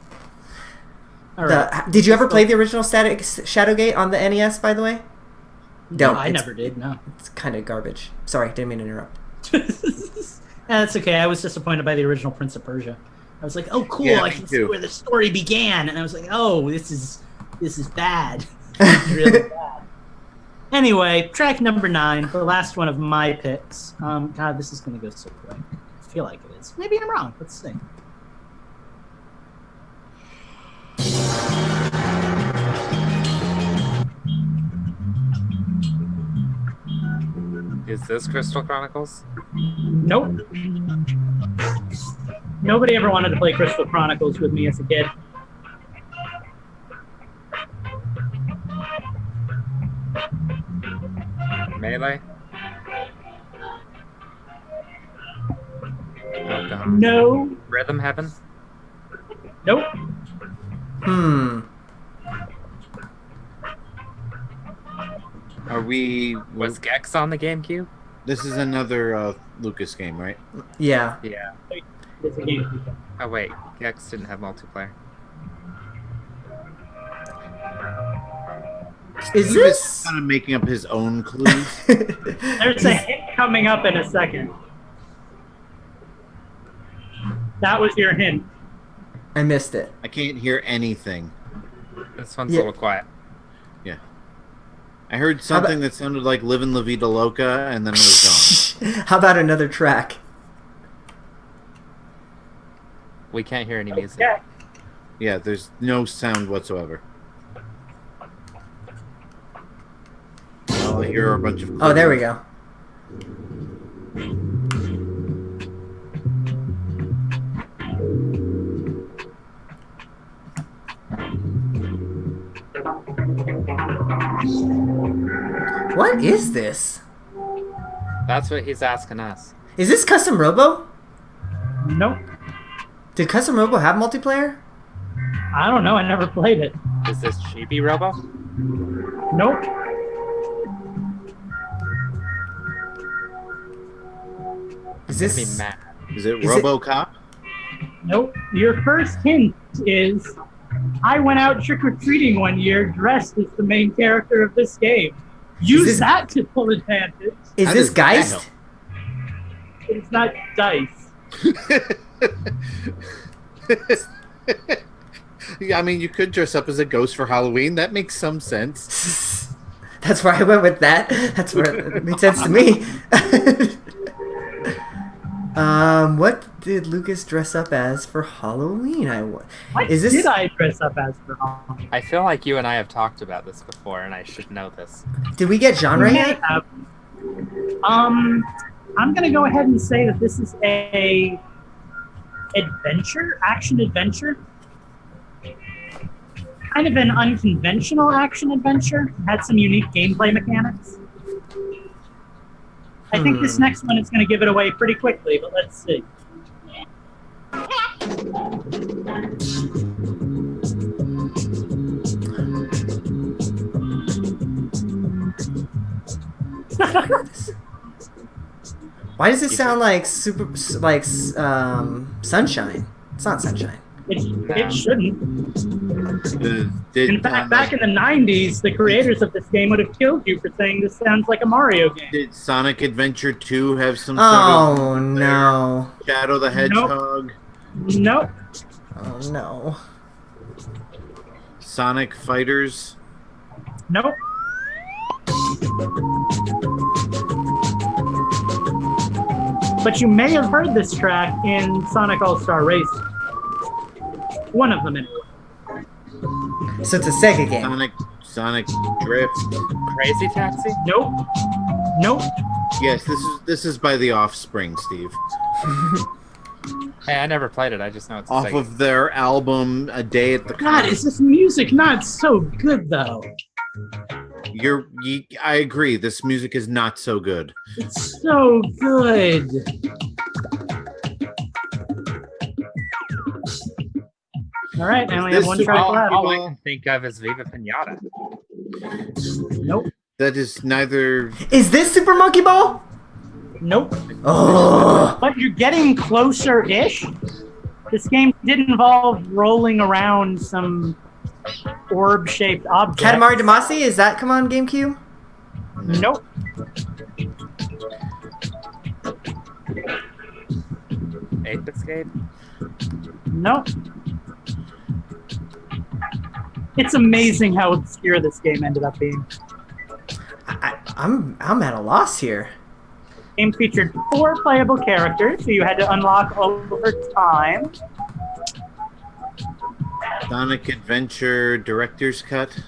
[SPEAKER 3] All right.
[SPEAKER 2] Did you ever play the original Shadowgate on the NES? By the way. Don't.
[SPEAKER 3] No, I never did. No.
[SPEAKER 2] It's kind of garbage. Sorry, didn't mean to interrupt.
[SPEAKER 3] That's okay. I was disappointed by the original Prince of Persia. I was like, oh, cool.
[SPEAKER 4] Yeah,
[SPEAKER 3] I
[SPEAKER 4] me
[SPEAKER 3] can see
[SPEAKER 4] too.
[SPEAKER 3] where the story began. And I was like, oh, this is bad. It's really bad. Anyway, track number 9, the last one of my picks. God, this is going to go so quick. I feel like it is. Maybe I'm wrong. Let's see.
[SPEAKER 1] Is this Crystal Chronicles?
[SPEAKER 3] Nope. Nobody ever wanted to play Crystal Chronicles with me as a kid.
[SPEAKER 1] Melee? Oh god.
[SPEAKER 3] No.
[SPEAKER 1] Rhythm Heaven?
[SPEAKER 3] Nope.
[SPEAKER 4] Are we?
[SPEAKER 1] Was Gex on the GameCube?
[SPEAKER 4] This is another Lucas game, right?
[SPEAKER 2] Yeah.
[SPEAKER 1] Yeah.
[SPEAKER 3] It's a game.
[SPEAKER 1] Oh wait, Gex didn't have multiplayer.
[SPEAKER 2] Is
[SPEAKER 4] He was
[SPEAKER 2] this?
[SPEAKER 4] kind of making up his own clues.
[SPEAKER 3] There's a hint coming up in a second. That was your hint.
[SPEAKER 2] I missed it.
[SPEAKER 4] I can't hear anything.
[SPEAKER 1] This one's
[SPEAKER 2] Yeah.
[SPEAKER 1] a little quiet.
[SPEAKER 4] I heard something that sounded like "Livin' La Vida Loca," and then it was gone.
[SPEAKER 2] How about another track?
[SPEAKER 1] We can't hear any music.
[SPEAKER 3] Yeah.
[SPEAKER 4] Yeah, there's no sound whatsoever. All I hear are a bunch of.
[SPEAKER 2] Oh, there we go. What is this?
[SPEAKER 1] That's what he's asking us.
[SPEAKER 2] Is this Custom Robo?
[SPEAKER 3] Nope.
[SPEAKER 2] Did Custom Robo have multiplayer?
[SPEAKER 3] I don't know. I never played it.
[SPEAKER 1] Is this Chibi Robo?
[SPEAKER 3] Nope.
[SPEAKER 2] Is
[SPEAKER 1] Be
[SPEAKER 2] this?
[SPEAKER 1] mad.
[SPEAKER 4] Is it
[SPEAKER 2] Is it-
[SPEAKER 4] RoboCop?
[SPEAKER 3] Nope. Your first hint is I went out trick-or-treating one year dressed as the main character of this game. Use
[SPEAKER 2] this-
[SPEAKER 3] that to full advantage.
[SPEAKER 2] Is
[SPEAKER 4] How
[SPEAKER 2] this
[SPEAKER 4] does that
[SPEAKER 2] Geist?
[SPEAKER 4] help?
[SPEAKER 3] It's not dice.
[SPEAKER 4] Yeah, I mean, you could dress up as a ghost for Halloween. That makes some sense.
[SPEAKER 2] That's where I went with that. That's where it made sense to me. What did Lucas dress up as for Halloween?
[SPEAKER 3] What
[SPEAKER 2] Is this?
[SPEAKER 3] did I dress up as for Halloween?
[SPEAKER 1] I feel like you and I have talked about this before, and I should know this.
[SPEAKER 2] Did we get genre
[SPEAKER 3] May
[SPEAKER 2] yet?
[SPEAKER 3] have. I'm gonna go ahead and say that this is a action adventure. Kind of an unconventional action adventure. Had some unique gameplay mechanics. I think this next one is going to give it away pretty quickly, but let's see.
[SPEAKER 2] Why does it sound like Sunshine? It's not Sunshine.
[SPEAKER 3] It shouldn't.
[SPEAKER 4] Did,
[SPEAKER 3] In fact, back in the 90s, the creators of this game would have killed you for saying this sounds like a Mario game.
[SPEAKER 4] did Sonic Adventure 2 have some sort
[SPEAKER 2] Oh
[SPEAKER 4] of
[SPEAKER 2] no!
[SPEAKER 4] Shadow the Hedgehog?
[SPEAKER 3] Nope.
[SPEAKER 2] Oh no!
[SPEAKER 4] Sonic Fighters?
[SPEAKER 3] Nope. But you may have heard this track in Sonic All-Star Race. One of them, anyway.
[SPEAKER 2] So it's a Sega game.
[SPEAKER 4] Sonic Drift?
[SPEAKER 1] Crazy Taxi?
[SPEAKER 3] Nope. Nope.
[SPEAKER 4] Yes, this is by The Offspring, Steve.
[SPEAKER 1] Hey, I never played it. I just know it's a
[SPEAKER 4] Off
[SPEAKER 1] Sega.
[SPEAKER 4] of their album A Day at the
[SPEAKER 3] God, is this music not so good, though?
[SPEAKER 4] I agree. This music is not so good.
[SPEAKER 3] It's so good. All right, I only have
[SPEAKER 4] This
[SPEAKER 3] one track
[SPEAKER 1] all,
[SPEAKER 3] left.
[SPEAKER 1] all I can think of is Viva Pinata.
[SPEAKER 3] Nope.
[SPEAKER 4] That is neither.
[SPEAKER 2] Is this Super Monkey Ball?
[SPEAKER 3] Nope.
[SPEAKER 2] Oh!
[SPEAKER 3] But you're getting closer-ish. This game did involve rolling around some orb-shaped object.
[SPEAKER 2] Katamari Damacy? Is that come on GameCube?
[SPEAKER 3] Nope.
[SPEAKER 1] Ape Escape?
[SPEAKER 3] Nope. It's amazing how obscure this game ended up being.
[SPEAKER 2] I'm at a loss here.
[SPEAKER 3] Game featured 4 playable characters, so you had to unlock over time.
[SPEAKER 4] Sonic Adventure Director's Cut.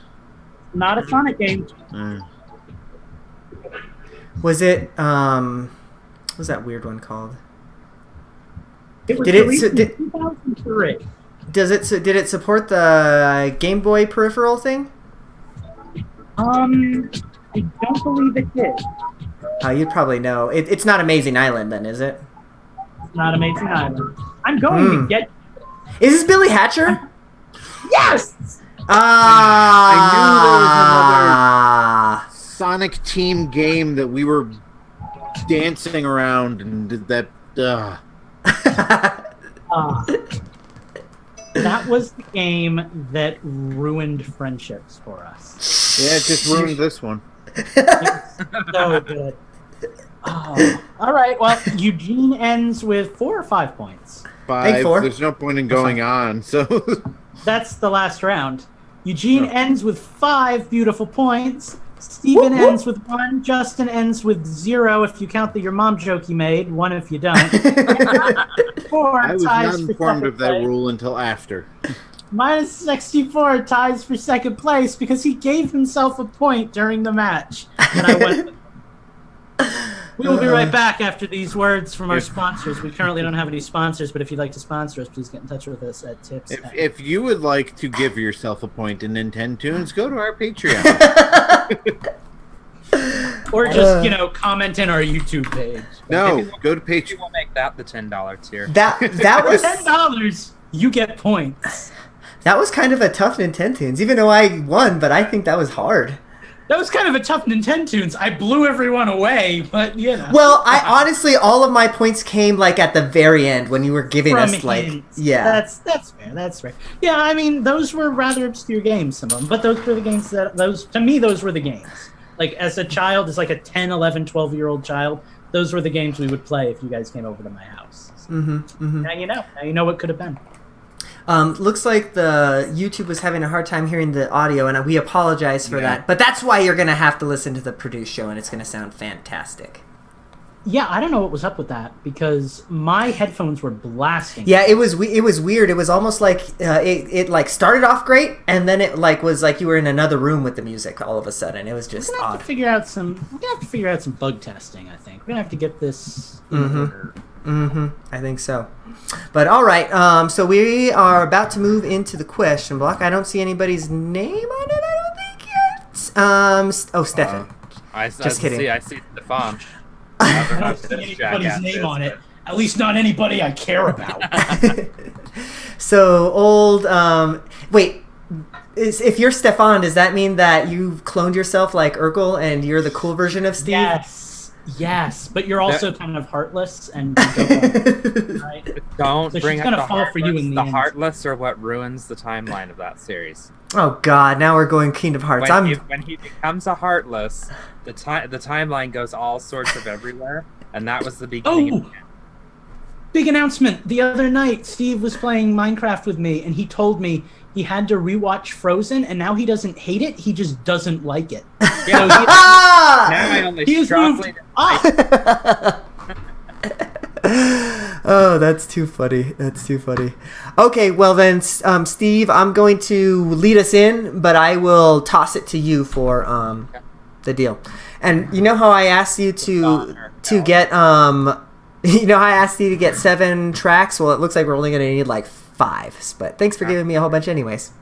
[SPEAKER 3] Not a Sonic game.
[SPEAKER 2] Was it what was that weird one called?
[SPEAKER 3] It was
[SPEAKER 2] Did it-
[SPEAKER 3] released
[SPEAKER 2] so
[SPEAKER 3] in
[SPEAKER 2] did-
[SPEAKER 3] 2003.
[SPEAKER 2] Did it support the Game Boy peripheral thing?
[SPEAKER 3] I don't believe it did.
[SPEAKER 2] You'd probably know. It's not Amazing Island then, is it?
[SPEAKER 3] It's not Amazing Island. I'm going to get...
[SPEAKER 2] Is this Billy Hatcher?
[SPEAKER 3] Yes!
[SPEAKER 2] Ah!
[SPEAKER 4] Sonic Team game that we were dancing around and did that.
[SPEAKER 3] That was the game that ruined friendships for us.
[SPEAKER 4] Yeah, it just ruined this one.
[SPEAKER 3] So good. Oh. All right, well, Eugene ends with 4 or 5 points.
[SPEAKER 4] 5.
[SPEAKER 2] 4.
[SPEAKER 4] There's no point in going on, so.
[SPEAKER 3] That's the last round. Eugene ends with 5 beautiful points. Steven ends with 1. Justin ends with 0 if you count the your mom joke you made. 1 if you don't. 4
[SPEAKER 4] I was
[SPEAKER 3] ties
[SPEAKER 4] not
[SPEAKER 3] for
[SPEAKER 4] informed
[SPEAKER 3] second
[SPEAKER 4] of that
[SPEAKER 3] place.
[SPEAKER 4] rule until after.
[SPEAKER 3] Minus 64 ties for second place because he gave himself a point during the match. And I went. We will be right back after these words from our sponsors. We currently don't have any sponsors, but if you'd like to sponsor us, please get in touch with us at tips.
[SPEAKER 4] If you would like to give yourself a point in Nintendo Tunes, go to our Patreon.
[SPEAKER 3] Or just, comment in our YouTube page.
[SPEAKER 4] No, go to
[SPEAKER 1] We
[SPEAKER 4] Patreon.
[SPEAKER 1] will make that the $10 tier.
[SPEAKER 2] That
[SPEAKER 3] For
[SPEAKER 2] was
[SPEAKER 3] $10, you get points.
[SPEAKER 2] that was kind of a tough Nintendo's, even though I won, but I think that was hard.
[SPEAKER 3] That was kind of a tough Nintendo's. I blew everyone away, but
[SPEAKER 2] Well, I honestly, all of my points came like at the very end when you were giving
[SPEAKER 3] from
[SPEAKER 2] us like,
[SPEAKER 3] hints.
[SPEAKER 2] yeah.
[SPEAKER 3] That's fair. That's fair. Yeah, I mean, those were rather obscure games, some of them, but those were the games to me, those were the games. Like, as a child, as like a 10, 11, 12-year-old child, those were the games we would play if you guys came over to my house. So, Now you know. Now you know what could have been.
[SPEAKER 2] Looks like the YouTube was having a hard time hearing the audio, and we apologize for that. But that's why you're gonna have to listen to the produced show, and it's gonna sound fantastic.
[SPEAKER 3] Yeah, I don't know what was up with that because my headphones were blasting.
[SPEAKER 2] Yeah, it was weird. It was almost like it like started off great, and then it like was like you were in another room with the music all of a sudden. It was just
[SPEAKER 3] We're gonna have
[SPEAKER 2] odd.
[SPEAKER 3] to figure out some bug testing. I think we're gonna have to get this in order.
[SPEAKER 2] I think so. But all right, so we are about to move into the question block. I don't see anybody's name on it. I don't think yet. Stefan. Just kidding.
[SPEAKER 1] I see Stefan.
[SPEAKER 3] I don't see anybody's name on it. At least not anybody I care about.
[SPEAKER 2] So old. Wait. If you're Stefan, does that mean that you've cloned yourself like Urkel and you're the cool version of Steve?
[SPEAKER 3] Yes, but you're also kind of heartless and right?
[SPEAKER 1] Don't
[SPEAKER 3] So
[SPEAKER 1] bring
[SPEAKER 3] she's
[SPEAKER 1] up
[SPEAKER 3] gonna
[SPEAKER 1] the
[SPEAKER 3] fall for you
[SPEAKER 1] Heartless.
[SPEAKER 3] in the
[SPEAKER 1] The
[SPEAKER 3] end.
[SPEAKER 1] Heartless are what ruins the timeline of that series.
[SPEAKER 2] Oh God! Now we're going Kingdom Hearts.
[SPEAKER 1] When he becomes a Heartless, the timeline goes all sorts of everywhere, and that was the beginning.
[SPEAKER 3] Oh! Big announcement. The other night, Steve was playing Minecraft with me, and he told me he had to rewatch Frozen, and now he doesn't hate it, he just doesn't like it.
[SPEAKER 1] Yeah.
[SPEAKER 3] So
[SPEAKER 1] Now I only
[SPEAKER 3] he has moved
[SPEAKER 1] strongly
[SPEAKER 3] up.
[SPEAKER 2] Oh, that's too funny. That's too funny. Okay, well then, Steve, I'm going to lead us in, but I will toss it to you for the deal. And you know how I asked you to get you know how I asked you to get 7 tracks? Well, it looks like we're only going to need like 5. But thanks for giving me a whole bunch, anyways.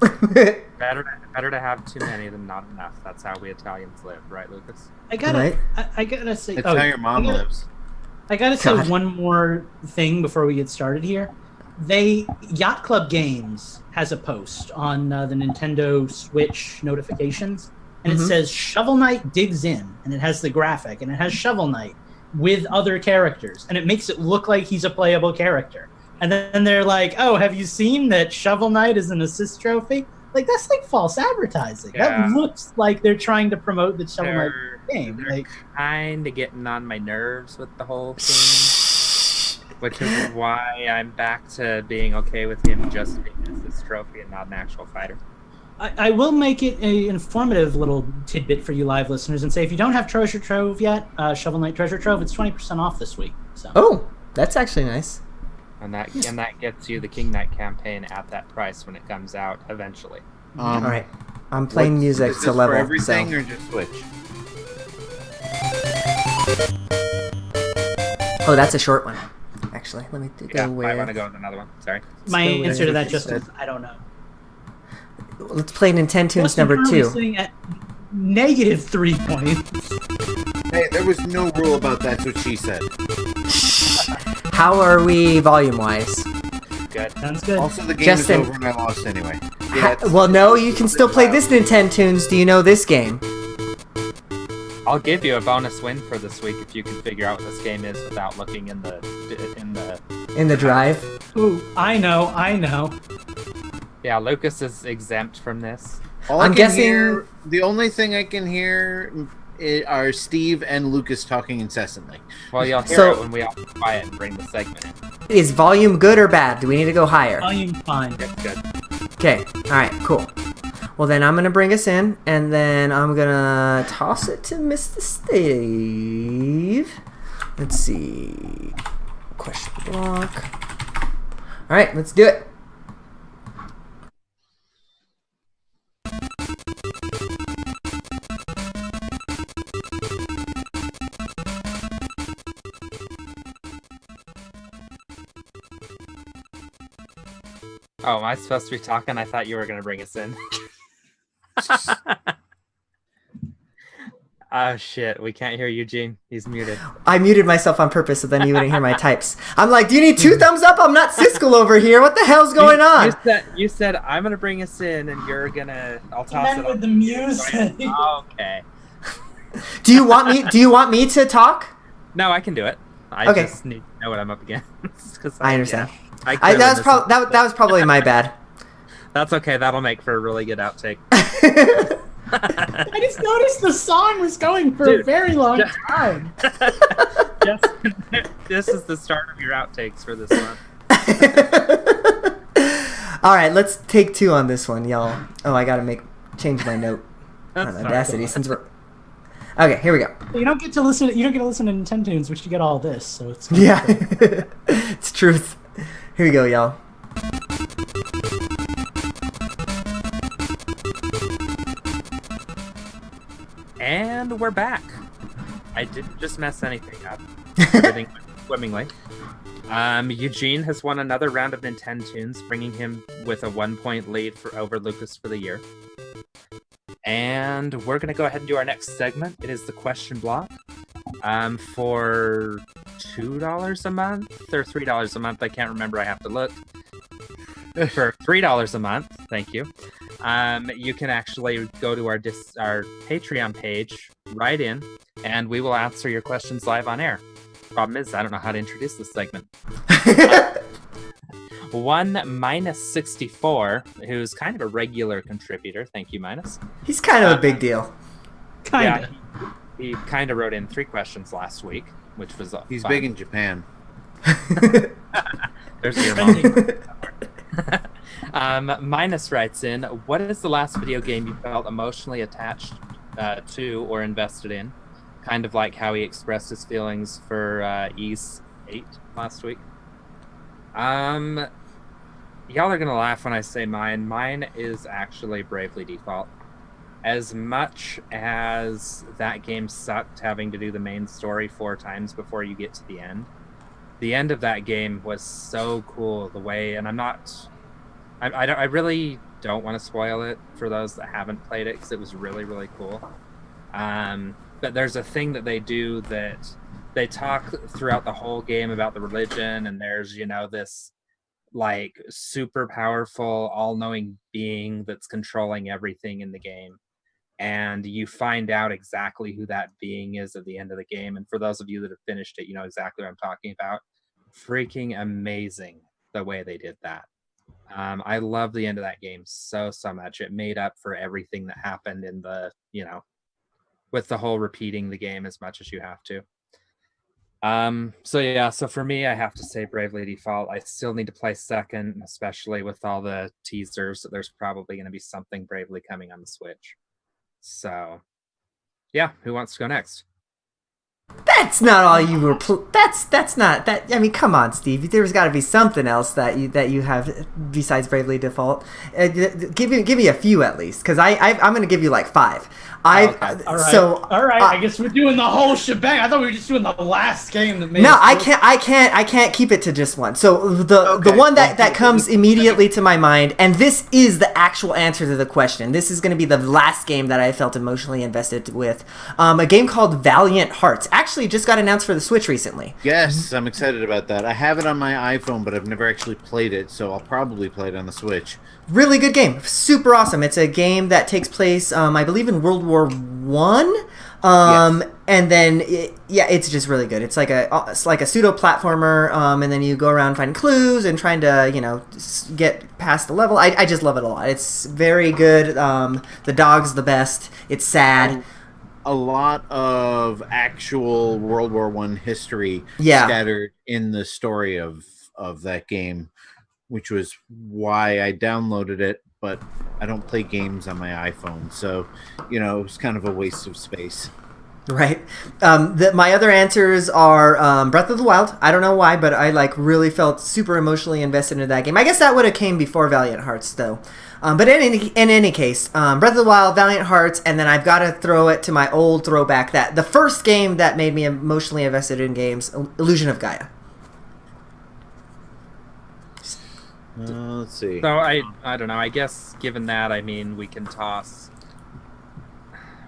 [SPEAKER 1] better to have too many than not enough. That's how we Italians live, right, Lucas?
[SPEAKER 3] I gotta say.
[SPEAKER 4] It's how your mom lives.
[SPEAKER 3] I gotta say
[SPEAKER 2] God.
[SPEAKER 3] one more thing before we get started here. Yacht Club Games has a post on the Nintendo Switch notifications, and it says Shovel Knight digs in, and it has the graphic, and it has Shovel Knight with other characters, and it makes it look like he's a playable character. And then they're like, "Oh, have you seen that Shovel Knight is an assist trophy?" Like that's like false advertising.
[SPEAKER 1] Yeah.
[SPEAKER 3] That looks like they're trying to promote the Shovel Knight
[SPEAKER 1] They're,
[SPEAKER 3] game.
[SPEAKER 1] they're
[SPEAKER 3] Like,
[SPEAKER 1] kind of getting on my nerves with the whole thing, which is why I'm back to being okay with him just being this trophy and not an actual fighter.
[SPEAKER 3] I will make it an informative little tidbit for you live listeners and say if you don't have Treasure Trove yet, Shovel Knight Treasure Trove, it's 20% off this week. So.
[SPEAKER 2] Oh, that's actually nice.
[SPEAKER 1] And that gets you the King Knight campaign at that price when it comes out eventually.
[SPEAKER 2] All right, I'm playing music
[SPEAKER 4] is
[SPEAKER 2] to
[SPEAKER 4] this
[SPEAKER 2] level.
[SPEAKER 4] for everything
[SPEAKER 2] so.
[SPEAKER 4] or just Switch?
[SPEAKER 2] Oh, that's a short one. Actually, let me go
[SPEAKER 1] Yeah,
[SPEAKER 2] where.
[SPEAKER 1] I want to go with another one. Sorry.
[SPEAKER 3] My
[SPEAKER 2] go with
[SPEAKER 3] answer to that
[SPEAKER 2] what you
[SPEAKER 3] just
[SPEAKER 2] said.
[SPEAKER 3] is I don't know.
[SPEAKER 2] Let's play Nintendo's
[SPEAKER 3] Justin
[SPEAKER 2] number
[SPEAKER 3] currently
[SPEAKER 2] 2.
[SPEAKER 3] sitting at -3 points.
[SPEAKER 4] Hey, there was no rule about that's what she said.
[SPEAKER 2] How are we volume-wise?
[SPEAKER 1] Good.
[SPEAKER 3] Sounds good.
[SPEAKER 4] Also, the game
[SPEAKER 2] Justin-
[SPEAKER 4] is over and I lost anyway. Yeah, it's-
[SPEAKER 2] Well, no, you can still play this Nintendo's. Do you know this game?
[SPEAKER 1] I'll give you a bonus win for this week if you can figure out what this game is without looking in the
[SPEAKER 2] In the drive?
[SPEAKER 3] Ooh, I know.
[SPEAKER 1] Yeah, Lucas is exempt from this.
[SPEAKER 4] All
[SPEAKER 2] I'm
[SPEAKER 4] I can
[SPEAKER 2] guessing-
[SPEAKER 4] hear, the only thing I can hear are Steve and Lucas talking incessantly.
[SPEAKER 1] Well, you'll hear
[SPEAKER 2] So-
[SPEAKER 1] it when we all be quiet and bring the segment in.
[SPEAKER 2] Is volume good or bad? Do we need to go higher?
[SPEAKER 3] Volume fine.
[SPEAKER 1] Good, good.
[SPEAKER 2] Okay, alright, cool. Well, then I'm going to bring us in, and then I'm going to toss it to Mr. Steve. Let's see. Question block. Alright, let's do it.
[SPEAKER 1] Oh, am I supposed to be talking? I thought you were going to bring us in. Oh, shit. We can't hear Eugene. He's muted.
[SPEAKER 2] I muted myself on purpose so then you wouldn't hear my types. I'm like, do you need 2 thumbs up? I'm not Siskel over here. What the hell's going on?
[SPEAKER 1] You said I'm going to bring us in, and you're going to... I'll toss
[SPEAKER 3] Then
[SPEAKER 1] it
[SPEAKER 3] with
[SPEAKER 1] on.
[SPEAKER 3] the music.
[SPEAKER 1] Okay.
[SPEAKER 2] Do you want me to talk?
[SPEAKER 1] No, I can do it. I
[SPEAKER 2] Okay.
[SPEAKER 1] just need to know what I'm up against. 'Cause
[SPEAKER 2] I understand.
[SPEAKER 1] I
[SPEAKER 2] That was probably my bad.
[SPEAKER 1] That's okay. That'll make for a really good outtake.
[SPEAKER 3] I just noticed the song was going for a
[SPEAKER 1] Dude,
[SPEAKER 3] very long
[SPEAKER 1] just-
[SPEAKER 3] time.
[SPEAKER 1] This is the start of your outtakes for this one.
[SPEAKER 2] All right, let's take 2 on this one, y'all. Oh, I gotta change my note on
[SPEAKER 1] That's
[SPEAKER 2] Audacity since we're. Okay, here we go.
[SPEAKER 3] You don't get to listen to Nintendo's, which you get all this, so it's
[SPEAKER 2] Yeah, it's truth. Here we go, y'all.
[SPEAKER 1] And we're back. I didn't just mess anything up. Everything went swimmingly. Eugene has won another round of Nintendo's, bringing him with a 1-point lead over Lucas for the year. And we're going to go ahead and do our next segment. It is the question block. For $2 a month or $3 a month, I can't remember. I have to look. For $3 a month, thank you. You can actually go to our Patreon page, write in, and we will answer your questions live on air. Problem is, I don't know how to introduce this segment. One minus 64, who's kind of a regular contributor. Thank you, Minus.
[SPEAKER 2] He's kind of a big deal.
[SPEAKER 3] kind of.
[SPEAKER 1] Yeah, he kind of wrote in 3 questions last week, which was
[SPEAKER 4] He's
[SPEAKER 1] fun.
[SPEAKER 4] big in Japan.
[SPEAKER 1] There's your mom. Minus writes in, what is the last video game you felt emotionally attached to or invested in? Kind of like how he expressed his feelings for Ys 8 last week. Y'all are gonna laugh when I say mine. Mine is actually Bravely Default. As much as that game sucked having to do the main story 4 times before you get to the end of that game was so cool. The way, and I really don't want to spoil it for those that haven't played it because it was really, really cool. But there's a thing that they do that they talk throughout the whole game about the religion, and there's, this like super powerful, all-knowing being that's controlling everything in the game. And you find out exactly who that being is at the end of the game. And for those of you that have finished it, you know exactly what I'm talking about. Freaking amazing the way they did that. I love the end of that game so much. It made up for everything that happened in the, with the whole repeating the game as much as you have to. So for me, I have to say Bravely Default. I still need to play second, especially with all the teasers that there's probably going to be something Bravely coming on the Switch. So yeah, who wants to go next?
[SPEAKER 2] That's not all you were. That's not that. I mean, come on, Steve. There's got to be something else that you have besides Bravely Default. Give me a few at least, because I'm going to give you like 5.
[SPEAKER 3] All right. I guess we're doing the whole shebang. I thought we were just doing the last game that made.
[SPEAKER 2] No, I can't keep it to just one. So the one that comes immediately to my mind, and this is the actual answer to the question. This is going to be the last game that I felt emotionally invested with. A game called Valiant Hearts. Actually, just got announced for the Switch recently.
[SPEAKER 4] Yes, I'm excited about that. I have it on my iPhone, but I've never actually played it, so I'll probably play it on the Switch.
[SPEAKER 2] Really good game. Super awesome. It's a game that takes place, I believe, in World War One.
[SPEAKER 4] Yes.
[SPEAKER 2] And then, it's just really good. It's like a pseudo platformer, and then you go around finding clues and trying to, get past the level. I just love it a lot. It's very good. The dog's the best. It's sad.
[SPEAKER 4] A lot of actual World War I history scattered in the story of that game, which was why I downloaded it, but I don't play games on my iPhone, so it was kind of a waste of space.
[SPEAKER 2] Right. My other answers are Breath of the Wild. I don't know why, but I really felt super emotionally invested in that game. I guess that would have came before Valiant Hearts, though. But in any case, Breath of the Wild, Valiant Hearts, and then I've got to throw it to my old throwback, that the first game that made me emotionally invested in games, Illusion of Gaia.
[SPEAKER 4] Let's see.
[SPEAKER 1] So I don't know. I guess given that, I mean, we can toss.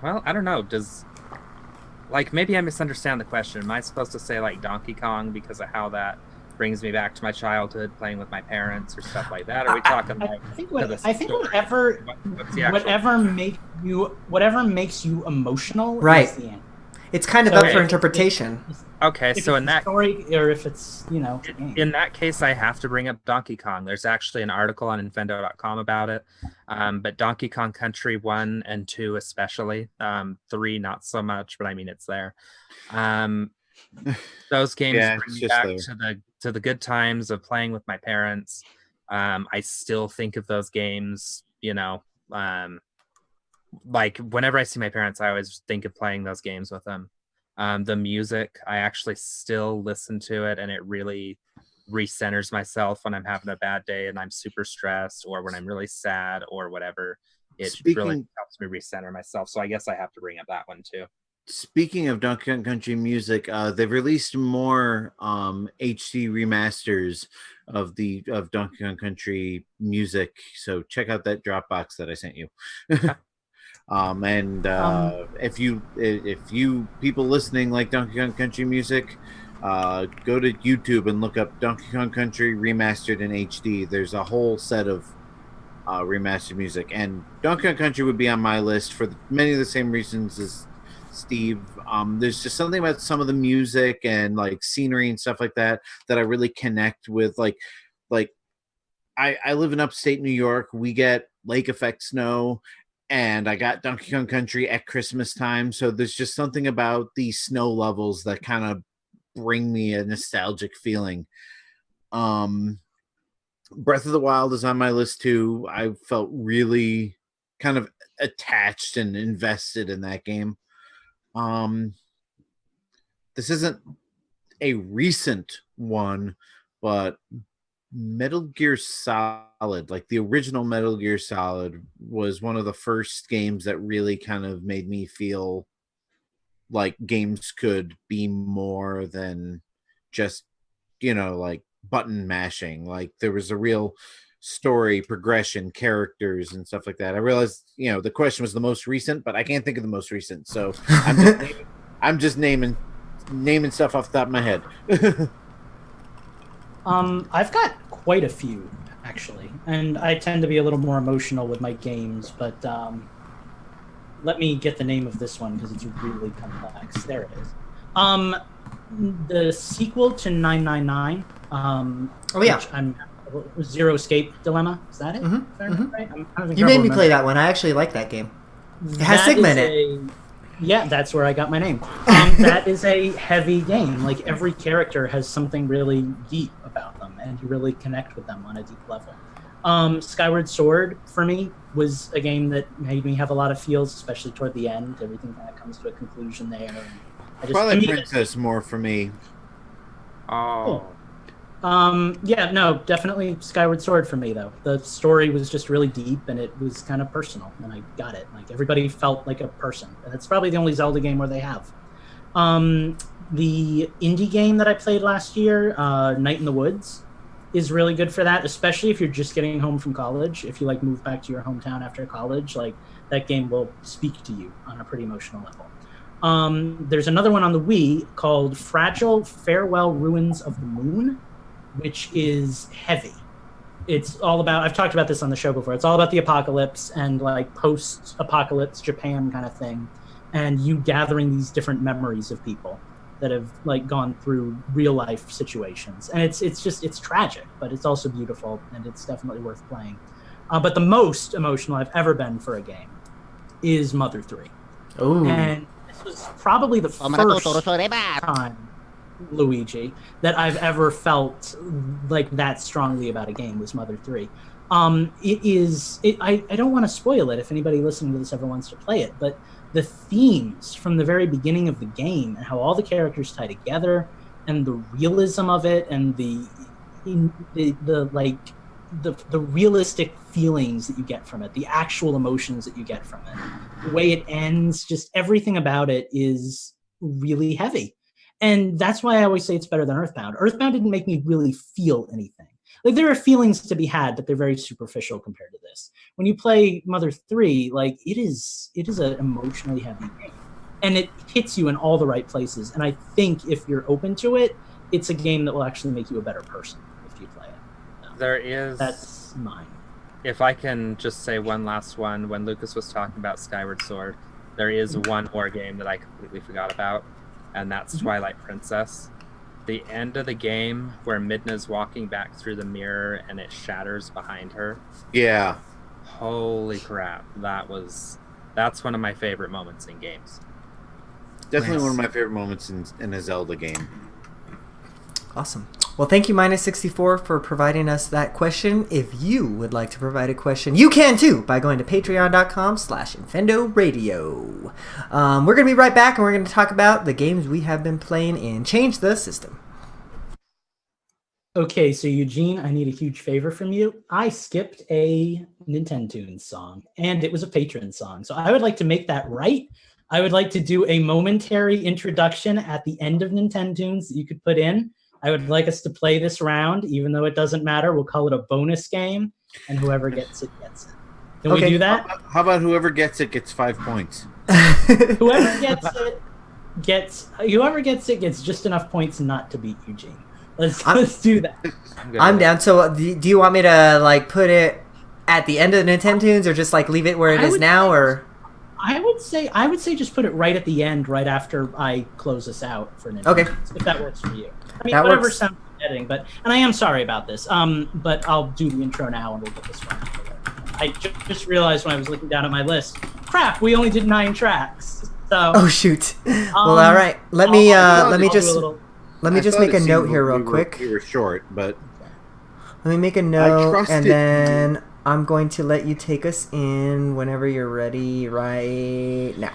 [SPEAKER 1] Well, I don't know. Maybe I misunderstand the question. Am I supposed to say Donkey Kong because of how that brings me back to my childhood playing with my parents or stuff like that? Are we talking
[SPEAKER 3] I think whatever makes you emotional,
[SPEAKER 2] right,
[SPEAKER 3] is the answer.
[SPEAKER 2] It's kind of up for interpretation.
[SPEAKER 1] Okay, so in that
[SPEAKER 3] story, or if it's
[SPEAKER 1] in that case, I have to bring up Donkey Kong. There's actually an article on Infendo.com about it, but Donkey Kong Country 1 and 2 especially, 3 not so much, but I mean it's there. Those games bring me back to the good times of playing with my parents. I still think of those games, whenever I see my parents, I always think of playing those games with them. The music, I actually still listen to it, and it really recenters myself when I'm having a bad day and I'm super stressed, or when I'm really sad or whatever. It really helps me recenter myself. So I guess I have to bring up that one too.
[SPEAKER 4] Speaking of Donkey Kong Country music, they've released more HD remasters of Donkey Kong Country music. So check out that Dropbox that I sent you. If you people listening like Donkey Kong Country music, go to YouTube and look up Donkey Kong Country remastered in HD. There's a whole set of remastered music, and Donkey Kong Country would be on my list for many of the same reasons as Steve. There's just something about some of the music and scenery and stuff like that I really connect with. I live in upstate New York. We get lake effect snow, and I got Donkey Kong Country at Christmas time. So there's just something about these snow levels that kind of bring me a nostalgic feeling. Breath of the Wild is on my list too. I felt really kind of attached and invested in that game. This isn't a recent one, but Metal Gear Solid, the original Metal Gear Solid, was one of the first games that really kind of made me feel like games could be more than just, button mashing. There was a real story, progression, characters, and stuff like that. I realized, the question was the most recent, but I can't think of the most recent. So I'm just naming stuff off the top of my head.
[SPEAKER 3] I've got quite a few, actually, and I tend to be a little more emotional with my games, but let me get the name of this one because it's really complex. There it is. The sequel to 999. Which I'm Zero Escape Dilemma. Is that it?
[SPEAKER 2] Mhm,
[SPEAKER 3] Is that
[SPEAKER 2] mhm.
[SPEAKER 3] right? I'm having
[SPEAKER 2] You
[SPEAKER 3] trouble
[SPEAKER 2] made me play
[SPEAKER 3] remembering.
[SPEAKER 2] that one. I actually like that game. It has
[SPEAKER 3] That
[SPEAKER 2] Sigma
[SPEAKER 3] is
[SPEAKER 2] in it.
[SPEAKER 3] Yeah, that's where I got my name. That is a heavy game. Like every character has something really deep about them, and you really connect with them on a deep level. Skyward Sword for me was a game that made me have a lot of feels, especially toward the end. Everything kind of comes to a conclusion there. And I just, to
[SPEAKER 4] Twilight
[SPEAKER 3] me,
[SPEAKER 4] Princess more for me.
[SPEAKER 1] Oh.
[SPEAKER 3] yeah, no, definitely Skyward Sword for me though. The story was just really deep and it was kind of personal, and I got it. Like everybody felt like a person, and it's probably the only Zelda game where they have. The indie game that I played last year, Night in the Woods, is really good for that, especially if you're just getting home from college. If you like move back to your hometown after college, like that game will speak to you on a pretty emotional level. There's another one on the Wii called Fragile Farewell Ruins of the Moon, which is heavy. It's all about, I've talked about this on the show before, it's all about the apocalypse and like post-apocalypse Japan kind of thing, and you gathering these different memories of people that have like gone through real life situations. And it's tragic, but it's also beautiful, and it's definitely worth playing. But the most emotional I've ever been for a game is Mother 3.
[SPEAKER 2] Ooh.
[SPEAKER 3] And this was probably the first time, Luigi, that I've ever felt like that strongly about a game was Mother 3. I don't want to spoil it if anybody listening to this ever wants to play it, but the themes from the very beginning of the game and how all the characters tie together and the realism of it and the realistic feelings that you get from it, the actual emotions that you get from it, the way it ends, just everything about it is really heavy. And that's why I always say it's better than Earthbound. Earthbound didn't make me really feel anything. Like there are feelings to be had, but they're very superficial compared to this. When you play Mother 3, like it is an emotionally heavy game. And it hits you in all the right places. And I think if you're open to it, it's a game that will actually make you a better person if you play it.
[SPEAKER 1] There is...
[SPEAKER 3] That's mine.
[SPEAKER 1] If I can just say one last one, when Lucas was talking about Skyward Sword, there is one more game that I completely forgot about, and that's Twilight Princess. The end of the game where Midna's walking back through the mirror and it shatters behind her.
[SPEAKER 4] Yeah.
[SPEAKER 1] Holy crap. That's one of my favorite moments in games.
[SPEAKER 4] Definitely
[SPEAKER 2] Nice.
[SPEAKER 4] one of my favorite moments in a Zelda game.
[SPEAKER 2] Awesome. Well, thank you, Minus64, for providing us that question. If you would like to provide a question, you can too by going to patreon.com/InfendoRadio. We're going to be right back, and we're going to talk about the games we have been playing in Change the System.
[SPEAKER 3] Okay, so Eugene, I need a huge favor from you. I skipped a Nintendo's song, and it was a patron song. So I would like to make that right. I would like to do a momentary introduction at the end of Nintendo's that you could put in. I would like us to play this round, even though it doesn't matter. We'll call it a bonus game, and whoever gets it, gets it. Can we do that?
[SPEAKER 4] How about whoever gets it gets 5 points?
[SPEAKER 3] Whoever gets it gets just enough points not to beat Eugene. Let's do that.
[SPEAKER 2] I'm down. So do you want me to like put it at the end of the Nintendo's or just like leave it where it is now? Or
[SPEAKER 3] I would say just put it right at the end, right after I close this out for Nintendo's,
[SPEAKER 2] Okay.
[SPEAKER 3] if that works for you. I mean,
[SPEAKER 2] That
[SPEAKER 3] whatever
[SPEAKER 2] works.
[SPEAKER 3] sounds good editing, and I am sorry about this. But I'll do the intro now, and we'll get this one out of there. I just realized when I was looking down at my list, crap, we only did 9 tracks. So
[SPEAKER 2] oh shoot. Well, all right. Let me just make a note here real quick.
[SPEAKER 4] We were short, but
[SPEAKER 2] Let me make a note,
[SPEAKER 4] trusted
[SPEAKER 2] and
[SPEAKER 4] you.
[SPEAKER 2] then I'm going to let you take us in whenever you're ready right now.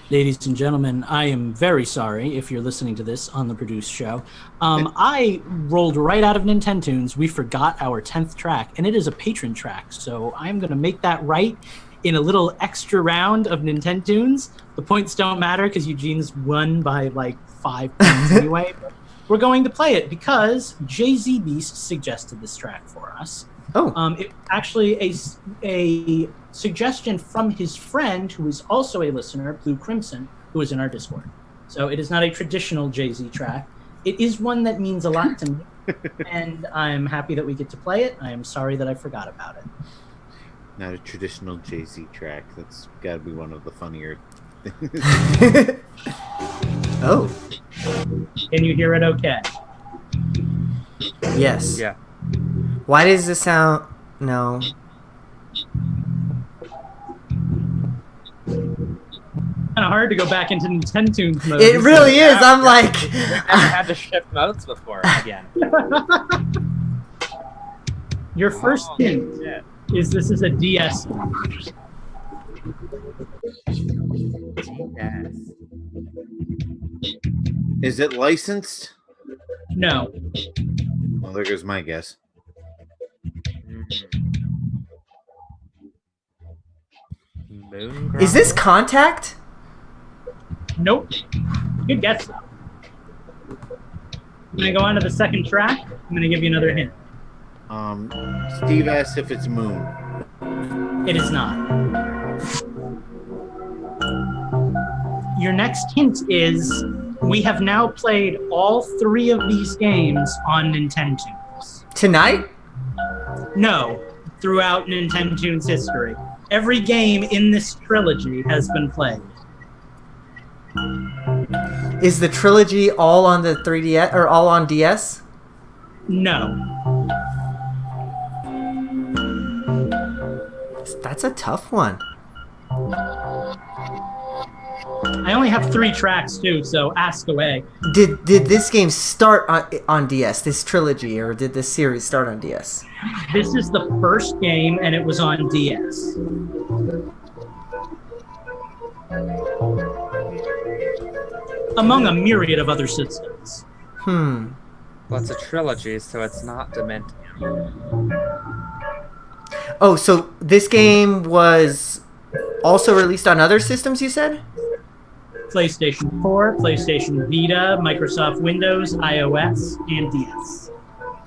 [SPEAKER 3] Ladies and gentlemen, I am very sorry if you're listening to this on the produced show. I rolled right out of Nintendo's. We forgot our 10th track, and it is a patron track. So I'm going to make that right in a little extra round of Nintendo's. The points don't matter because Eugene's won by like 5 points anyway. But we're going to play it because Jay-Z Beast suggested this track for us.
[SPEAKER 2] Oh.
[SPEAKER 3] It's actually a suggestion from his friend, who is also a listener, Blue Crimson, who is in our Discord. So it is not a traditional Jay-Z track. It is one that means a lot to me, and I'm happy that we get to play it. I am sorry that I forgot about it.
[SPEAKER 4] not a traditional Jay-Z track. That's got to be one of the funnier things.
[SPEAKER 2] Oh.
[SPEAKER 3] Can you hear it okay?
[SPEAKER 2] Yes.
[SPEAKER 1] Yeah.
[SPEAKER 2] Why does this sound... No.
[SPEAKER 3] Kind of hard to go back into Nintendo's mode.
[SPEAKER 2] It really is. I'm like...
[SPEAKER 1] We've never had to shift modes before again.
[SPEAKER 3] Your first hint
[SPEAKER 1] shit.
[SPEAKER 3] is this is a DS.
[SPEAKER 1] Yes.
[SPEAKER 4] Is it licensed?
[SPEAKER 3] No.
[SPEAKER 4] Well, there goes my guess.
[SPEAKER 1] Moon
[SPEAKER 2] Is this
[SPEAKER 1] Grotto?
[SPEAKER 2] Contact?
[SPEAKER 3] Nope. Good guess, though. I'm going to go on to the second track. I'm going to give you another hint.
[SPEAKER 4] Steve asked if it's Moon.
[SPEAKER 3] It is not. Your next hint is we have now played all 3 of these games on Nintendo's.
[SPEAKER 2] Tonight?
[SPEAKER 3] No, throughout Nintendo's history. Every game in this trilogy has been played.
[SPEAKER 2] Is the trilogy all on the 3DS or all on DS?
[SPEAKER 3] No.
[SPEAKER 2] That's a tough one.
[SPEAKER 3] I only have 3 tracks too, so ask away.
[SPEAKER 2] Did this game start on DS, this trilogy, or did this series start on DS?
[SPEAKER 3] This is the first game, and it was on DS. Among a myriad of other systems.
[SPEAKER 2] Hmm.
[SPEAKER 1] Well, it's a trilogy, so it's not Dementium.
[SPEAKER 2] Oh, so this game was also released on other systems, you said?
[SPEAKER 3] PlayStation 4, PlayStation Vita, Microsoft Windows, iOS, and DS.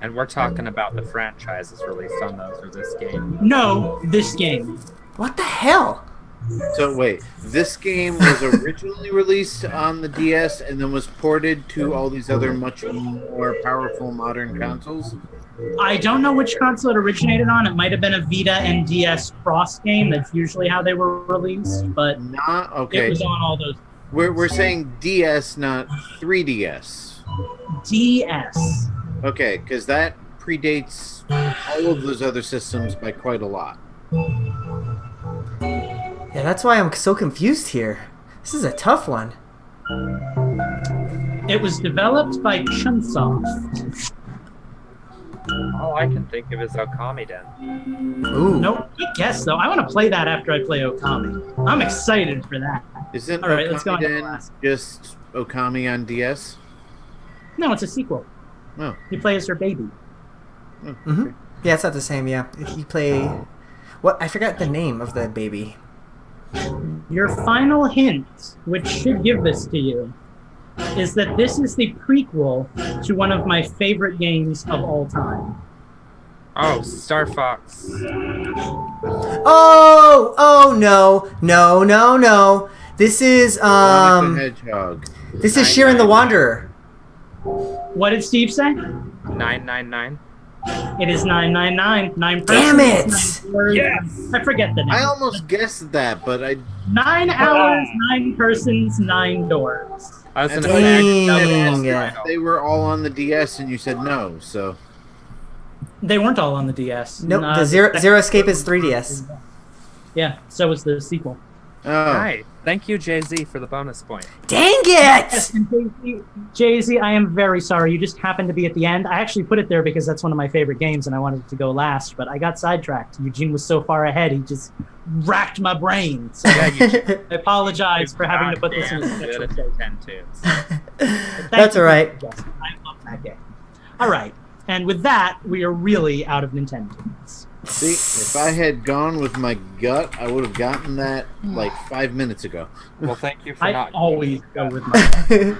[SPEAKER 1] And we're talking about the franchises released on those or this game.
[SPEAKER 3] No, this game.
[SPEAKER 2] What the hell?
[SPEAKER 4] So wait, this game was originally released on the DS and then was ported to all these other much more powerful modern consoles?
[SPEAKER 3] I don't know which console it originated on. It might have been a Vita and DS cross game. That's usually how they were released, but
[SPEAKER 4] Not
[SPEAKER 3] it
[SPEAKER 4] okay.
[SPEAKER 3] was on all those.
[SPEAKER 4] We're saying DS, not 3DS.
[SPEAKER 3] DS.
[SPEAKER 4] Okay, because that predates all of those other systems by quite a lot.
[SPEAKER 2] Yeah, that's why I'm so confused here. This is a tough one.
[SPEAKER 3] It was developed by Chunsoft.
[SPEAKER 1] All I can think of is Okami Den.
[SPEAKER 2] Ooh.
[SPEAKER 3] Nope, good guess though. I want to play that after I play Okami. I'm excited for that.
[SPEAKER 4] Isn't
[SPEAKER 3] All right, let's go on to the
[SPEAKER 4] Okami Den
[SPEAKER 3] last.
[SPEAKER 4] just Okami on DS?
[SPEAKER 3] No, it's a sequel.
[SPEAKER 4] No.
[SPEAKER 3] You play as her baby.
[SPEAKER 2] Mm-hmm. Yeah, it's not the same, yeah. If you play... What? I forgot the name of the baby.
[SPEAKER 3] Your final hint, which should give this to you, is that this is the prequel to one of my favorite games of all time.
[SPEAKER 1] Oh, Star Fox.
[SPEAKER 2] Oh! Oh, no. No, no, no. This is,
[SPEAKER 4] Sonic the Hedgehog.
[SPEAKER 2] This is Sheeran the Wanderer.
[SPEAKER 3] What did Steve say?
[SPEAKER 1] 999.
[SPEAKER 3] It is 999. 9 persons.
[SPEAKER 2] Damn it!
[SPEAKER 3] 9 words.
[SPEAKER 1] Yes!
[SPEAKER 3] I forget the name.
[SPEAKER 4] I almost guessed that, but I
[SPEAKER 3] 9 hours, 9 persons, 9 doors.
[SPEAKER 1] I was
[SPEAKER 4] That's
[SPEAKER 1] gonna
[SPEAKER 4] why
[SPEAKER 1] say
[SPEAKER 2] Dang.
[SPEAKER 4] they were all on the DS and you said no, so
[SPEAKER 3] They weren't all on the DS.
[SPEAKER 2] Nope,
[SPEAKER 3] Nah,
[SPEAKER 2] the Zero Escape is 3DS.
[SPEAKER 3] Yeah, so was the sequel.
[SPEAKER 4] oh.
[SPEAKER 1] Hi. Thank you, Jay-Z, for the bonus point.
[SPEAKER 2] Dang it!
[SPEAKER 3] Yes, and Jay-Z, I am very sorry. You just happened to be at the end. I actually put it there because that's one of my favorite games and I wanted it to go last, but I got sidetracked. Eugene was so far ahead, he just racked my brain. So I apologize for having to put this in a
[SPEAKER 1] Good
[SPEAKER 3] special
[SPEAKER 1] at
[SPEAKER 3] place.
[SPEAKER 1] 10 tunes.
[SPEAKER 3] Thank
[SPEAKER 2] That's
[SPEAKER 3] you
[SPEAKER 2] all right.
[SPEAKER 3] for the suggestion. I love that game. All right, and with that, we are really out of Nintendo's.
[SPEAKER 4] See, if I had gone with my gut, I would have gotten that like 5 minutes ago.
[SPEAKER 1] Well, thank you for
[SPEAKER 3] I
[SPEAKER 1] not.
[SPEAKER 3] always go with my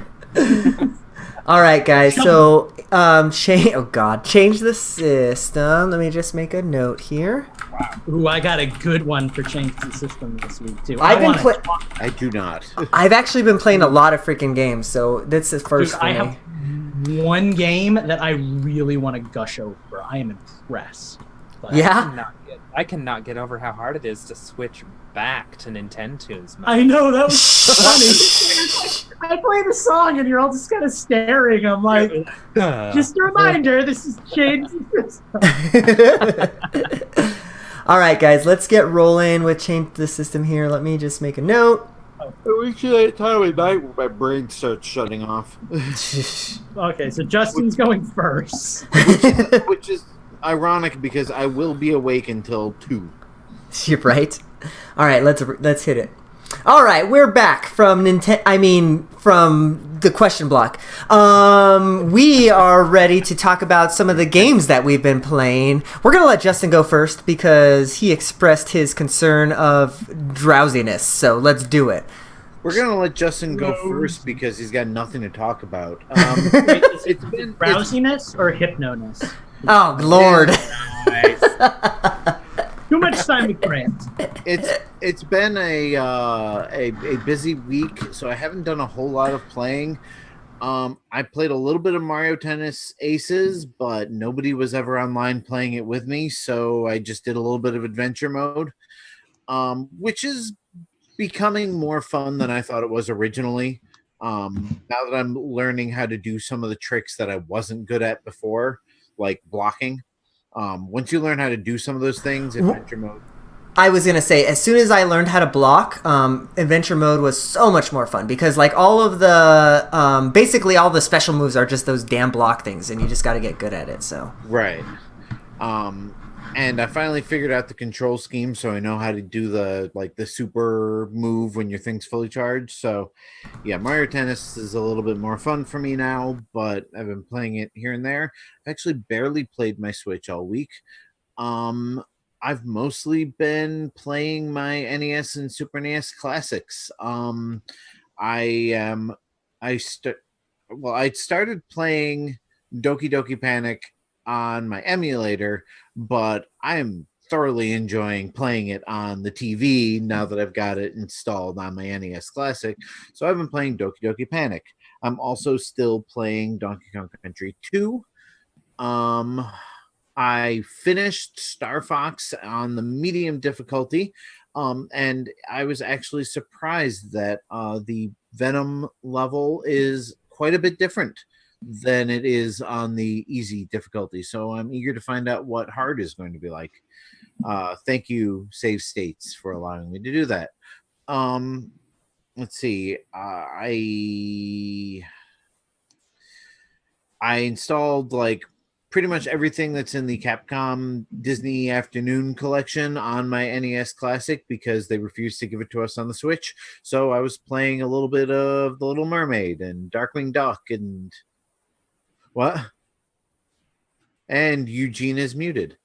[SPEAKER 2] All right, guys. So, change the system. Let me just make a note here.
[SPEAKER 3] Ooh, I got a good one for changing the system this week too.
[SPEAKER 2] I've been
[SPEAKER 3] wanna
[SPEAKER 2] play-
[SPEAKER 4] I do not.
[SPEAKER 2] I've actually been playing a lot of freaking games, so that's the first
[SPEAKER 3] Dude,
[SPEAKER 2] for
[SPEAKER 3] I
[SPEAKER 2] me.
[SPEAKER 3] have one game that I really want to gush over. I am impressed. But
[SPEAKER 2] Yeah.
[SPEAKER 1] I cannot get over how hard it is to switch back to Nintendo's mode.
[SPEAKER 3] I know, that was funny. I play the song and you're all just kind of staring. I'm like, just a reminder, this is changed the system.
[SPEAKER 2] All right, guys, let's get rolling with change the system here. Let me just make a note.
[SPEAKER 4] Usually at time of night when my brain starts shutting off.
[SPEAKER 3] Okay, so Justin's going first.
[SPEAKER 4] Which is ironic because I will be awake until 2.
[SPEAKER 2] You're right. All right, let's hit it. All right, we're back from from the question block. We are ready to talk about some of the games that we've been playing. We're gonna let Justin go first because he expressed his concern of drowsiness. So let's do it.
[SPEAKER 4] We're gonna let Justin go first because he's got nothing to talk about.
[SPEAKER 3] Wait, it's been drowsiness or hypnoness?
[SPEAKER 2] Oh Lord!
[SPEAKER 1] Nice.
[SPEAKER 3] Too much time with Grant.
[SPEAKER 4] It's been a busy week, so I haven't done a whole lot of playing. I played a little bit of Mario Tennis Aces, but nobody was ever online playing it with me, so I just did a little bit of adventure mode, which is becoming more fun than I thought it was originally. Now that I'm learning how to do some of the tricks that I wasn't good at before, like blocking. Once you learn how to do some of those things, adventure mode.
[SPEAKER 2] I was gonna say, as soon as I learned how to block, adventure mode was so much more fun because like all of the basically all the special moves are just those damn block things, and you just got to get good at it. So
[SPEAKER 4] right. And I finally figured out the control scheme, so I know how to do the super move when your thing's fully charged. So, yeah, Mario Tennis is a little bit more fun for me now, but I've been playing it here and there. I've actually barely played my Switch all week. I've mostly been playing my NES and Super NES classics. I started playing Doki Doki Panic on my emulator, but I am thoroughly enjoying playing it on the TV now that I've got it installed on my NES Classic. So I've been playing Doki Doki Panic. I'm also still playing Donkey Kong Country 2. I finished Star Fox on the medium difficulty, and I was actually surprised that the Venom level is quite a bit different than it is on the easy difficulty. So I'm eager to find out what hard is going to be like. Thank you, Save States, for allowing me to do that. Let's see. I installed pretty much everything that's in the Capcom Disney Afternoon collection on my NES Classic because they refused to give it to us on the Switch. So I was playing a little bit of The Little Mermaid and Darkwing Duck and what? And Eugene is muted.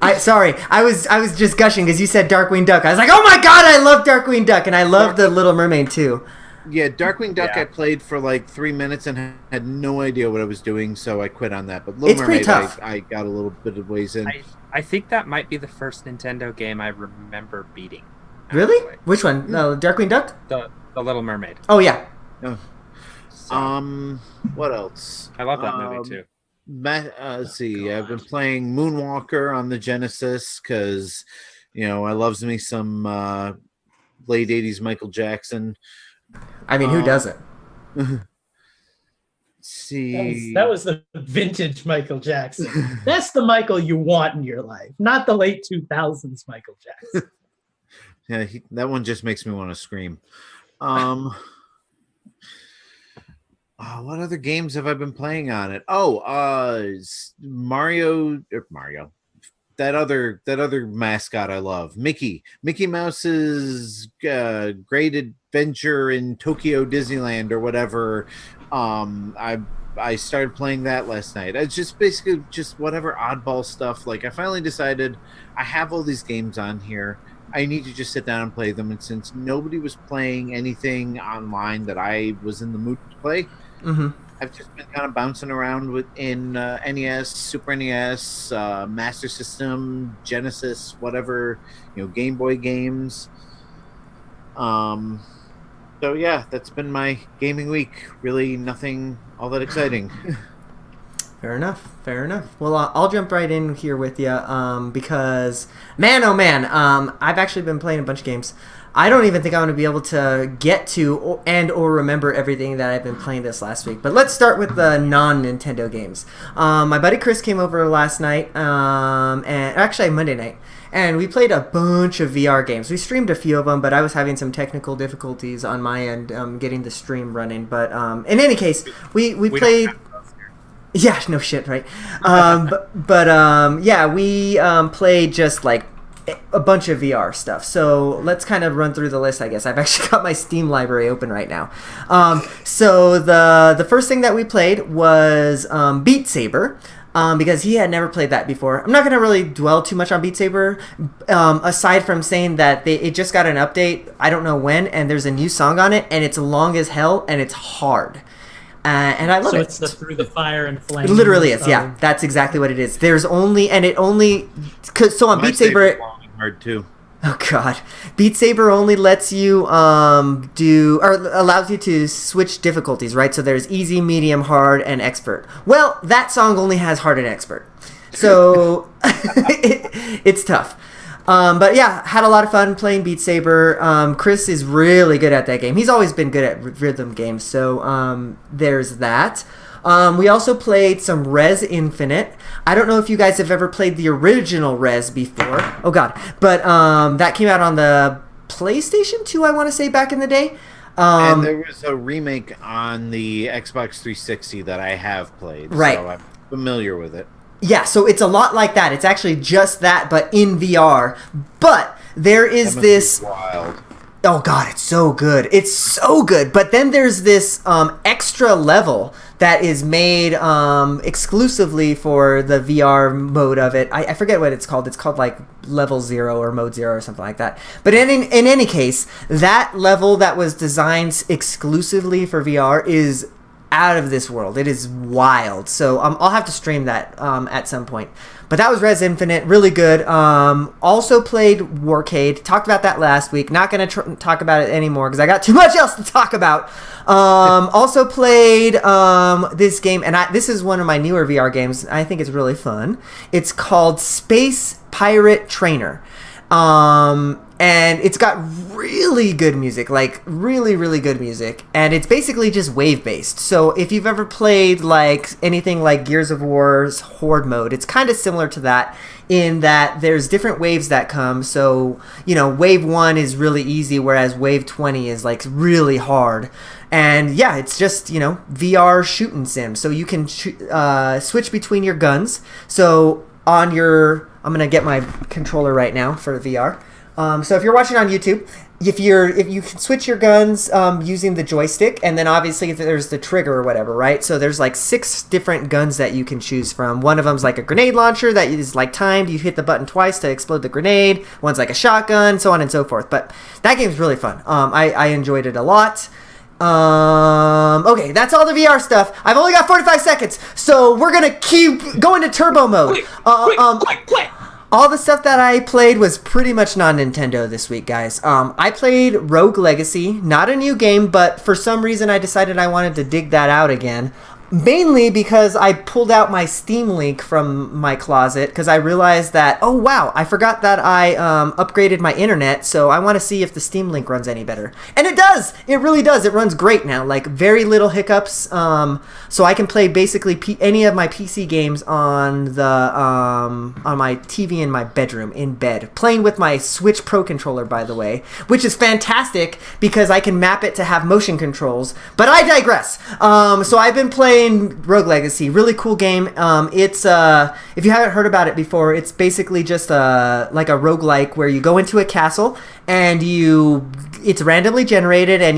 [SPEAKER 2] I was just gushing because you said Darkwing Duck. I was like, oh my god, I love Darkwing Duck, and I love The Little Mermaid too.
[SPEAKER 4] Yeah, Darkwing Duck I played for 3 minutes and had no idea what I was doing, so I quit on that. But Little Mermaid, I got a little bit of ways in.
[SPEAKER 1] I think that might be the first Nintendo game I remember beating.
[SPEAKER 2] Really? Which one? No, Darkwing Duck?
[SPEAKER 1] The Little Mermaid.
[SPEAKER 2] Oh yeah.
[SPEAKER 4] Oh.
[SPEAKER 1] So,
[SPEAKER 4] what else?
[SPEAKER 1] I love that movie too.
[SPEAKER 4] Let's see. I've been playing Moonwalker on the Genesis because, I loves me some late '80s Michael Jackson.
[SPEAKER 2] I mean, who doesn't?
[SPEAKER 4] See,
[SPEAKER 3] That was the vintage Michael Jackson. That's the Michael you want in your life, not the late 2000s Michael Jackson.
[SPEAKER 4] Yeah, that one just makes me want to scream. What other games have I been playing on it? Mario. That other mascot I love, Mickey Mouse's Great Adventure in Tokyo Disneyland or whatever. I started playing that last night. It's just basically just whatever oddball stuff. I finally decided I have all these games on here. I need to just sit down and play them. And since nobody was playing anything online that I was in the mood to play, I've just been kind of bouncing around in NES, Super NES, Master System, Genesis, whatever, Game Boy games. So yeah, that's been my gaming week. Really nothing all that exciting.
[SPEAKER 2] Fair enough. Fair enough. Well, I'll jump right in here with you because, man, oh man, I've actually been playing a bunch of games. I don't even think I'm going to be able to get to or remember everything that I've been playing this last week. But let's start with the non-Nintendo games. My buddy Chris came over last night, and actually Monday night, and we played a bunch of VR games. We streamed a few of them, but I was having some technical difficulties on my end getting the stream running. But in any case, we played... Yeah, no shit, right? Yeah, we played just like a bunch of VR stuff. So let's kind of run through the list, I guess. I've actually got my Steam library open right now. So the first thing that we played was Beat Saber. Because he had never played that before. I'm not going to really dwell too much on Beat Saber, aside from saying that it just got an update, I don't know when, and there's a new song on it, and it's long as hell, and it's hard. And I love it.
[SPEAKER 3] So it's the Through the Fire and Flames.
[SPEAKER 2] It literally is, yeah. That's exactly what it is. There's only, and it only, so on Beat Saber...
[SPEAKER 4] hard too.
[SPEAKER 2] Oh god. Beat Saber only lets you allows you to switch difficulties, right? So there's easy, medium, hard, and expert. Well, that song only has hard and expert. So it's tough. But yeah, had a lot of fun playing Beat Saber. Chris is really good at that game. He's always been good at rhythm games, so there's that. We also played some Res Infinite. I don't know if you guys have ever played the original Res before. Oh god. But that came out on the PlayStation 2, I want to say, back in the day.
[SPEAKER 4] And there was a remake on the Xbox 360 that I have played.
[SPEAKER 2] Right.
[SPEAKER 4] So I'm familiar with it.
[SPEAKER 2] Yeah, so it's a lot like that. It's actually just that, but in VR. But there is this...
[SPEAKER 4] wild.
[SPEAKER 2] Oh god, it's so good. It's so good. But then there's this extra level that is made exclusively for the VR mode of it. I forget what it's called. It's called like Level 0 or Mode 0 or something like that. But in any case, that level that was designed exclusively for VR is out of this world. It is wild. So I'll have to stream that at some point. But that was Res Infinite, really good. Also played Warcade. Talked about that last week. Not going to talk about it anymore because I got too much else to talk about. Also played this game, and this is one of my newer VR games. I think it's really fun. It's called Space Pirate Trainer. And it's got really good music, like really, really good music. And it's basically just wave-based. So if you've ever played like anything like Gears of War's Horde mode, it's kind of similar to that in that there's different waves that come. So, you know, wave 1 is really easy, whereas wave 20 is like really hard. And yeah, it's just, you know, VR shooting sim. So you can switch between your guns. So on your... I'm going to get my controller right now for VR. So if you're watching on YouTube, if you can switch your guns using the joystick, and then obviously there's the trigger or whatever, right? So there's like 6 different guns that you can choose from. One of them's like a grenade launcher that is like timed. You hit the button twice to explode the grenade. One's like a shotgun, so on and so forth. But that game's really fun. I enjoyed it a lot. Okay, that's all the VR stuff. I've only got 45 seconds, so we're gonna keep going to turbo mode.
[SPEAKER 3] Quick.
[SPEAKER 2] All the stuff that I played was pretty much non-Nintendo this week, guys. I played Rogue Legacy, not a new game, but for some reason I decided I wanted to dig that out again. Mainly because I pulled out my Steam Link from my closet because I realized that, oh wow, I forgot that I upgraded my internet, so I want to see if the Steam Link runs any better. And it does! It really does. It runs great now. Like, very little hiccups. So I can play basically any of my PC games on the on my TV in my bedroom, in bed. Playing with my Switch Pro controller, by the way, which is fantastic because I can map it to have motion controls. But I digress. So I've been playing Rogue Legacy, really cool game. It's if you haven't heard about it before, it's basically just like a roguelike where you go into a castle and it's randomly generated, and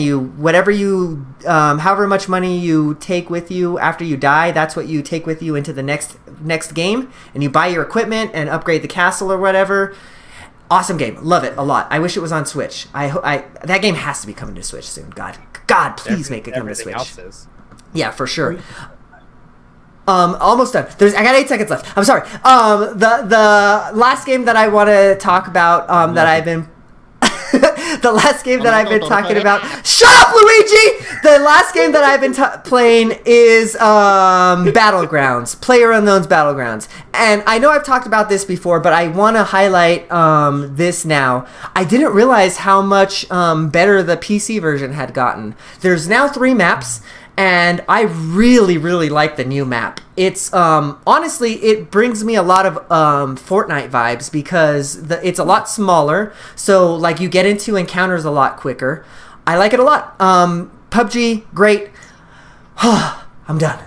[SPEAKER 2] however much money you take with you after you die, that's what you take with you into the next game, and you buy your equipment and upgrade the castle or whatever. Awesome game, love it a lot. I wish it was on Switch. That game has to be coming to Switch soon. God, please make it come to Switch. Yeah, for sure. Almost done. I got 8 seconds left. I'm sorry. The last game that I want to talk about that I've been The last game that I've been talking about. Shut up, Luigi! The last game that I've been playing is Battlegrounds. PlayerUnknown's Battlegrounds. And I know I've talked about this before, but I want to highlight this now. I didn't realize how much better the PC version had gotten. There's now 3 maps. And I really, really like the new map. It's honestly, it brings me a lot of Fortnite vibes because it's a lot smaller. So like you get into encounters a lot quicker. I like it a lot. PUBG, great. I'm done.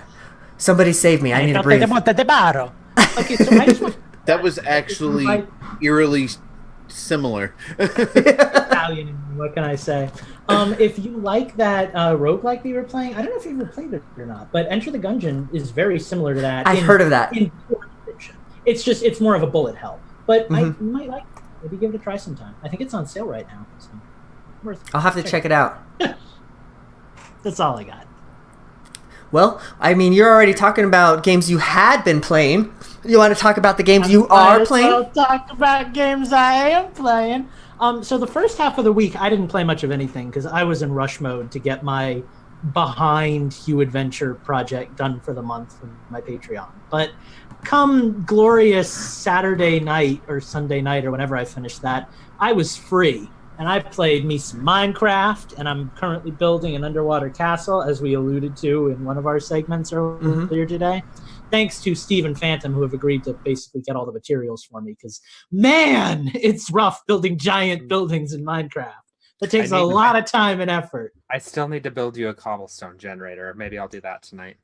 [SPEAKER 2] Somebody save me. I need to breathe.
[SPEAKER 3] Okay, so I just want
[SPEAKER 4] That was actually eerily similar.
[SPEAKER 3] Italian. What can I say? If you like that roguelike that you were playing, I don't know if you ever played it or not, but Enter the Gungeon is very similar to that.
[SPEAKER 2] I've heard of that.
[SPEAKER 3] It's more of a bullet hell, but I might like it. Maybe give it a try sometime. I think it's on sale right now. So
[SPEAKER 2] I'll have to check it out.
[SPEAKER 3] That's all I got.
[SPEAKER 2] Well, I mean, you're already talking about games you had been playing. You want to talk about the games you are playing?
[SPEAKER 3] I'll talk about games I am playing. So the first half of the week, I didn't play much of anything because I was in rush mode to get my behind Hue Adventure project done for the month from my Patreon. But come glorious Saturday night or Sunday night or whenever I finished that, I was free. And I played me some Minecraft, and I'm currently building an underwater castle, as we alluded to in one of our segments earlier today. Thanks to Steve and Phantom, who have agreed to basically get all the materials for me, because, man, it's rough building giant buildings in Minecraft. That takes a lot of time and effort.
[SPEAKER 1] I still need to build you a cobblestone generator. Maybe I'll do that tonight.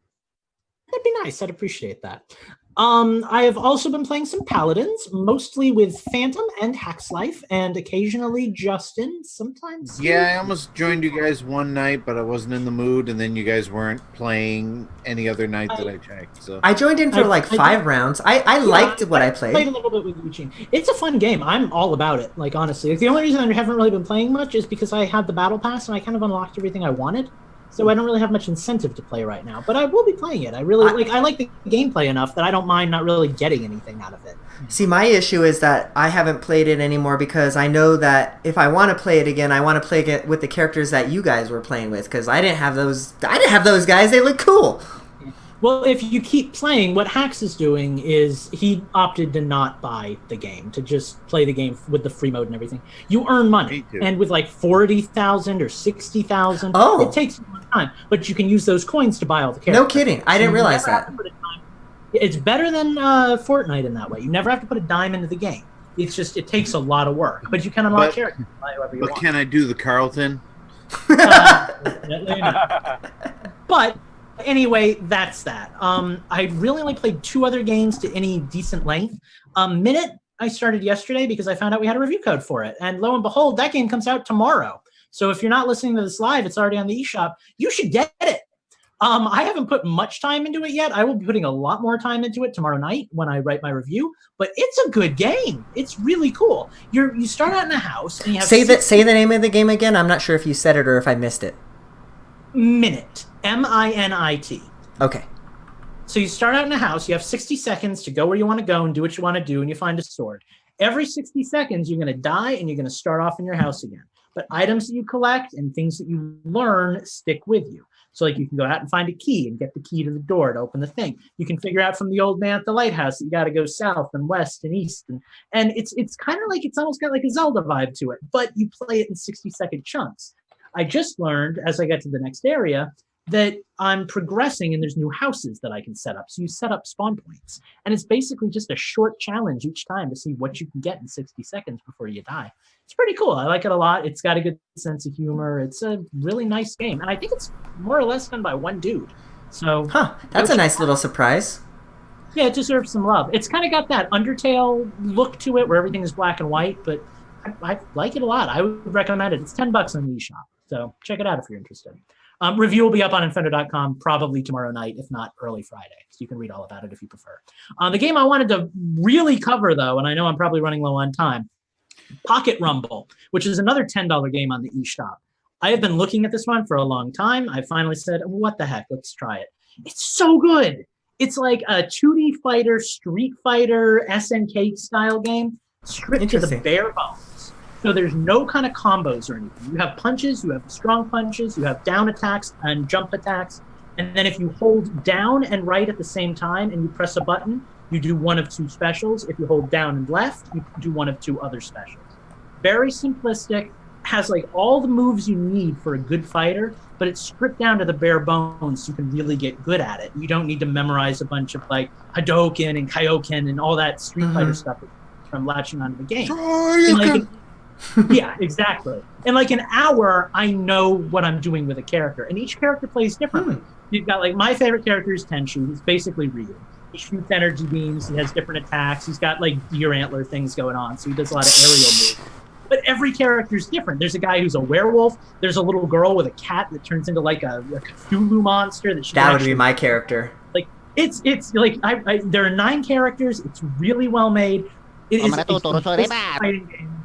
[SPEAKER 3] That'd be nice. I'd appreciate that. I have also been playing some Paladins, mostly with Phantom and Hackslife, and occasionally Justin, sometimes.
[SPEAKER 4] Yeah, I almost joined you guys one night, but I wasn't in the mood, and then you guys weren't playing any other night that I checked. So
[SPEAKER 2] I joined in for like 5 rounds. I liked what I played.
[SPEAKER 3] I played a little bit with Eugene. It's a fun game. I'm all about it, like, honestly. Like, the only reason I haven't really been playing much is because I had the Battle Pass, and I kind of unlocked everything I wanted. So I don't really have much incentive to play right now, but I will be playing it. I like the gameplay enough that I don't mind not really getting anything out of it.
[SPEAKER 2] See, my issue is that I haven't played it anymore because I know that if I want to play it again, I want to play it with the characters that you guys were playing with because I didn't have those guys. They look cool.
[SPEAKER 3] Well, if you keep playing, what Hax is doing is he opted to not buy the game, to just play the game with the free mode and everything. You earn money, and with like 40,000 or 60,000, it takes a long time. But you can use those coins to buy all the characters.
[SPEAKER 2] No kidding, I didn't realize that.
[SPEAKER 3] It's better than Fortnite in that way. You never have to put a dime into the game. It's just it takes a lot of work, but you can unlock characters.
[SPEAKER 4] But can I do the Carlton?
[SPEAKER 3] But anyway, that's that. I really only played 2 other games to any decent length. Minute, I started yesterday because I found out we had a review code for it. And lo and behold, that game comes out tomorrow. So if you're not listening to this live, it's already on the eShop. You should get it. I haven't put much time into it yet. I will be putting a lot more time into it tomorrow night when I write my review. But it's a good game. It's really cool. You start out in a house and you have
[SPEAKER 2] say the name of the game again. I'm not sure if you said it or if I missed it.
[SPEAKER 3] Minute. MINIT.
[SPEAKER 2] Okay.
[SPEAKER 3] So you start out in a house. You have 60 seconds to go where you want to go and do what you want to do, and you find a sword. Every 60 seconds, you're going to die, and you're going to start off in your house again. But items that you collect and things that you learn stick with you. So like you can go out and find a key and get the key to the door to open the thing. You can figure out from the old man at the lighthouse that you got to go south and west and east. And it's kind of like, it's almost got like a Zelda vibe to it, but you play it in 60-second chunks. I just learned as I get to the next area that I'm progressing and there's new houses that I can set up. So you set up spawn points. And it's basically just a short challenge each time to see what you can get in 60 seconds before you die. It's pretty cool. I like it a lot. It's got a good sense of humor. It's a really nice game. And I think it's more or less done by one dude. So
[SPEAKER 2] that's a nice little surprise.
[SPEAKER 3] Yeah, it deserves some love. It's kind of got that Undertale look to it where everything is black and white, but I like it a lot. I would recommend it. It's $10 on the eShop. So check it out if you're interested. Review will be up on Infendo.com probably tomorrow night, if not early Friday. So you can read all about it if you prefer. The game I wanted to really cover, though, and I know I'm probably running low on time, Pocket Rumble, which is another $10 game on the eShop. I have been looking at this one for a long time. I finally said, what the heck, let's try it. It's so good. It's like a 2D fighter, Street Fighter, SNK style game, stripped to the bare bones. So there's no kind of combos or anything. You have punches, you have strong punches, you have down attacks and jump attacks. And then if you hold down and right at the same time and you press a button, you do one of two specials. If you hold down and left, you do one of two other specials. Very simplistic, has like all the moves you need for a good fighter, but it's stripped down to the bare bones so you can really get good at it. You don't need to memorize a bunch of like Hadoken and Kaioken and all that Street Fighter stuff from latching onto the game. Yeah, exactly. In like an hour, I know what I'm doing with a character, and each character plays differently. You've got like my favorite character is Tenchu. He's basically Ryu. He shoots energy beams. He has different attacks. He's got like deer antler things going on, so he does a lot of aerial moves. But every character is different. There's a guy who's a werewolf. There's a little girl with a cat that turns into like a Cthulhu monster. That
[SPEAKER 2] would be my character.
[SPEAKER 3] Like it's like there are 9 characters. It's really well made. It is a fighting game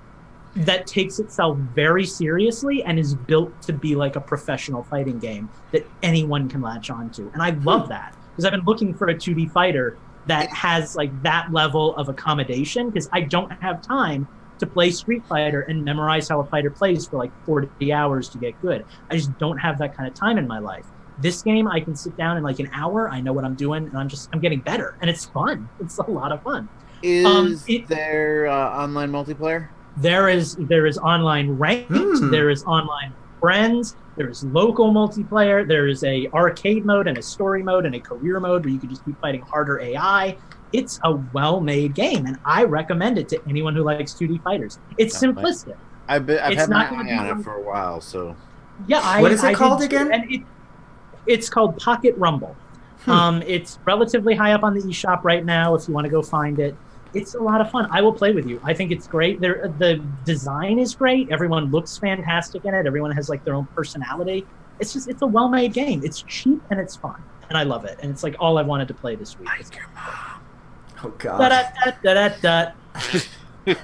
[SPEAKER 3] that takes itself very seriously and is built to be like a professional fighting game that anyone can latch onto. And I love that because I've been looking for a 2D fighter that has like that level of accommodation because I don't have time to play Street Fighter and memorize how a fighter plays for like 40 hours to get good. I just don't have that kind of time in my life. This game, I can sit down in like an hour. I know what I'm doing and I'm getting better and it's fun. It's a lot of fun.
[SPEAKER 4] Is there online multiplayer?
[SPEAKER 3] There is online ranked, there is online friends, there is local multiplayer, there is a arcade mode and a story mode and a career mode where you can just keep fighting harder AI. It's a well-made game, and I recommend it to anyone who likes 2D fighters. It's simplistic.
[SPEAKER 4] I've had my eye on it for a while, so...
[SPEAKER 3] Yeah,
[SPEAKER 2] what is it called again?
[SPEAKER 3] And it's called Pocket Rumble. It's relatively high up on the eShop right now if you want to go find it. It's a lot of fun. I will play with you. I think it's great. The design is great. Everyone looks fantastic in it. Everyone has like their own personality. It's a well-made game. It's cheap and it's fun, and I love it. And it's like all I wanted to play this week.
[SPEAKER 4] Like your mom.
[SPEAKER 2] Oh God.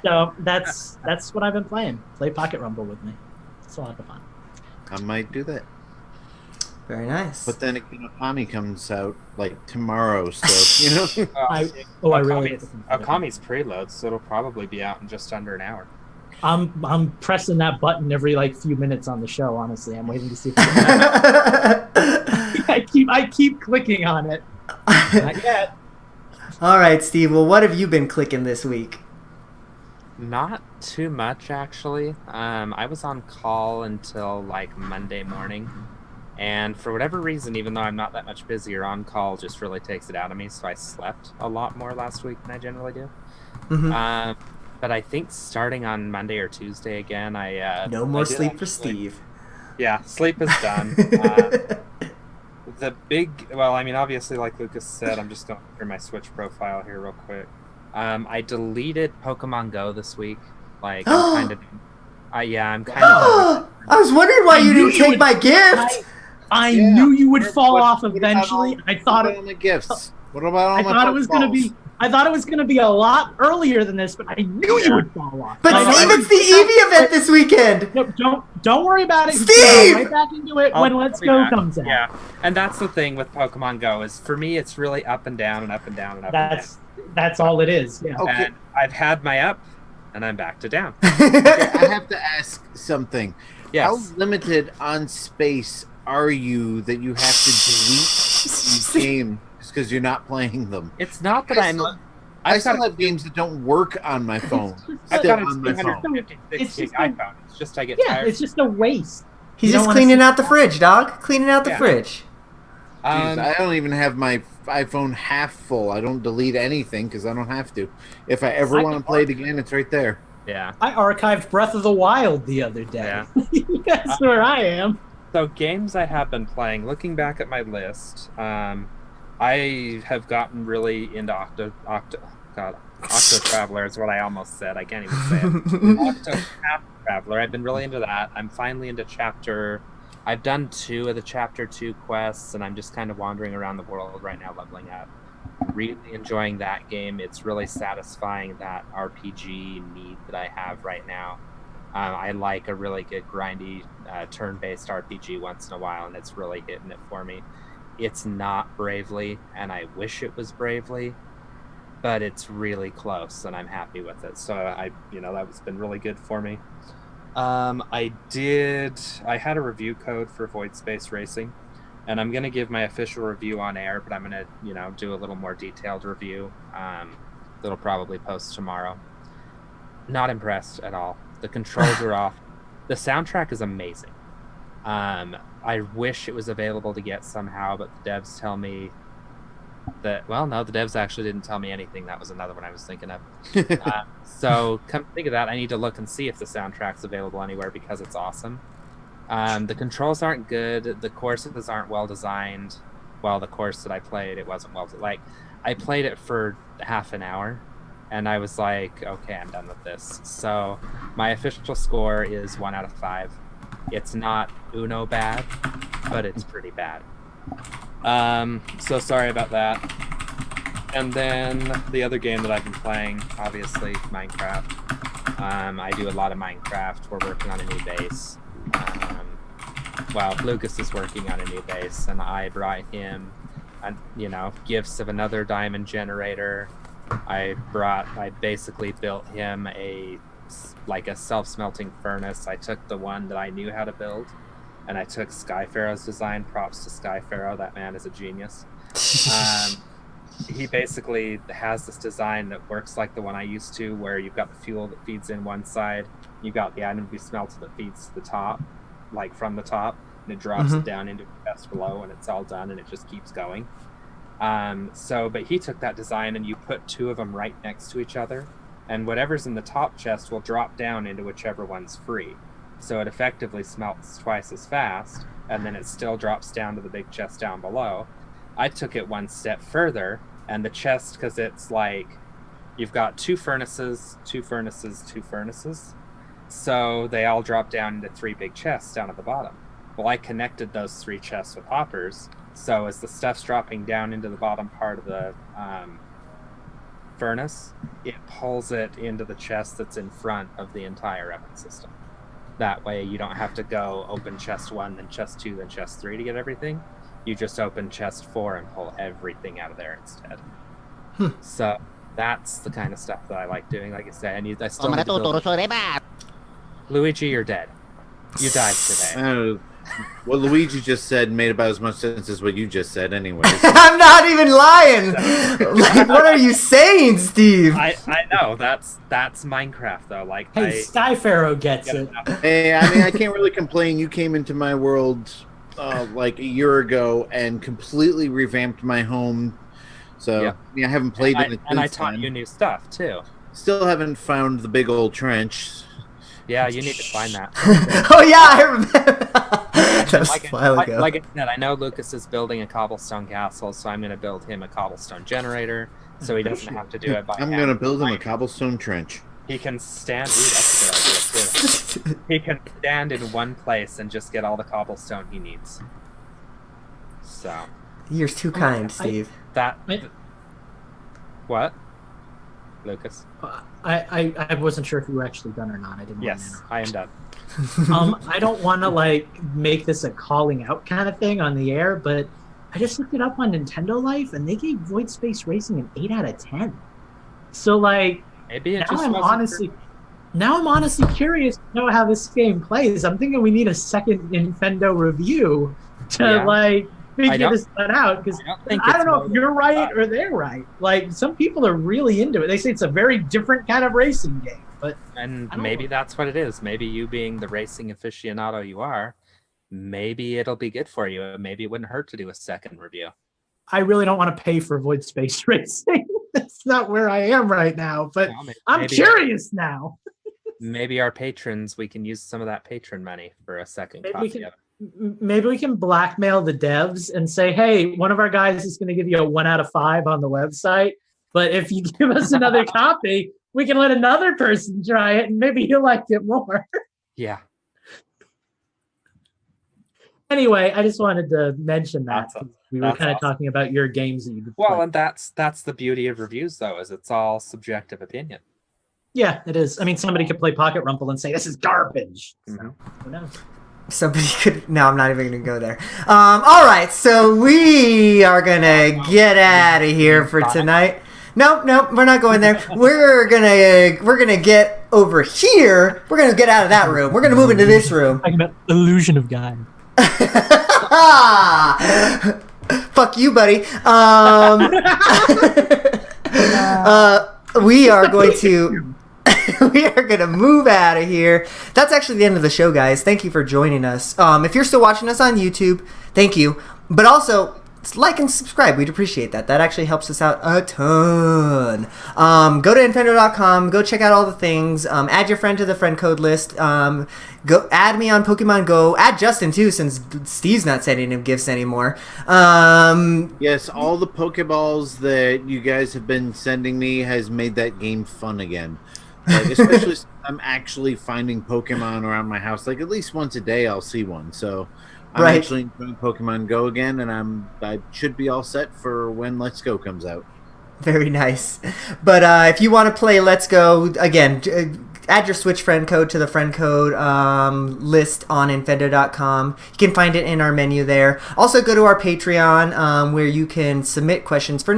[SPEAKER 3] So that's what I've been playing. Play Pocket Rumble with me. It's a lot of fun.
[SPEAKER 4] I might do that.
[SPEAKER 2] Very nice.
[SPEAKER 4] But then Okami comes out like tomorrow, so you know.
[SPEAKER 1] Okami's preload, so it'll probably be out in just under an hour.
[SPEAKER 3] I'm pressing that button every like few minutes on the show. Honestly, I'm waiting to see. If I keep clicking on it. Not yet.
[SPEAKER 2] All right, Steve. Well, what have you been clicking this week?
[SPEAKER 1] Not too much, actually. I was on call until like Monday morning. And for whatever reason, even though I'm not that much busier, on call just really takes it out of me. So I slept a lot more last week than I generally do. But I think starting on Monday or Tuesday again,
[SPEAKER 2] no more sleep for Steve.
[SPEAKER 1] Yeah, sleep is done. Obviously, like Lucas said, I'm just going through my Switch profile here real quick. I deleted Pokemon Go this week. Like, I'm kind of.
[SPEAKER 2] I was wondering why you didn't take my gift.
[SPEAKER 3] I knew you would fall off eventually. I thought
[SPEAKER 4] all the gifts. What about all
[SPEAKER 3] I
[SPEAKER 4] my
[SPEAKER 3] thought it was going to be. I thought it was going to be a lot earlier than this, but I knew you would fall off.
[SPEAKER 2] But Steve, it's the Eevee event this weekend.
[SPEAKER 3] No, don't worry about it.
[SPEAKER 2] Steve!
[SPEAKER 3] Right back into it when Let's Go comes out.
[SPEAKER 1] Yeah, and that's the thing with Pokemon Go is for me, it's really up and down and up and down and up and down.
[SPEAKER 3] That's all it is. Yeah.
[SPEAKER 4] Okay.
[SPEAKER 1] And I've had my up, and I'm back to down.
[SPEAKER 4] Okay, I have to ask something.
[SPEAKER 1] Yes.
[SPEAKER 4] How limited on space are you that you have to delete the game just because you're not playing them?
[SPEAKER 1] It's not that
[SPEAKER 4] I still have games that don't work on my phone.
[SPEAKER 1] I've got a
[SPEAKER 4] on my phone.
[SPEAKER 1] 256 gig iPhone. It's just I get
[SPEAKER 3] Yeah,
[SPEAKER 1] tired.
[SPEAKER 3] it's just a waste.
[SPEAKER 2] He's just cleaning out the fridge, dog. Cleaning out the fridge.
[SPEAKER 4] Jeez, I don't even have my iPhone half full. I don't delete anything because I don't have to. If I ever want to play it again, it's right there.
[SPEAKER 1] Yeah.
[SPEAKER 3] I archived Breath of the Wild the other day.
[SPEAKER 1] Yeah.
[SPEAKER 3] That's where I am.
[SPEAKER 1] So games I have been playing, looking back at my list, I have gotten really into Octo Traveler is what I almost said. I can't even say it. Octo Traveler. I've been really into that. I'm finally into I've done 2 of the Chapter 2 quests, and I'm just kind of wandering around the world right now, leveling up. Really enjoying that game. It's really satisfying that RPG need that I have right now. I like a really good grindy turn-based RPG once in a while, and it's really hitting it for me. It's not Bravely, and I wish it was Bravely, but it's really close, and I'm happy with it. So that's been really good for me. I had a review code for Void Space Racing, and I'm gonna give my official review on air, but I'm gonna do a little more detailed review. That'll probably post tomorrow. Not impressed at all. The controls are off. The soundtrack is amazing. I wish it was available to get somehow, but the devs tell me that, well, no, the devs actually didn't tell me anything. That was another one I was thinking of. So come think of that, I need to look and see if the soundtrack's available anywhere, because it's awesome. The controls aren't good. The courses aren't well designed. Well, the course that I played, it wasn't well. I played it for half an hour, and I was like, okay, I'm done with this. So my official score is 1 out of 5. It's not Uno bad, but it's pretty bad. So sorry about that. And then the other game that I've been playing, obviously, Minecraft. I do a lot of Minecraft. We're working on a new base. Lucas is working on a new base, and I brought him, gifts of another diamond generator. I basically built him a self-smelting furnace. I took the one that I knew how to build, and I took Skypharaoh's design. Props to Skypharaoh. That man is a genius. He basically has this design that works like the one I used to, where you've got the fuel that feeds in one side, you've got the item to be smelted that feeds to the top, from the top, and it drops it down into a chest below, and it's all done, and it just keeps going. But he took that design, and you put 2 of them right next to each other, and whatever's in the top chest will drop down into whichever one's free. So it effectively smelts twice as fast, and then it still drops down to the big chest down below. I took it one step further, and the chest, because it's you've got 2 furnaces, 2 furnaces, 2 furnaces, so they all drop down into 3 big chests down at the bottom. Well, I connected those 3 chests with hoppers, so as the stuff's dropping down into the bottom part of the furnace, it pulls it into the chest that's in front of the entire weapon system. That way you don't have to go open chest 1, then chest 2, then chest 3 to get everything. You just open chest 4 and pull everything out of there instead. So that's the kind of stuff that I like doing. Like I said, I still need to build... Luigi, you're dead. You died today.
[SPEAKER 4] What Luigi just said made about as much sense as what you just said anyways.
[SPEAKER 2] I'm not even lying! What are you saying, Steve?
[SPEAKER 1] I know, that's Minecraft, though.
[SPEAKER 3] Hey, Skypharaoh gets it.
[SPEAKER 4] Hey, I can't really complain. You came into my world a year ago and completely revamped my home. So, I haven't played it
[SPEAKER 1] and I taught you new stuff, too.
[SPEAKER 4] Still haven't found the big old trench.
[SPEAKER 1] Yeah, you need to find that.
[SPEAKER 2] Oh, yeah, I remember. That was a while ago.
[SPEAKER 1] Like I said, I know Lucas is building a cobblestone castle, so I'm going to build him a cobblestone generator, so he doesn't have to do it by hand.
[SPEAKER 4] I'm going to build him a cobblestone trench.
[SPEAKER 1] He can stand... Ooh, that's a good idea, too. He can stand in one place and just get all the cobblestone he needs. So...
[SPEAKER 2] You're too kind, Steve.
[SPEAKER 1] What? Lucas?
[SPEAKER 3] I wasn't sure if you were actually done or not. I didn't.
[SPEAKER 1] Yes, I am done.
[SPEAKER 3] I don't want to make this a calling out kind of thing on the air, but I just looked it up on Nintendo Life, and they gave Void Space Racing an 8 out of 10. So
[SPEAKER 1] maybe
[SPEAKER 3] now I'm honestly curious to know how this game plays. I'm thinking we need a second Infendo review to figure this one out, because I don't know if you're right or they're right. Some people are really into it. They say it's a very different kind of racing game,
[SPEAKER 1] and maybe that's what it is. Maybe you, being the racing aficionado you are, maybe it'll be good for you. Maybe it wouldn't hurt to do a second review.
[SPEAKER 3] I really don't want to pay for Void Space Racing. That's not where I am right now, but I'm curious now.
[SPEAKER 1] Maybe our patrons, we can use some of that patron money for a second copy of it.
[SPEAKER 3] Maybe we can blackmail the devs and say, hey, one of our guys is going to give you a 1 out of 5 on the website, but if you give us another copy, we can let another person try it, and maybe you'll like it more.
[SPEAKER 1] Yeah.
[SPEAKER 3] Anyway, I just wanted to mention that. We were kind of talking about your games that you could play.
[SPEAKER 1] And that's the beauty of reviews, though, is it's all subjective opinion.
[SPEAKER 3] Yeah, it is. I mean, somebody could play Pocket Rumple and say, this is garbage. So, who knows?
[SPEAKER 2] Somebody could... No, I'm not even going to go there. All right, so we are going to get out of here for tonight. No, we're not going there. We're gonna get over here. We're gonna get out of that room. We're gonna move into this room.
[SPEAKER 3] Talking about illusion of guide.
[SPEAKER 2] Fuck you, buddy. We are going to move out of here. That's actually the end of the show, guys. Thank you for joining us. If you're still watching us on YouTube, thank you. But also, like and subscribe. We'd appreciate that. That actually helps us out a ton. Go to Infendo.com. Go check out all the things. Add your friend to the friend code list. Go add me on Pokemon Go. Add Justin too, since Steve's not sending him gifts anymore.
[SPEAKER 4] Yes, all the Pokeballs that you guys have been sending me has made that game fun again. Like, especially since I'm actually finding Pokemon around my house. Like at least once a day, I'll see one. So I'm actually enjoying Pokemon Go again, and I should be all set for when Let's Go comes out.
[SPEAKER 2] Very nice. But if you want to play Let's Go, again, add your Switch friend code to the friend code list on Infendo.com. You can find it in our menu there. Also, go to our Patreon where you can submit questions for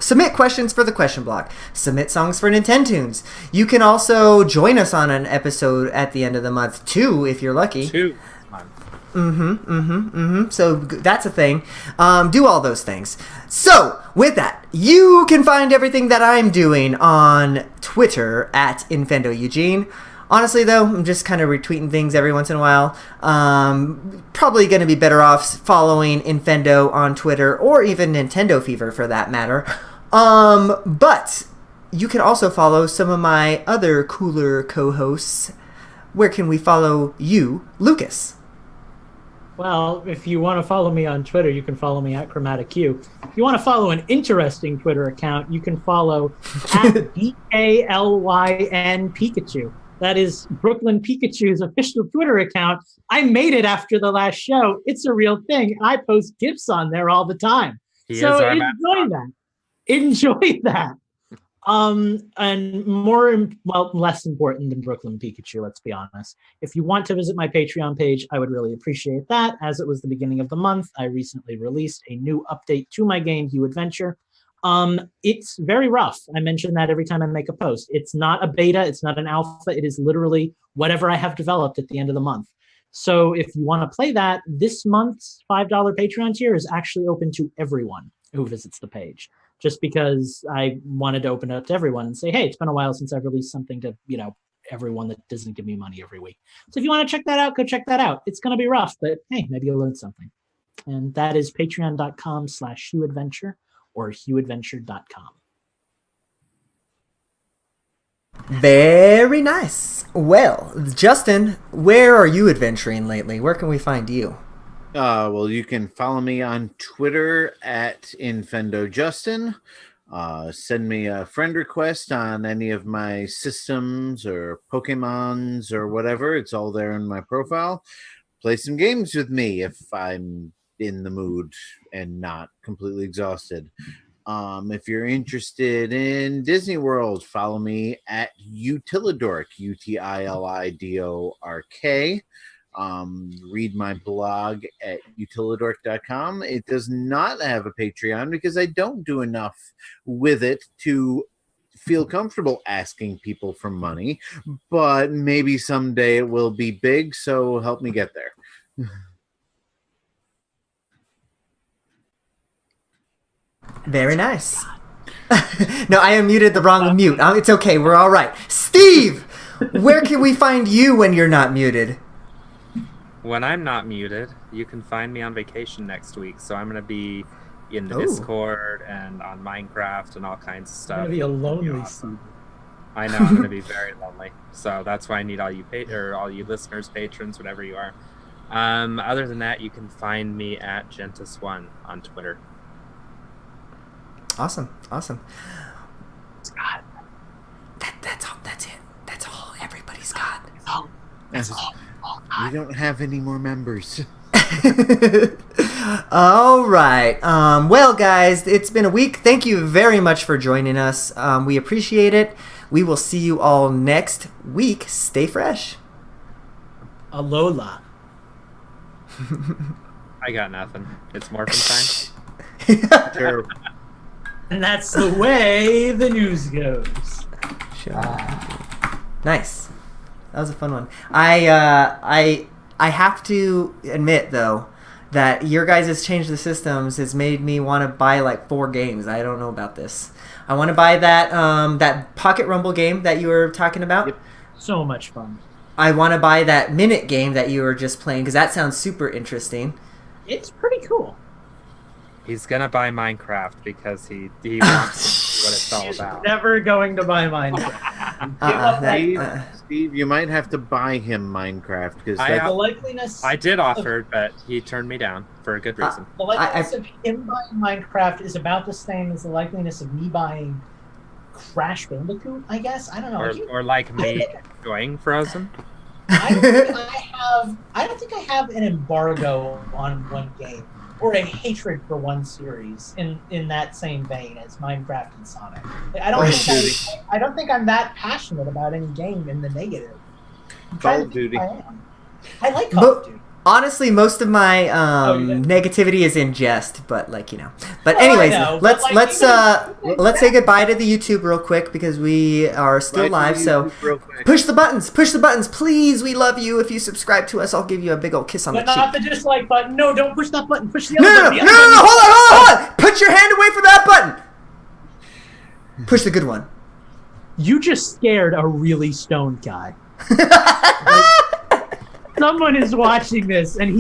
[SPEAKER 2] submit questions for the question block. Submit songs for Nintendoons. You can also join us on an episode at the end of the month too, if you're lucky.
[SPEAKER 1] 2 months.
[SPEAKER 2] So that's a thing. Do all those things. So with that, you can find everything that I'm doing on Twitter at Infendo Eugene. Honestly, though, I'm just kind of retweeting things every once in a while. Probably going to be better off following Infendo on Twitter, or even Nintendo Fever for that matter. But you can also follow some of my other cooler co-hosts. Where can we follow you, Lucas?
[SPEAKER 3] Well, if you want to follow me on Twitter, you can follow me at ChromatiQ. If you want to follow an interesting Twitter account, you can follow at BKLYN Pikachu. That is Brooklyn Pikachu's official Twitter account. I made it after the last show. It's a real thing. I post GIFs on there all the time. So enjoy that. Enjoy that. And less important than Brooklyn Pikachu, let's be honest. If you want to visit my Patreon page, I would really appreciate that. As it was the beginning of the month, I recently released a new update to my game, Hue Adventure. It's very rough. I mention that every time I make a post. It's not a beta. It's not an alpha. It is literally whatever I have developed at the end of the month. So if you want to play that, this month's $5 Patreon tier is actually open to everyone who visits the page. Just because I wanted to open it up to everyone and say, hey, it's been a while since I've released something to, everyone that doesn't give me money every week. So if you want to check that out, go check that out. It's going to be rough, but hey, maybe you'll learn something. And that is patreon.com/HueAdventure or HueAdventure.com.
[SPEAKER 2] Very nice. Well, Justin, where are you adventuring lately? Where can we find you?
[SPEAKER 4] Well, you can follow me on Twitter at InfendoJustin. Send me a friend request on any of my systems or Pokemons or whatever. It's all there in my profile. Play some games with me if I'm in the mood and not completely exhausted. If you're interested in Disney World, follow me at Utilidork, UTILIDORK. Read my blog at utilidork.com. It does not have a Patreon because I don't do enough with it to feel comfortable asking people for money, but maybe someday it will be big, so help me get there.
[SPEAKER 2] Very nice. No, I unmuted the wrong mute. It's okay. We're all right. Steve, where can we find you when you're not muted?
[SPEAKER 1] When I'm not muted, you can find me on vacation next week. So I'm going to be in the Discord and on Minecraft and all kinds of stuff.
[SPEAKER 3] It's going to be a lonely Steve.
[SPEAKER 1] I know, I'm going to be very lonely. So that's why I need all you all you listeners, patrons, whatever you are. Other than that, you can find me at Gentis1 on Twitter.
[SPEAKER 2] Awesome.
[SPEAKER 3] Scott.
[SPEAKER 2] That's all. That's it. That's all everybody's got.
[SPEAKER 4] That's all. We don't have any more members.
[SPEAKER 2] All right. Well, guys, it's been a week. Thank you very much for joining us. We appreciate it. We will see you all next week. Stay fresh.
[SPEAKER 3] Alola.
[SPEAKER 1] I got nothing. It's morphin' time.
[SPEAKER 4] Sure.
[SPEAKER 3] And that's the way the news goes.
[SPEAKER 2] Nice. That was a fun one. I have to admit though that your guys' change the systems has made me want to buy like 4 games. I don't know about this. I want to buy that that Pocket Rumble game that you were talking about.
[SPEAKER 4] Yep.
[SPEAKER 3] So much fun.
[SPEAKER 2] I want to buy that Minute game that you were just playing because that sounds super interesting.
[SPEAKER 3] It's pretty cool.
[SPEAKER 1] He's gonna buy Minecraft because he wants to see what it's all
[SPEAKER 3] He's
[SPEAKER 1] about.
[SPEAKER 3] never going to buy Minecraft.
[SPEAKER 4] Steve, you might have to buy him Minecraft because
[SPEAKER 1] I-
[SPEAKER 3] The likeliness.
[SPEAKER 1] I did offer, but he turned me down for a good reason.
[SPEAKER 3] The likeliness of him buying Minecraft is about the same as the likeliness of me buying Crash Bandicoot, I guess. I don't know.
[SPEAKER 1] Or like me enjoying Frozen.
[SPEAKER 3] I don't think I have an embargo on one game or a hatred for one series in that same vein as Minecraft and Sonic. I don't think I'm that passionate about any game in the negative.
[SPEAKER 4] Call of Duty.
[SPEAKER 3] I like Call of Duty.
[SPEAKER 2] Honestly, most of my negativity is in jest, but like But anyways, let's say goodbye to the YouTube real quick because we are still live. So push the buttons, please. We love you. If you subscribe to us, I'll give you a big old kiss on the cheek.
[SPEAKER 3] But not the dislike button. No, don't push that button. Push the
[SPEAKER 2] No,
[SPEAKER 3] other
[SPEAKER 2] no,
[SPEAKER 3] button.
[SPEAKER 2] no, hold on. Put your hand away from that button. Push the good one.
[SPEAKER 3] You just scared a really stoned guy. Someone is watching this and he